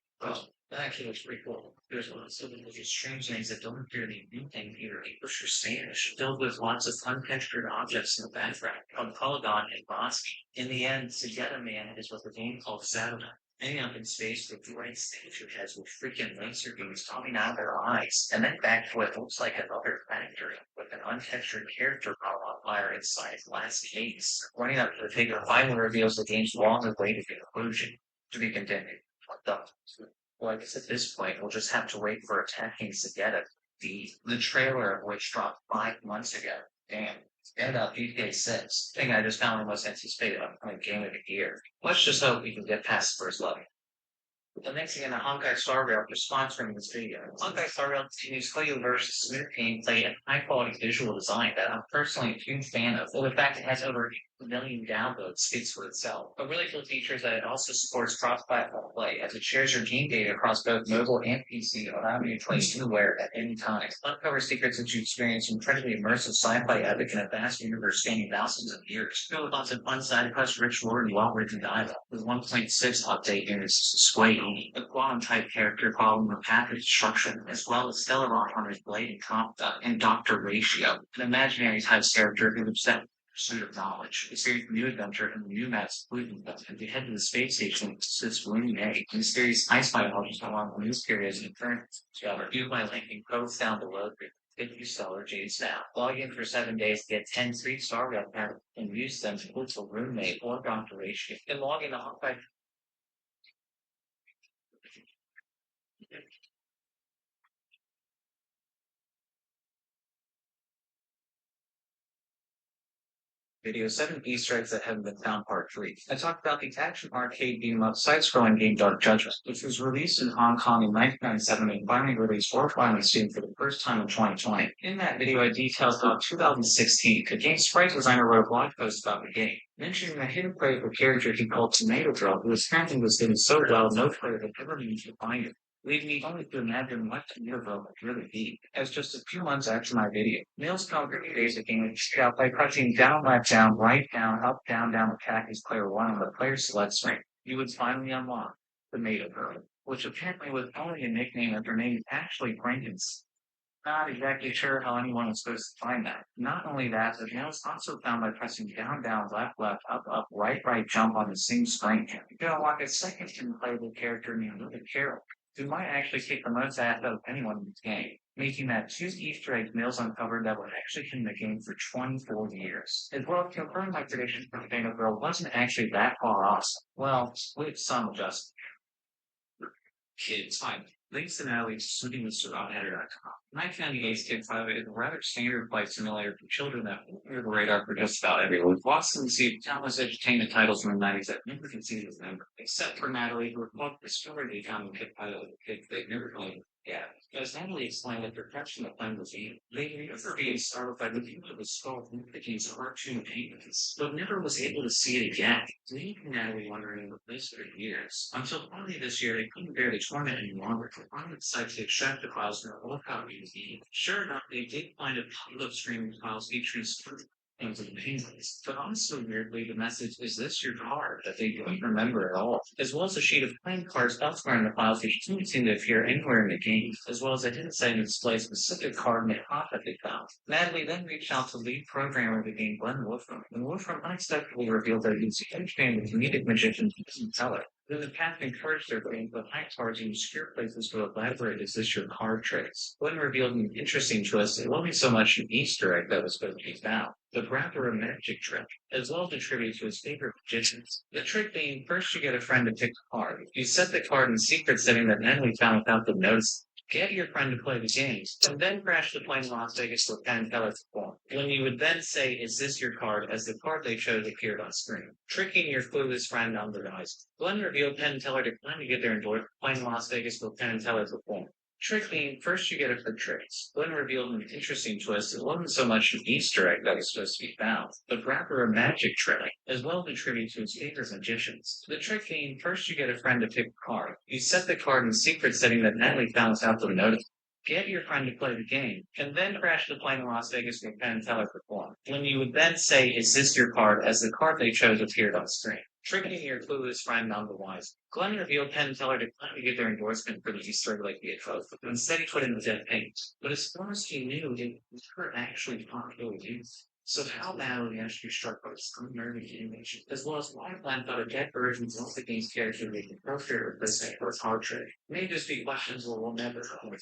that actually looks pretty cool. There's one of those strange things that don't appear to be anything here. English or Spanish, filled with lots of untextured objects in the background, called Polygon and Bosky. In the end, Sagetta Man is what the game called Saturn. Ending up in space with bright statue heads with freaking laser beams coming out of their eyes, and then back to what looks like another factory with an untextured character model fire inside a glass case. Running up to the figure finally reveals the game's long-awaited conclusion. To be continued. What the? Well, I guess at this point, we'll just have to wait for Attacking Sagetta, the trailer of which dropped 5 months ago. Damn. And GTA 6, thing I just found the most anticipated upcoming game of the year. Let's just hope we can get past the first level. The next thing in the Honkai Star Rail for sponsoring this video. Honkai Star Rail continues play versus smooth gameplay and high quality visual design that I'm personally a huge fan of. Well, the fact it has over 1 million downloads speaks for itself. A really cool feature is that it also supports cross-platform play, as it shares your game data across both mobile and PC, allowing you to play anywhere at any time. Uncover secrets that you experience incredibly immersive sci-fi epic in a vast universe spanning thousands of years. Filled with lots of fun side quests, rich lore, and well-written dialogue. With 1.6 update units, Sway, a quantum-type character following the path of destruction, as well as Stellar Rock Hunter's Blade and Compta, and Dr. Ratio, an imaginary-type character who's obsessed pursuit of knowledge. Experience a new adventure in the new maps polluting them, and we head to the space station to assist Rooney A, a mysterious ice biologist along with news periods and current discovered. View my link in codes down below. 50 stellar Jades now. Log in for 7 days to get 10 3-star rail cards and use them to put a roommate or Dr. Ratio. And log in to Honkai. Video 7 Easter eggs that haven't been found part 3. I talked about the action arcade beat-em-up side-scrolling game Dark Judgment, which was released in Hong Kong in 1997 and finally released worldwide on Steam for the first time in 2020. In that video, I detailed about 2016, the game's sprite designer wrote a blog post about the game, mentioning that hidden player of a character he called Tomato Drill, who apparently was doing so well no player had ever managed to find it. Leaving me only to imagine what Tomato Drill would really be. As just a few months after my video, Nails Concrete basic game out by pressing down, left, down, right, down, up, down, attack as player 1 on the player select screen. You would finally unlock Tomato Drill, which apparently was only a nickname of her name actually Frankenstein. Not exactly sure how anyone was supposed to find that. Not only that, the nail was also found by pressing down, down, left, left, up, up, right, right, jump on the same screen. You know, like a second playable character named Little Carol, who might actually kick the most ass out of anyone in this game, making that 2 Easter egg nails uncovered that were actually in the game for 24 years. As well, confirmed my prediction for the Dana Girl wasn't actually that far off. Well, with some adjustment. Kids, fine. Links and alleys shooting the surroundheader.com. 1998's Kid 5 is a rather standard flight simulator for children that flew under the radar for just about everyone. Watson received countless entertainment titles in the 90s that never conceived as member, except for Natalie, who recalled discovering the common Kid pilot with kids they'd never played. Yeah, as Natalie explained that their passion of playing was they remember being startled by looking at the skull from the game's cartoon paintings, but never was able to see it again, leaving Natalie wondering what this for years. Until finally this year, they couldn't bear the torment any longer. They finally decided to extract the files from their old copy of the game. Sure enough, they did find a pile of streaming files featuring things of the paintings. But also weirdly, the message is this your card that they don't remember at all, as well as a sheet of playing cards elsewhere in the files which didn't seem to appear anywhere in the game, as well as they didn't say to display a specific card in the pot that they found. Natalie then reached out to lead programmer of the game, Glenn Wolfram, and Wolfram unexpectedly revealed that he's a huge fan of comedic magician Susan Teller. Then the path encouraged their game to hide cards in obscure places to elaborate as this your card tricks. Glenn revealed an interesting twist. It wasn't so much an Easter egg that was supposed to be found, but rather a magic trick, as well as a tribute to his favorite magicians. The trick being, first you get a friend to pick a card. You set the card in the secret setting that Natalie found without them noticing. Get your friend to play the games, and then crash the plane to Las Vegas with Penn and Teller to form. When you would then say, is this your card, as the card they chose appeared on screen, tricking your clueless friend on the dice. Glenn revealed Penn and Teller declined to get their endorsement, playing Las Vegas with Penn and Teller to form. Trick being, first you get a for tricks. Glenn revealed an interesting twist. It wasn't so much an Easter egg that was supposed to be found, but rather a magic trick, as well as a tribute to his favorite magicians. The trick being, first you get a friend to pick a card. You set the card in the secret setting that Natalie found without them noticing. Get your friend to play the game, and then crash the plane in Las Vegas with Penn and Teller perform. When you would then say, is this your card, as the card they chose appeared on screen, tricking your clueless friend on the wise. Glenn revealed Penn and Teller declined to get their endorsement for the Easter egg like he had hoped, but instead he put in the dead paint. But as far as he knew, it never actually popular use. So how Natalie actually struck by some nerdy animation, as well as why Glenn thought a dead version of the game's character would be appropriate replacement for its hard trick. May just be questions we'll never know.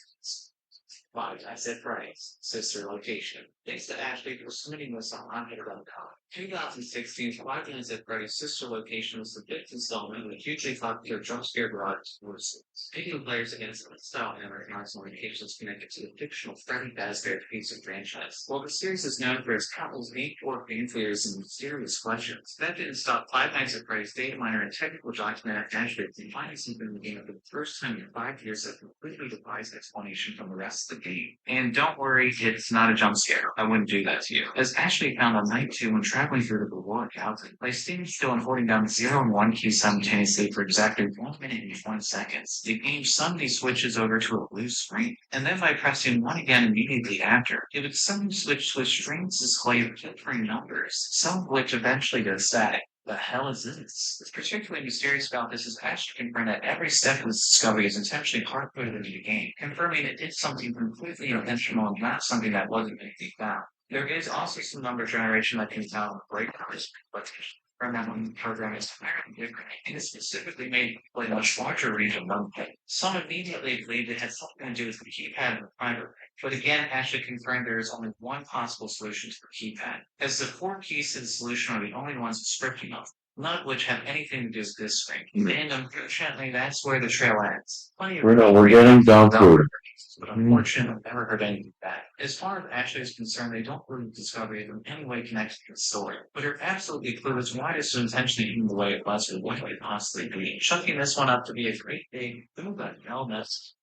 Five, I said price, sister location. Thanks to Ashley for submitting this on Unhitter.com. 2016's Five Nights at Freddy's sister location was the fifth installment of the hugely popular Jump Scare Garage series. Taking players against the style and recognizing locations connected to the fictional Freddy Fazbear Pizza franchise. While the series is known for its countless game-forward game failures and mysterious questions, that didn't stop Five Nights at Freddy's data miner and technical document Ashley from finding something in the game for the first time in 5 years that completely defies explanation from the rest of the game. And don't worry, it's not a jump scare. I wouldn't do that to you. As Ashley found on night 2 when traveling through the reward housing, by staying still and holding down 0 and 1 keys simultaneously for exactly 1 minute and 1 seconds, the game suddenly switches over to a blue screen. And then by pressing 1 again immediately after, it would suddenly switch to a strange display of differing numbers, some of which eventually go static. The hell is this? What's particularly mysterious about this is Ashley confirmed that every step of this discovery is intentionally hard-coded into the game, confirming it did something completely intentional and not something that wasn't meant to be found. There is also some number generation that can be found with breakdowns, but from that one program is entirely different. It is specifically made to play a much larger range of numbers. Some immediately believed it had something to do with the keypad and the primer. But again, Ashley confirmed there is only one possible solution to the keypad, as the 4 keys to the solution are the only ones descriptive of, none of which have anything to do with this screen. And unfortunately, that's where the trail ends. We're getting down to it. But unfortunately, I've never heard anything back. As far as Ashley is concerned, they don't believe Discovery is in any way connected to the story, but are absolutely clueless why this was intentionally hidden the way it was or what it could possibly be. Chucking this one up to be a great big mess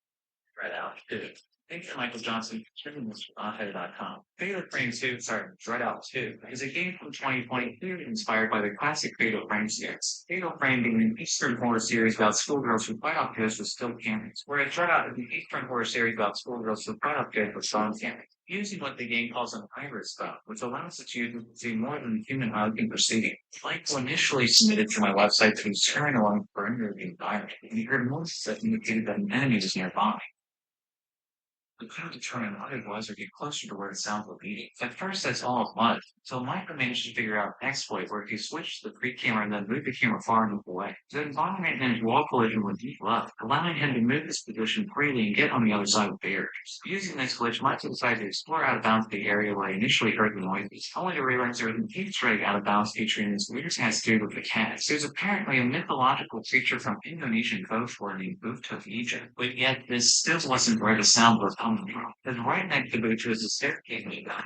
right out. Dude. Thanks to Michael Johnson for sharing this with Unhitter.com. Fatal Frame 2, Dread Out 2, is a game from 2020 clearly inspired by the classic Fatal Frame series. Fatal Frame being an Eastern horror series about schoolgirls who fight off ghosts with steel cannons, whereas Dread Out is an Eastern horror series about schoolgirls who fight off ghosts with stone cannons, using what the game calls an hybrid style, which allows it to use more than human can proceeding. Michael initially submitted to my website to scurrying along for the environment, and he heard noises that indicated that an enemy was nearby. We couldn't determine what it was or get closer to where the sound was leading. At first, that's all it was. So Michael managed to figure out an exploit where if you switch the pre camera and then move the camera far enough away, the environment and his wall collision would deplug, allowing him to move his position freely and get on the other side of the barriers. Using this glitch, Michael decided to explore out of bounds the area where he initially heard the noises, only to realize there was an Easter egg out of bounds featuring this weird has to do with the cats. There's apparently a mythological creature from Indonesian folklore named Buta of Egypt, but yet this still wasn't where the sound was coming from. Because right next to Buta is a staircase leading down.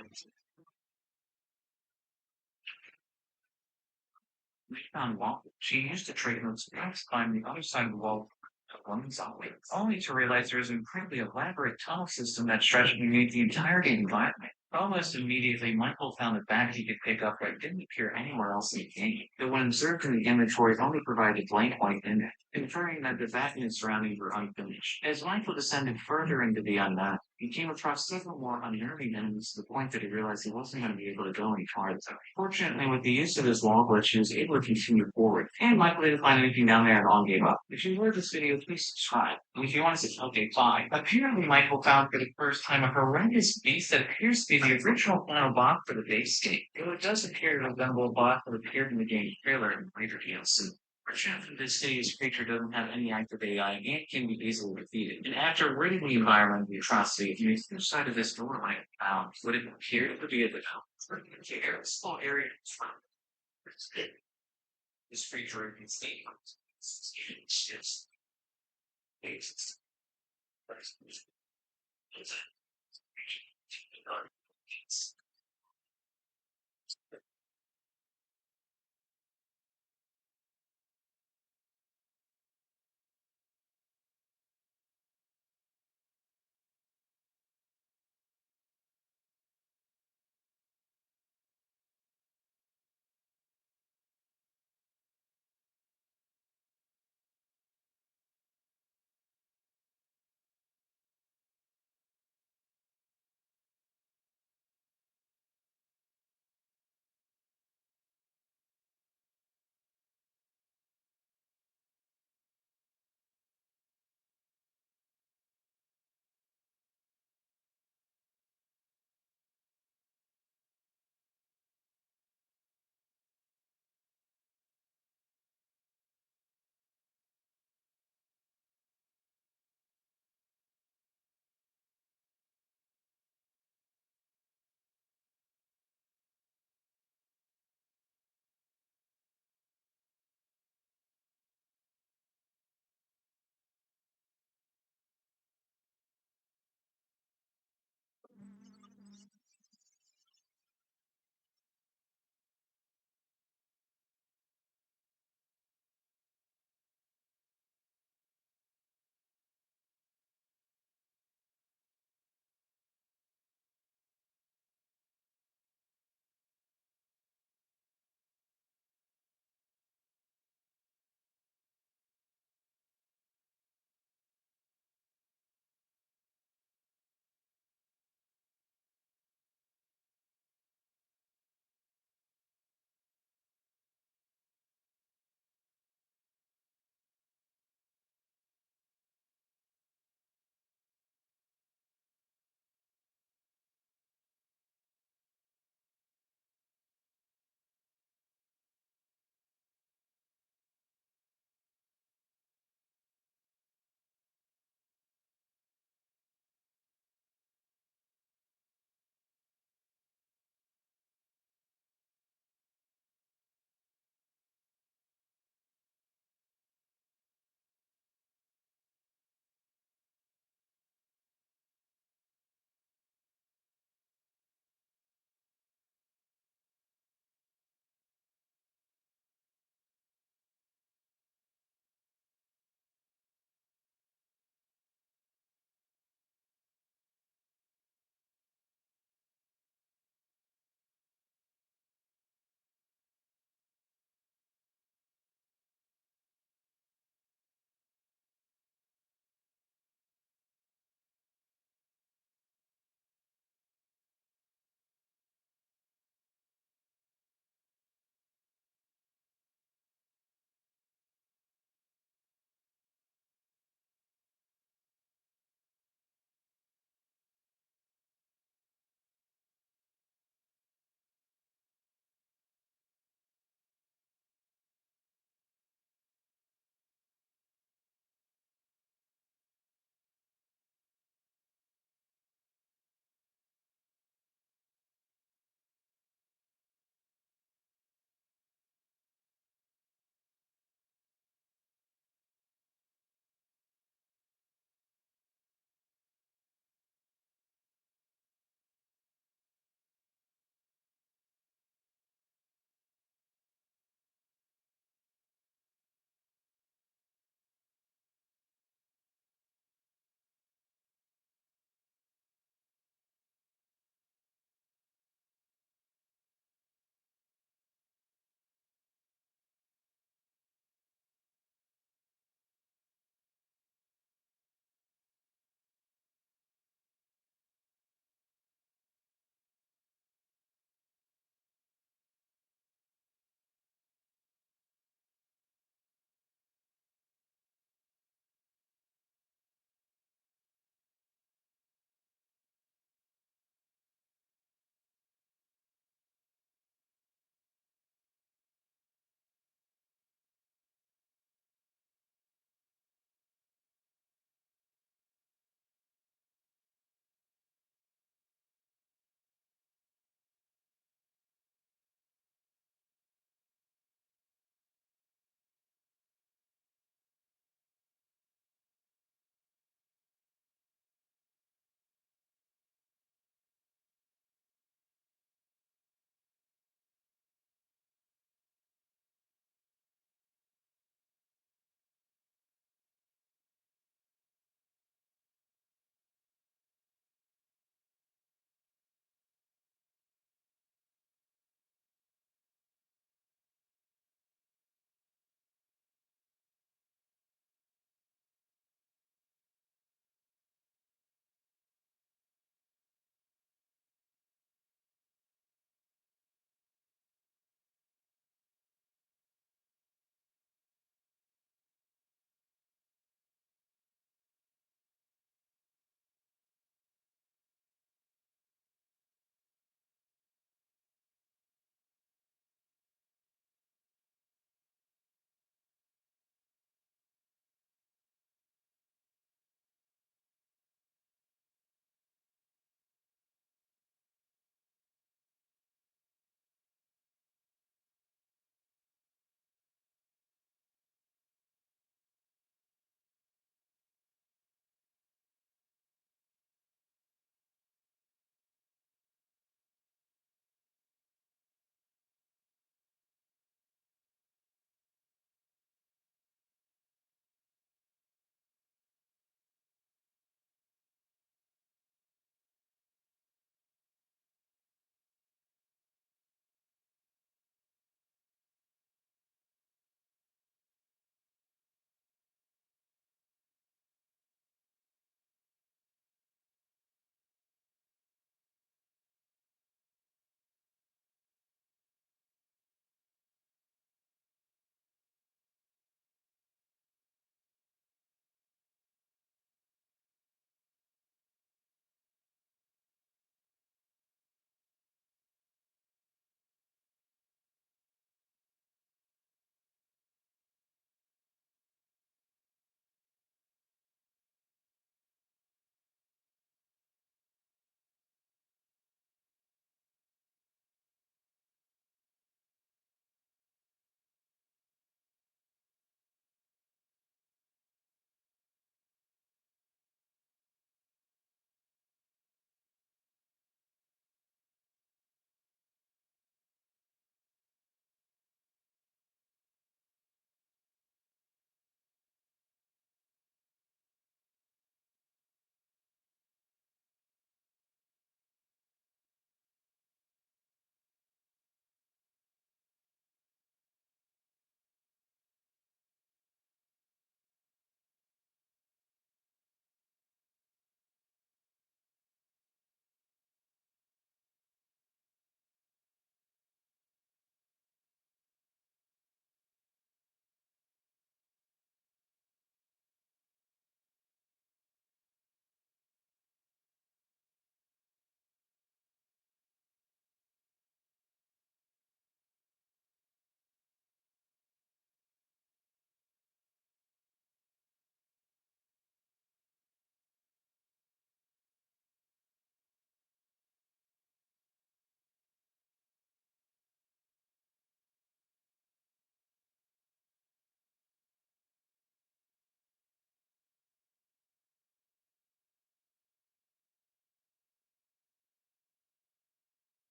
We found wall. She used to trade those steps climb the other side of the wall of one solid, only to realize there was an incredibly elaborate tunnel system that stretched beneath the entirety of the environment. Almost immediately, Michael found a bag he could pick up that didn't appear anywhere else in the game, but when observed in the inventory, it only provided blank white index, inferring that the bag and its surroundings were unfinished. As Michael descended further into the unknown, he came across several more unnerving enemies to the point that he realized he wasn't going to be able to go any farther. Fortunately, with the use of his wall glitch, he was able to continue forward, and Michael didn't find anything down there and all gave up. If you enjoyed this video, please subscribe. And if you want to say, okay, fine. Apparently, Michael found for the first time a horrendous beast that appears to be the original final boss for the base game. Though it does appear to resemble a boss that appeared in the game trailer and later DLC. Fortunately, this city's creature doesn't have any active AI and can be easily defeated. And after ridding the environment of the atrocity, if you make the side of this door like found, would it appear to be at the top? A small area in front. This creature can stay. It's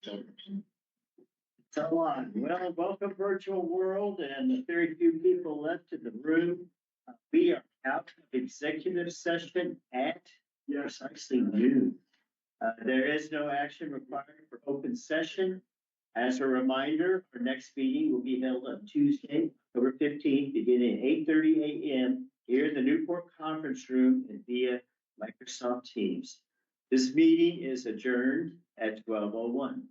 So on. Well, welcome virtual world and the very few people left in the room. We are out of executive session at precisely noon. There is no action required for open session. As a reminder, our next meeting will be held on Tuesday, October 15th, beginning at 8:30 a.m. here in the Newport Conference Room and via Microsoft Teams. This meeting is adjourned at 12:01.